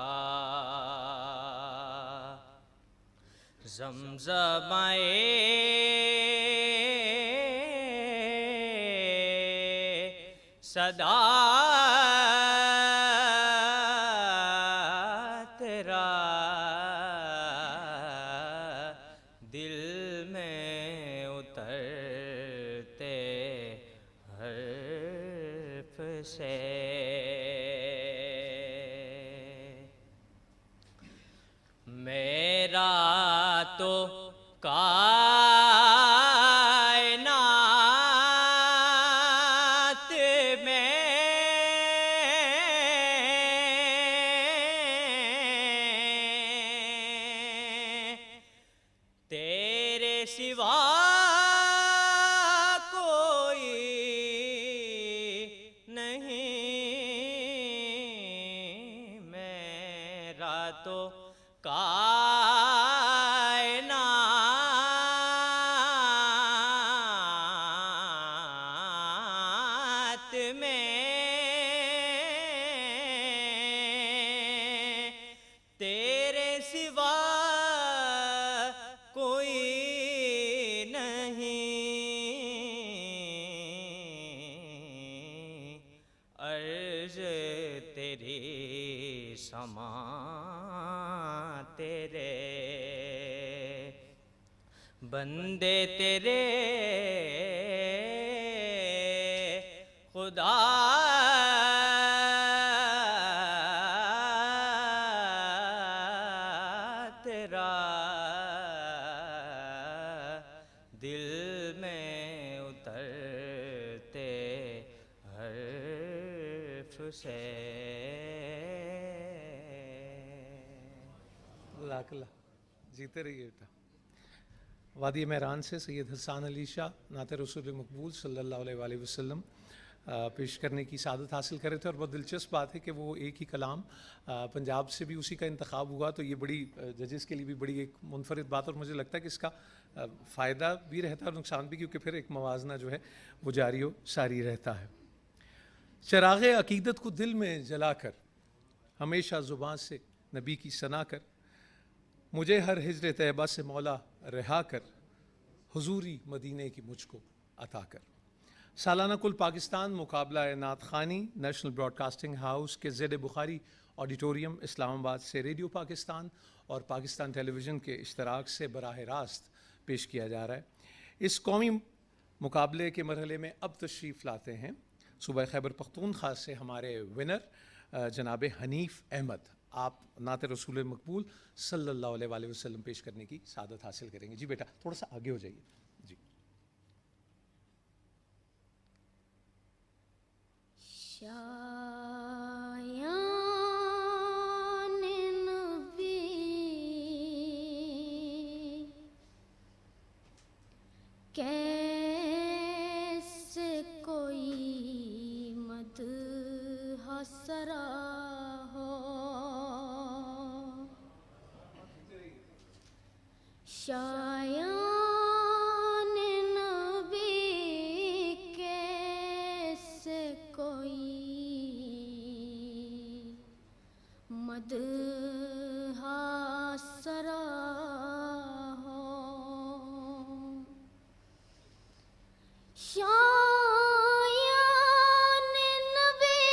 [SPEAKER 17] ज़मज़माए सदा तेरा, दिल में उतरते हर्फ से। मेरा तो कायनात में तेरे सिवा कोई नहीं। मेरा तो कायनात में तेरे सिवा कोई नहीं। अर्ज़ तेरी, समा तेरे, बंदे तेरे, खुदा तेरा, दिल में उतरते हर्फ से।
[SPEAKER 16] अल्लाह जीते रहिए बेटा। वादी महरान से सैयद हसन अली शाह नात रसूल मकबूल सल्लल्लाहु अलैहि वसल्लम पेश करने की सादत हासिल कर रहे थे। और बहुत दिलचस्प बात है कि वो एक ही कलाम पंजाब से भी उसी का इंतखाब हुआ, तो ये बड़ी जजेस के लिए भी बड़ी एक मुनफरिद बात। और मुझे लगता है कि इसका फ़ायदा भी रहता है और नुकसान भी, क्योंकि फिर एक मवाजना जो है वो जारी व सारी रहता है। चराग़ अक़ीदत को दिल में जला कर, हमेशा ज़ुबान से नबी की सना कर, मुझे हर हिजर तैयबा से मौला रिहा कर, हुजूरी मदीने की मुझको अता कर। सालाना कुल पाकिस्तान मुकाबला नात ख़ानी नेशनल ब्रॉडकास्टिंग हाउस के ज़ेर बुखारी ऑडिटोरियम इस्लामाबाद से रेडियो पाकिस्तान और पाकिस्तान टेलीविज़न के इश्तराक से बराह रास्त पेश किया जा रहा है। इस कौमी मुकाबले के मरहले में अब तशरीफ़ लाते हैं सूबा खैबर पख्तूनख्वा से हमारे विनर जनाब हनीफ अहमद। आप नात रसूल मकबूल सल्लल्लाहु अलैहि वसल्लम पेश करने की सादत हासिल करेंगे। जी बेटा थोड़ा सा आगे हो जाइए। जी
[SPEAKER 15] शायान नबी कैसे कोई मदह सरा हो, शायान नबी कैसे कोई मदह सरा हो, शायान नबी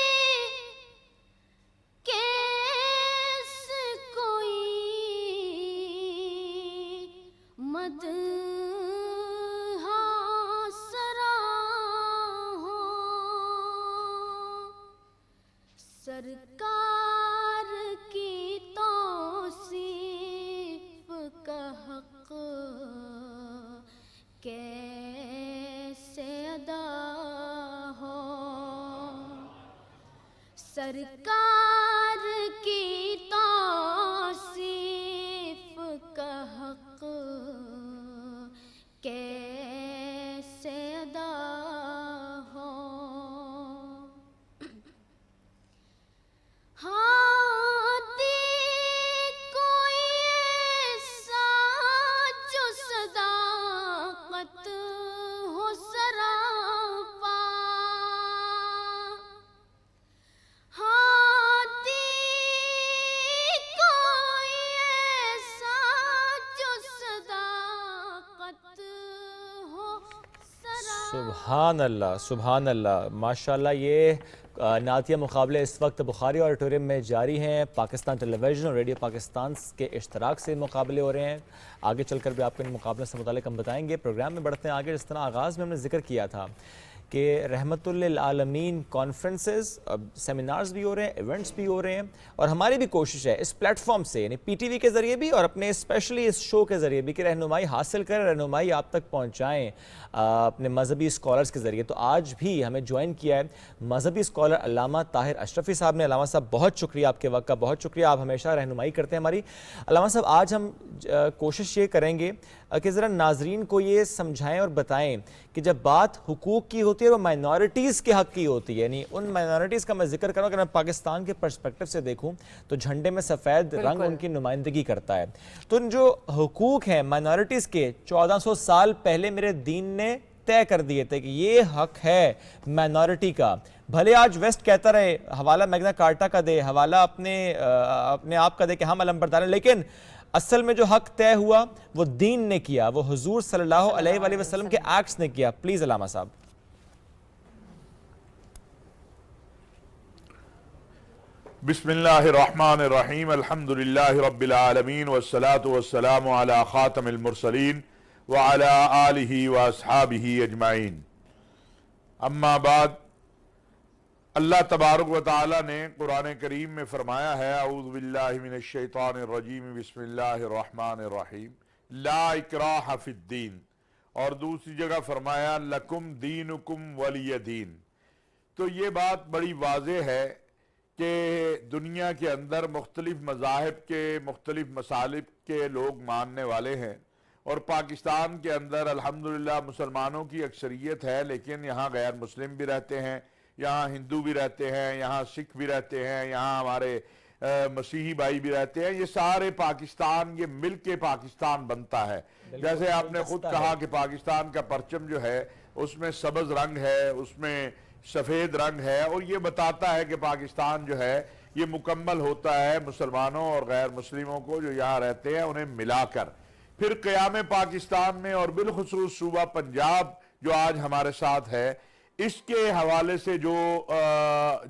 [SPEAKER 15] कैसे कोई मदह सरा हो, सरकार की तौसीफ का हक कैसे अदा हो, सरकार की तौसीफ का हक कैसे अदा हो। हाथी कोई ऐसा जो सदाकत हो सरापा, हाथी कोई ऐसा जो सदाकत हो सरापा।
[SPEAKER 1] सुभान अल्लाह, सुभान अल्लाह, माशाल्लाह। ये नातिया मुकाबले इस वक्त बुखारी ऑडिटोरियम में जारी हैं। पाकिस्तान टेलीविज़न और रेडियो पाकिस्तान के इश्तराक से मुकाबले हो रहे हैं। आगे चलकर भी आपको इन मुकाबलों से मुतालिक हम बताएंगे। प्रोग्राम में बढ़ते हैं आगे। जिस तरह आगाज़ में हमने जिक्र किया था कि रहमतुल लिल आलमीन कॉन्फ्रेंसेस, सेमिनार्स भी हो रहे हैं, इवेंट्स भी हो रहे हैं, और हमारी भी कोशिश है इस प्लेटफॉर्म से, यानी PTV के ज़रिए भी और अपने स्पेशली इस शो के ज़रिए भी, कि रहनुमाई हासिल करें, रहनुमाई आप तक पहुँचाएँ अपने मजहबी स्कॉलर्स के ज़रिए। तो आज भी हमें ज्वाइन किया है मजहबी स्कॉलर अल्लामा ताहिर अशरफी साहब ने। अल्लामा साहब बहुत शुक्रिया आपके वक्त का, बहुत शुक्रिया, आप हमेशा रहनुमाई करते हैं हमारी। अल्लामा साहब आज हम कोशिश ये करेंगे कि ज़रा नाजरीन को ये समझाएं और बताएं कि जब बात हुकूक की होती है वो माइनॉरिटीज़ के हक़ की होती है, यानी उन माइनॉरिटीज़ का मैं जिक्र करूँ, अगर मैं पाकिस्तान के पर्सपेक्टिव से देखूँ तो झंडे में सफ़ेद रंग उनकी नुमाइंदगी करता है। तो जो हुकूक हैं माइनॉरिटीज़ के 1400 साल पहले मेरे दीन ने तय कर दिए थे कि ये हक है माइनॉरिटी का। भले आज वेस्ट कहता रहे हवाला मैग्ना कार्टा का दे, हवाला अपने आप का दे कि हम अलंबरदार हैं, लेकिन असल में जो हक तय हुआ वो दीन ने किया, वो हुजूर सल्लल्लाहु अलैहि वसल्लम के एक्ट्स ने किया। प्लीज अल्लामा साहब।
[SPEAKER 9] बिस्मिल्लाहिर्रहमानिर्रहीम, अल्हम्दुलिल्लाहि रब्बिल आलमीन, वस्सलातु वस्सलामु अला खातमिल मुरसलीन व अला आलिहि व अस्हाबिहि अजमाइन। अम्मा बाद, अल्लाह तबारक व तआला ने कुरान करीम में फरमाया है, अऊज़ु बिल्लाहि मिनश शैतानिर रजीम, बिस्मिल्लाहिर रहमानिर रहीम, ला इक्राह फिद्दीन, और दूसरी जगह फरमाया लकुम दीनुकुम वलिय दीन। तो ये बात बड़ी वाज़ेह है कि दुनिया के अंदर मुख्तलिफ मज़ाहिब के मुख्तलिफ मसालिब के लोग मानने वाले हैं, और पाकिस्तान के अंदर अल्हम्दुलिल्लाह मुसलमानों की अक्सरियत है, लेकिन यहाँ गैर मुस्लिम भी रहते हैं, यहाँ हिंदू भी रहते हैं, यहाँ सिख भी रहते हैं, यहाँ हमारे मसीही भाई भी रहते हैं। ये सारे पाकिस्तान, ये मिल के पाकिस्तान बनता है। जैसे आपने खुद कहा कि पाकिस्तान का परचम जो है उसमें सब्ज़ रंग है, उसमें सफ़ेद रंग है, और ये बताता है कि पाकिस्तान जो है ये मुकम्मल होता है मुसलमानों और गैर मुस्लिमों को जो यहाँ रहते हैं उन्हें मिलाकर। फिर क़याम पाकिस्तान में और बिलखुसूस सूबा पंजाब जो आज हमारे साथ है, इसके हवाले से जो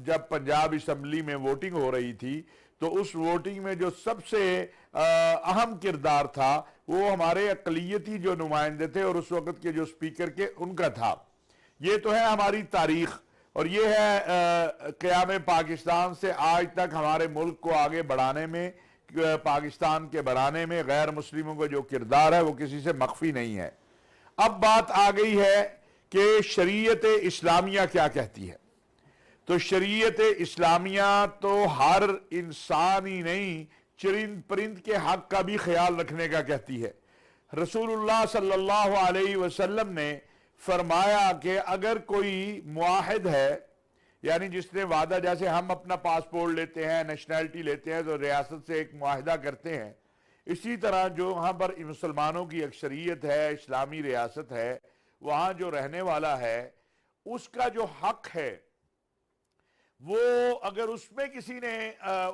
[SPEAKER 9] जब पंजाब असम्बली में वोटिंग हो रही थी
[SPEAKER 18] تو اس ووٹنگ میں جو سب سے اہم کردار تھا وہ ہمارے اقلیتی جو نمائندے تھے اور اس وقت کے جو اسپیکر کے ان کا تھا. یہ تو ہے ہماری تاریخ اور یہ ہے قیام پاکستان سے آج تک ہمارے ملک کو آگے بڑھانے میں, پاکستان کے بنانے میں غیر مسلموں کا جو کردار ہے وہ کسی سے مخفی نہیں ہے. اب بات آ گئی ہے کہ شریعت اسلامیہ کیا کہتی ہے. تو شریعت اسلامیہ تو ہر انسان ہی نہیں, چرند پرند کے حق کا بھی خیال رکھنے کا کہتی ہے. رسول اللہ صلی اللہ علیہ وسلم نے فرمایا کہ اگر کوئی معاہد ہے, یعنی جس نے وعدہ, جیسے ہم اپنا پاسپورٹ لیتے ہیں, نیشنلٹی لیتے ہیں تو ریاست سے ایک معاہدہ کرتے ہیں, اسی طرح جو وہاں پر مسلمانوں کی اکثریت ہے, اسلامی ریاست ہے, وہاں جو رہنے والا ہے اس کا جو حق ہے وہ اگر اس میں کسی نے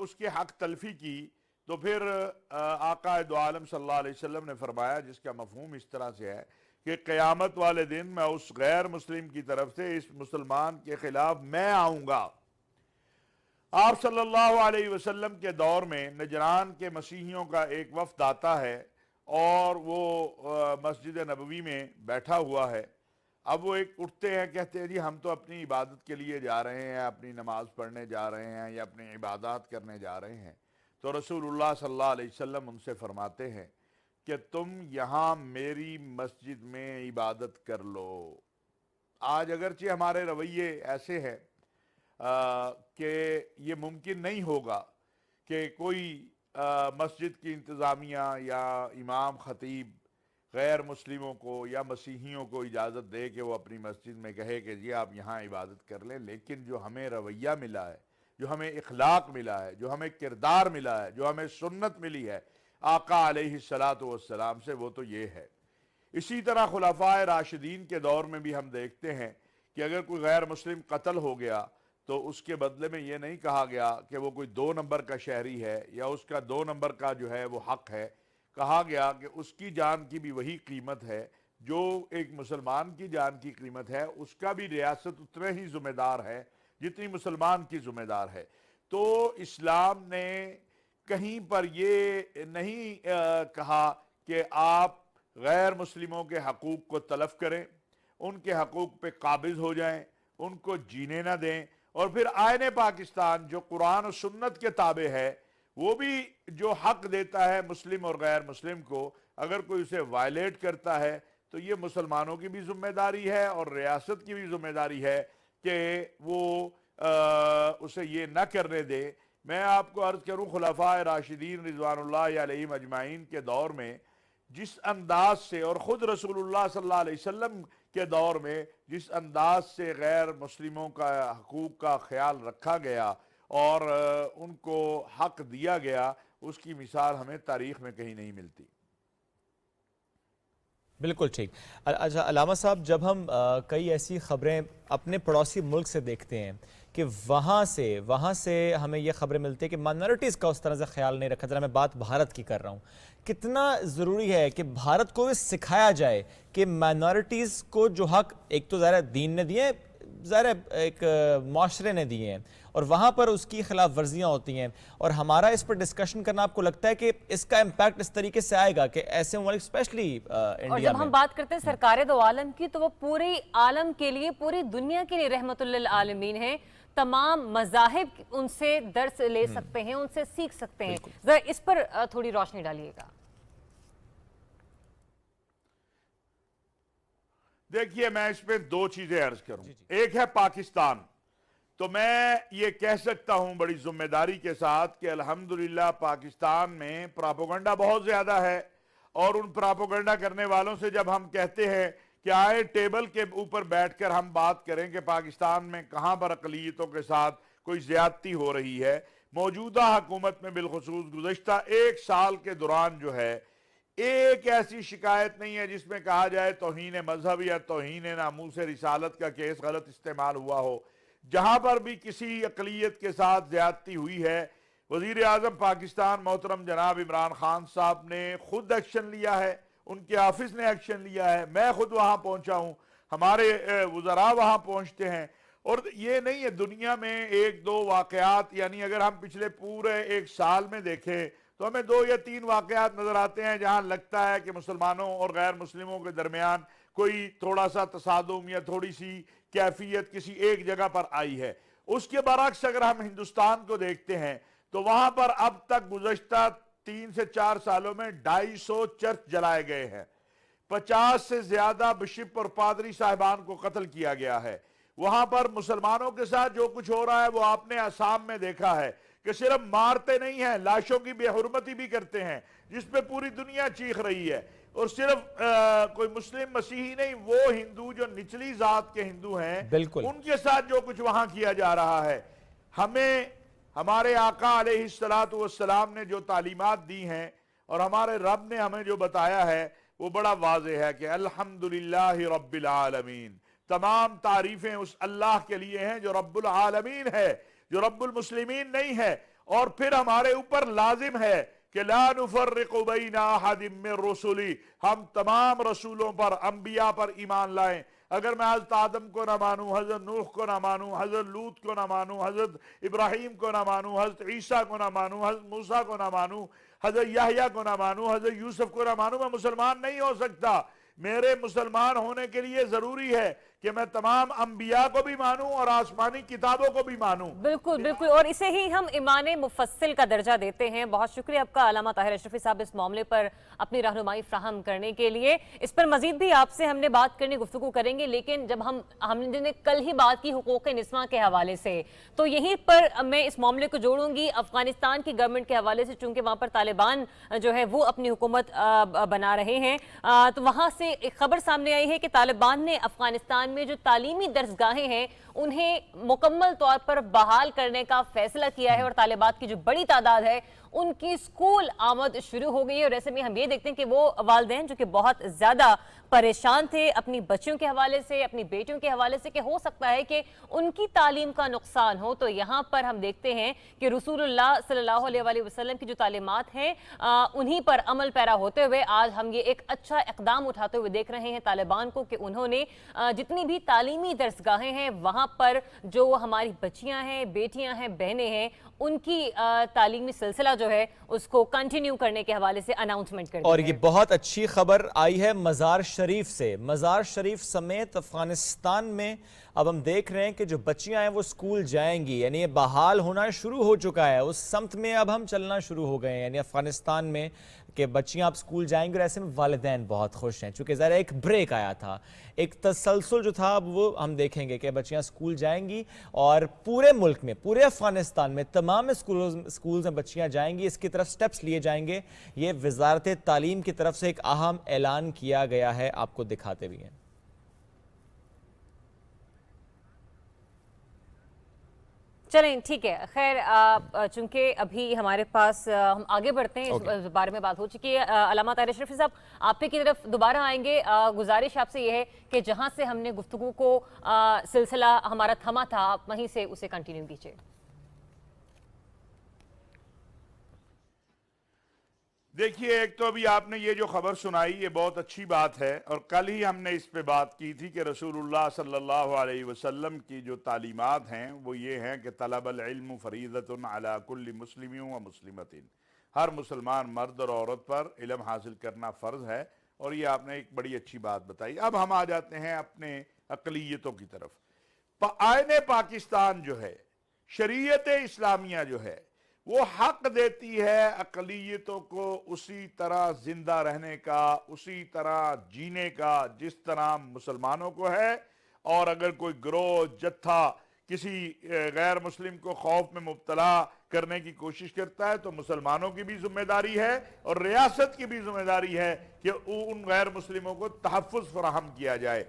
[SPEAKER 18] اس کے حق تلفی کی تو پھر آقا دو عالم صلی اللہ علیہ وسلم نے فرمایا, جس کا مفہوم اس طرح سے ہے کہ قیامت والے دن میں اس غیر مسلم کی طرف سے اس مسلمان کے خلاف میں آؤں گا. آپ صلی اللہ علیہ وسلم کے دور میں نجران کے مسیحیوں کا ایک وفد آتا ہے اور وہ مسجد نبوی میں بیٹھا ہوا ہے. اب وہ ایک اٹھتے ہیں, کہتے ہیں جی ہم تو اپنی عبادت کے لیے جا رہے ہیں, اپنی نماز پڑھنے جا رہے ہیں یا اپنی عبادات کرنے جا رہے ہیں. تو رسول اللہ صلی اللہ علیہ وسلم ان سے فرماتے ہیں کہ تم یہاں میری مسجد میں عبادت کر لو. آج اگرچہ ہمارے رویے ایسے ہیں کہ یہ ممکن نہیں ہوگا کہ کوئی مسجد کی انتظامیہ یا امام خطیب غیر مسلموں کو یا مسیحیوں کو اجازت دے کہ وہ اپنی مسجد میں کہے کہ جی آپ یہاں عبادت کر لیں. لیکن جو ہمیں رویہ ملا ہے, جو ہمیں اخلاق ملا ہے, جو ہمیں کردار ملا ہے, جو ہمیں سنت ملی ہے آقا علیہ السلام سے, وہ تو یہ ہے. اسی طرح خلفائے راشدین کے دور میں بھی ہم دیکھتے ہیں کہ اگر کوئی غیر مسلم قتل ہو گیا تو اس کے بدلے میں یہ نہیں کہا گیا کہ وہ کوئی 2 نمبر کا شہری ہے یا اس کا 2 نمبر کا جو ہے وہ حق ہے. کہا گیا کہ اس کی جان کی بھی وہی قیمت ہے جو ایک مسلمان کی جان کی قیمت ہے, اس کا بھی ریاست اتنا ہی ذمہ دار ہے جتنی مسلمان کی ذمہ دار ہے. تو اسلام نے کہیں پر یہ نہیں کہا کہ آپ غیر مسلموں کے حقوق کو تلف کریں, ان کے حقوق پہ قابض ہو جائیں, ان کو جینے نہ دیں, اور پھر آئین پاکستان جو قرآن و سنت کے تابع ہے وہ بھی جو حق دیتا ہے مسلم اور غیر مسلم کو, اگر کوئی اسے وائلیٹ کرتا ہے تو یہ مسلمانوں کی بھی ذمہ داری ہے اور ریاست کی بھی ذمہ داری ہے کہ وہ اسے یہ نہ کرنے دے. میں آپ کو عرض کروں, خلفائے راشدین رضوان اللہ علیہم اجمعین کے دور میں جس انداز سے, اور خود رسول اللہ صلی اللہ علیہ وسلم کے دور میں جس انداز سے غیر مسلموں کا حقوق کا خیال رکھا گیا اور ان کو حق دیا گیا, اس کی مثال ہمیں تاریخ میں کہیں نہیں ملتی.
[SPEAKER 1] بالکل ٹھیک. اچھا علامہ صاحب, جب ہم کئی ایسی خبریں اپنے پڑوسی ملک سے دیکھتے ہیں کہ وہاں سے ہمیں یہ خبریں ملتی ہیں کہ مائنورٹیز کا اس طرح سے خیال نہیں رکھا. ذرا میں بات بھارت کی کر رہا ہوں, کتنا ضروری ہے کہ بھارت کو سکھایا جائے کہ مائنورٹیز کو جو حق ایک تو ظاہر دین نے دیے, ظاہر ایک معاشرے نے دیے ہیں, اور وہاں پر اس کی خلاف ورزیاں ہوتی ہیں, اور ہمارا اس پر ڈسکشن کرنا آپ کو لگتا ہے کہ اس کا امپیکٹ اس طریقے سے آئے گا کہ ایسے ممالک اسپیشلی انڈیا میں,
[SPEAKER 2] اور جب ہم بات کرتے ہیں سرکار دو عالم کی تو وہ پورے عالم کے لیے, پوری دنیا کے لیے رحمت للعالمین ہیں. تمام مذاہب ان سے درس لے سکتے ہیں, ان سے سیکھ سکتے ہیں. ذرا اس پر تھوڑی روشنی ڈالیے گا.
[SPEAKER 18] دیکھیے, میں اس پہ 2 چیزیں عرض کروں. ایک ہے پاکستان. تو میں یہ کہہ سکتا ہوں بڑی ذمہ داری کے ساتھ کہ الحمدللہ پاکستان میں پراپوگنڈا بہت زیادہ ہے, اور ان پراپوگنڈا کرنے والوں سے جب ہم کہتے ہیں کہ آئے ٹیبل کے اوپر بیٹھ کر ہم بات کریں کہ پاکستان میں کہاں پر اقلیتوں کے ساتھ کوئی زیادتی ہو رہی ہے, موجودہ حکومت میں بالخصوص گزشتہ 1 سال کے دوران جو ہے ایک ایسی شکایت نہیں ہے جس میں کہا جائے توہین مذہب یا توہین ناموس رسالت کا کیس غلط استعمال ہوا ہو. جہاں پر بھی کسی اقلیت کے ساتھ زیادتی ہوئی ہے, وزیر اعظم پاکستان محترم جناب عمران خان صاحب نے خود ایکشن لیا ہے, ان کے آفس نے ایکشن لیا ہے, میں خود وہاں پہنچا ہوں, ہمارے وزراء وہاں پہنچتے ہیں. اور یہ نہیں ہے دنیا میں ایک دو واقعات، یعنی اگر ہم پچھلے پورے ایک سال میں دیکھیں تو ہمیں 2 یا 3 واقعات نظر آتے ہیں جہاں لگتا ہے کہ مسلمانوں اور غیر مسلموں کے درمیان کوئی تھوڑا سا تصادم یا تھوڑی سی کیفیت کسی ایک جگہ پر آئی ہے۔ اس کے برعکس اگر ہم ہندوستان کو دیکھتے ہیں تو وہاں پر اب تک گزشتہ 3 سے 4 سالوں میں 250 چرچ جلائے گئے ہیں، 50 سے زیادہ بشپ اور پادری صاحبان کو قتل کیا گیا ہے۔ وہاں پر مسلمانوں کے ساتھ جو کچھ ہو رہا ہے وہ آپ نے آسام میں دیکھا ہے کہ صرف مارتے نہیں ہیں، لاشوں کی بے حرمتی بھی کرتے ہیں جس پہ پوری دنیا چیخ رہی ہے۔ اور صرف کوئی مسلم مسیحی نہیں، وہ ہندو جو نچلی ذات کے ہندو ہیں ان کے ساتھ جو کچھ وہاں کیا جا رہا ہے۔ ہمیں ہمارے آقا علیہ السلام نے جو تعلیمات دی ہیں اور ہمارے رب نے ہمیں جو بتایا ہے وہ بڑا واضح ہے کہ الحمدللہ رب العالمین، تمام تعریفیں اس اللہ کے لیے ہیں جو رب العالمین ہے، جو رب المسلمین نہیں ہے۔ اور پھر ہمارے اوپر لازم ہے کہ لا نفرق بین احد من رسلی، ہم تمام رسولوں پر، انبیاء پر ایمان لائیں۔ اگر میں حضرت آدم کو نہ مانوں، حضرت نوح کو نہ مانوں، حضرت لوط کو نہ مانوں، حضرت ابراہیم کو نہ مانوں، حضرت عیسیٰ کو نہ مانوں، حضرت موسیٰ کو نہ مانوں، حضرت یحییٰ کو نہ مانوں، حضرت یوسف کو نہ مانوں، میں مسلمان نہیں ہو سکتا۔ میرے مسلمان ہونے کے لیے ضروری ہے کہ میں تمام انبیاء کو بھی مانوں اور آسمانی کتابوں کو بھی مانوں۔
[SPEAKER 2] بالکل بالکل، اور اسے ہی ہم ایمان مفصل کا درجہ دیتے ہیں۔ بہت شکریہ آپ کا علامہ طاہر اشرفی صاحب اس معاملے پر اپنی رہنمائی فراہم کرنے کے لیے۔ اس پر مزید بھی آپ سے ہم نے بات کرنے گفتگو کریں گے، لیکن جب ہم نے کل ہی بات کی حقوق نسواں کے حوالے سے، تو یہیں پر میں اس معاملے کو جوڑوں گی افغانستان کی گورنمنٹ کے حوالے سے، چونکہ وہاں پر طالبان جو ہے وہ اپنی حکومت بنا رہے ہیں، تو وہاں سے ایک خبر سامنے آئی ہے کہ طالبان نے افغانستان میں جو تعلیمی درسگاہیں ہیں انہیں مکمل طور پر بحال کرنے کا فیصلہ کیا ہے، اور طالبات کی جو بڑی تعداد ہے ان کی اسکول آمد شروع ہو گئی ہے۔ اور ایسے میں ہم یہ دیکھتے ہیں کہ وہ والدین جو کہ بہت زیادہ پریشان تھے اپنی بچیوں کے حوالے سے، اپنی بیٹیوں کے حوالے سے کہ ہو سکتا ہے کہ ان کی تعلیم کا نقصان ہو، تو یہاں پر ہم دیکھتے ہیں کہ رسول اللہ صلی اللہ علیہ وآلہ وسلم کی جو تعلیمات ہیں انہی پر عمل پیرا ہوتے ہوئے آج ہم یہ ایک اچھا اقدام اٹھاتے ہوئے دیکھ رہے ہیں طالبان کو، کہ انہوں نے جتنی بھی تعلیمی درسگاہیں ہیں وہاں پر جو ہماری بچیاں ہیں، بیٹیاں ہیں، بہنیں ہیں، ان کی تعلیمی سلسلہ جو ہے اس کو کنٹینیو کرنے کے حوالے سے اناؤنسمنٹ کر دی ہے۔
[SPEAKER 1] اور یہ بہت اچھی خبر آئی ہے مزار شریف سے۔ مزار شریف سمیت افغانستان میں اب ہم دیکھ رہے ہیں کہ جو بچیاں ہیں وہ اسکول جائیں گی، یعنی یہ بحال ہونا شروع ہو چکا ہے، اس سمت میں اب ہم چلنا شروع ہو گئے ہیں، یعنی افغانستان میں کہ بچیاں اب اسکول جائیں گی، اور ایسے میں والدین بہت خوش ہیں، چونکہ ذرا ایک بریک آیا تھا، ایک تسلسل جو تھا اب وہ ہم دیکھیں گے کہ بچیاں اسکول جائیں گی، اور پورے ملک میں، پورے افغانستان میں تمام اسکولز میں بچیاں جائیں گی، اس کی طرف سٹیپس لیے جائیں گے۔ یہ وزارت تعلیم کی طرف سے ایک اہم اعلان کیا گیا ہے، آپ کو دکھاتے بھی ہیں۔
[SPEAKER 2] چلیں ٹھیک ہے، خیر چونکہ ابھی ہمارے پاس ہم آگے بڑھتے ہیں، اس بارے میں بات ہو چکی ہے۔ علامہ طاہر اشرفی صاحب آپ کی طرف دوبارہ آئیں گے، گزارش آپ سے یہ ہے کہ جہاں سے ہم نے گفتگو کو سلسلہ ہمارا تھما تھا آپ وہیں سے اسے کنٹینیو کیجئے۔
[SPEAKER 18] دیکھیے، ایک تو ابھی آپ نے یہ جو خبر سنائی یہ بہت اچھی بات ہے، اور کل ہی ہم نے اس پہ بات کی تھی کہ رسول اللہ صلی اللہ علیہ وسلم کی جو تعلیمات ہیں وہ یہ ہیں کہ طلب العلم فریضۃ علی کل مسلم و مسلمۃ، ہر مسلمان مرد اور عورت پر علم حاصل کرنا فرض ہے، اور یہ آپ نے ایک بڑی اچھی بات بتائی۔ اب ہم آ جاتے ہیں اپنے اقلیتوں کی طرف۔ آئین پاکستان جو ہے، شریعت اسلامیہ جو ہے، وہ حق دیتی ہے اقلیتوں کو اسی طرح زندہ رہنے کا، اسی طرح جینے کا جس طرح مسلمانوں کو ہے، اور اگر کوئی گروہ جتھا کسی غیر مسلم کو خوف میں مبتلا کرنے کی کوشش کرتا ہے تو مسلمانوں کی بھی ذمہ داری ہے اور ریاست کی بھی ذمہ داری ہے کہ ان غیر مسلموں کو تحفظ فراہم کیا جائے۔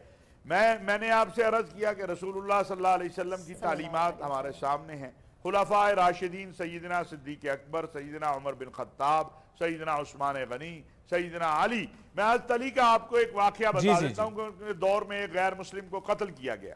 [SPEAKER 18] میں نے آپ سے عرض کیا کہ رسول اللہ صلی اللہ علیہ وسلم کی تعلیمات ہمارے سامنے ہیں۔ خلفاء راشدین سیدنا صدیق اکبر، سیدنا عمر بن خطاب، سیدنا عثمان غنی، سیدنا علی۔ میں حضرت علی کا آپ کو ایک واقعہ بتا دیتا ہوں کہ دور میں ایک غیر مسلم کو قتل کیا گیا۔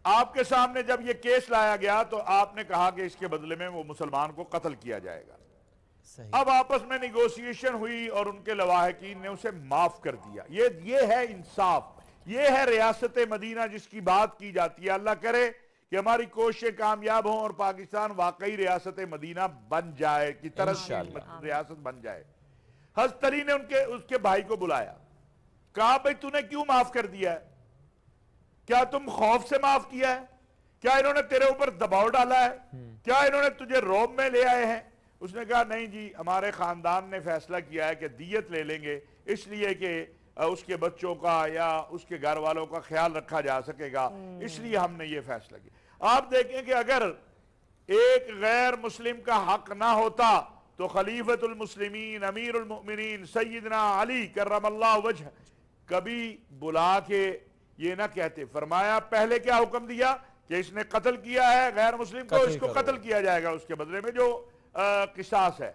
[SPEAKER 18] آپ کے سامنے جب یہ کیس لایا گیا تو آپ نے کہا کہ اس کے بدلے میں وہ مسلمان کو قتل کیا جائے گا۔ اب آپس میں نیگوسیشن ہوئی اور ان کے لواحقین نے اسے معاف کر دیا۔ یہ ہے انصاف۔ یہ ہے ریاست مدینہ جس کی بات کی جاتی ہے. اللہ کرے کہ ہماری کوششیں کامیاب ہوں اور پاکستان واقعی ریاست مدینہ بن جائے کی طرف ریاست بن جائے. حضرت علی نے اس کے بھائی کو بلایا, کہا بھئی تو نے کیوں معاف کر دیا ہے؟ کیا تم خوف سے معاف کیا ہے؟ کیا انہوں نے تیرے اوپر دباؤ ڈالا ہے؟ کیا انہوں نے تجھے روب میں لے آئے ہیں؟ اس نے کہا نہیں جی, ہمارے خاندان نے فیصلہ کیا ہے کہ دیت لے لیں گے, اس لیے کہ اس کے بچوں کا یا اس کے گھر والوں کا خیال رکھا جا سکے گا, اس لیے ہم نے یہ فیصلہ کیا. آپ دیکھیں کہ اگر ایک غیر مسلم کا حق نہ ہوتا تو خلیفۃ المسلمین امیر المؤمنین سیدنا علی کرم اللہ وجہ کبھی بلا کے یہ نہ کہتے. فرمایا پہلے کیا حکم دیا کہ اس نے قتل کیا ہے غیر مسلم کو, اس کو قتل کیا جائے گا اس کے بدلے میں جو قصاص ہے.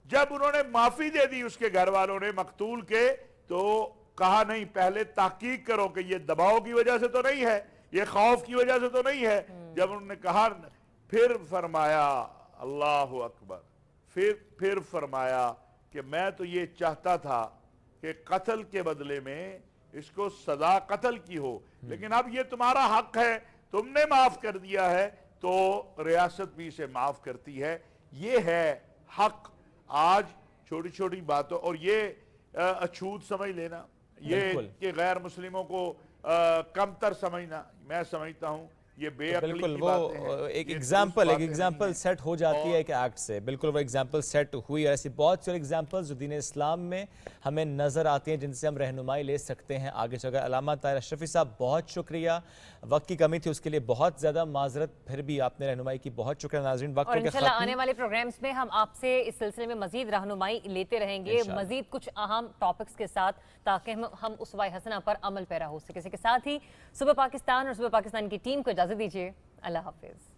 [SPEAKER 18] جب انہوں نے معافی دے دی اس کے گھر والوں نے مقتول کے, تو کہا نہیں پہلے تحقیق کرو کہ یہ دباؤ کی وجہ سے تو نہیں ہے, یہ خوف کی وجہ سے تو نہیں ہے. جب انہوں نے کہا پھر فرمایا اللہ اکبر, پھر فرمایا کہ میں تو یہ چاہتا تھا کہ قتل کے بدلے میں اس کو سزا قتل کی ہو, لیکن اب یہ تمہارا حق ہے, تم نے معاف کر دیا ہے تو ریاست بھی اسے معاف کرتی ہے. یہ ہے حق. آج چھوٹی چھوٹی باتوں اور یہ اچھوت سمجھ لینا, یہ کہ غیر مسلموں کو کم تر سمجھنا, میں سمجھتا ہوں یہ بے عقلی
[SPEAKER 1] بالکل
[SPEAKER 18] کی
[SPEAKER 1] وہ
[SPEAKER 18] باتیں ہیں.
[SPEAKER 1] ایک ایگزامپل سیٹ ہو جاتی ہے ایک ایکٹ سے, بالکل وہ ایگزامپل سیٹ ہوئی. اور ایسی بہت سی ایگزامپلز جو دین اسلام میں ہمیں نظر آتی ہیں جن سے ہم رہنمائی لے سکتے ہیں آگے چل کر. علامہ طاہر اشرفی صاحب بہت شکریہ, وقت کی کمی تھی اس کے لیے بہت زیادہ معذرت, پھر بھی آپ نے رہنمائی کی, بہت شکریہ. ناظرین وقت
[SPEAKER 2] اور انشاءاللہ آنے والے پروگرامز میں ہم آپ سے اس سلسلے میں مزید رہنمائی لیتے رہیں گے, مزید کچھ اہم ٹاپکس کے ساتھ, تاکہ ہم اسوہ حسنہ پر عمل پیرا ہو سکے. اسی کے ساتھ ہی صبح پاکستان اور صبح پاکستان کی ٹیم کو اجازت دیجیے. اللہ حافظ.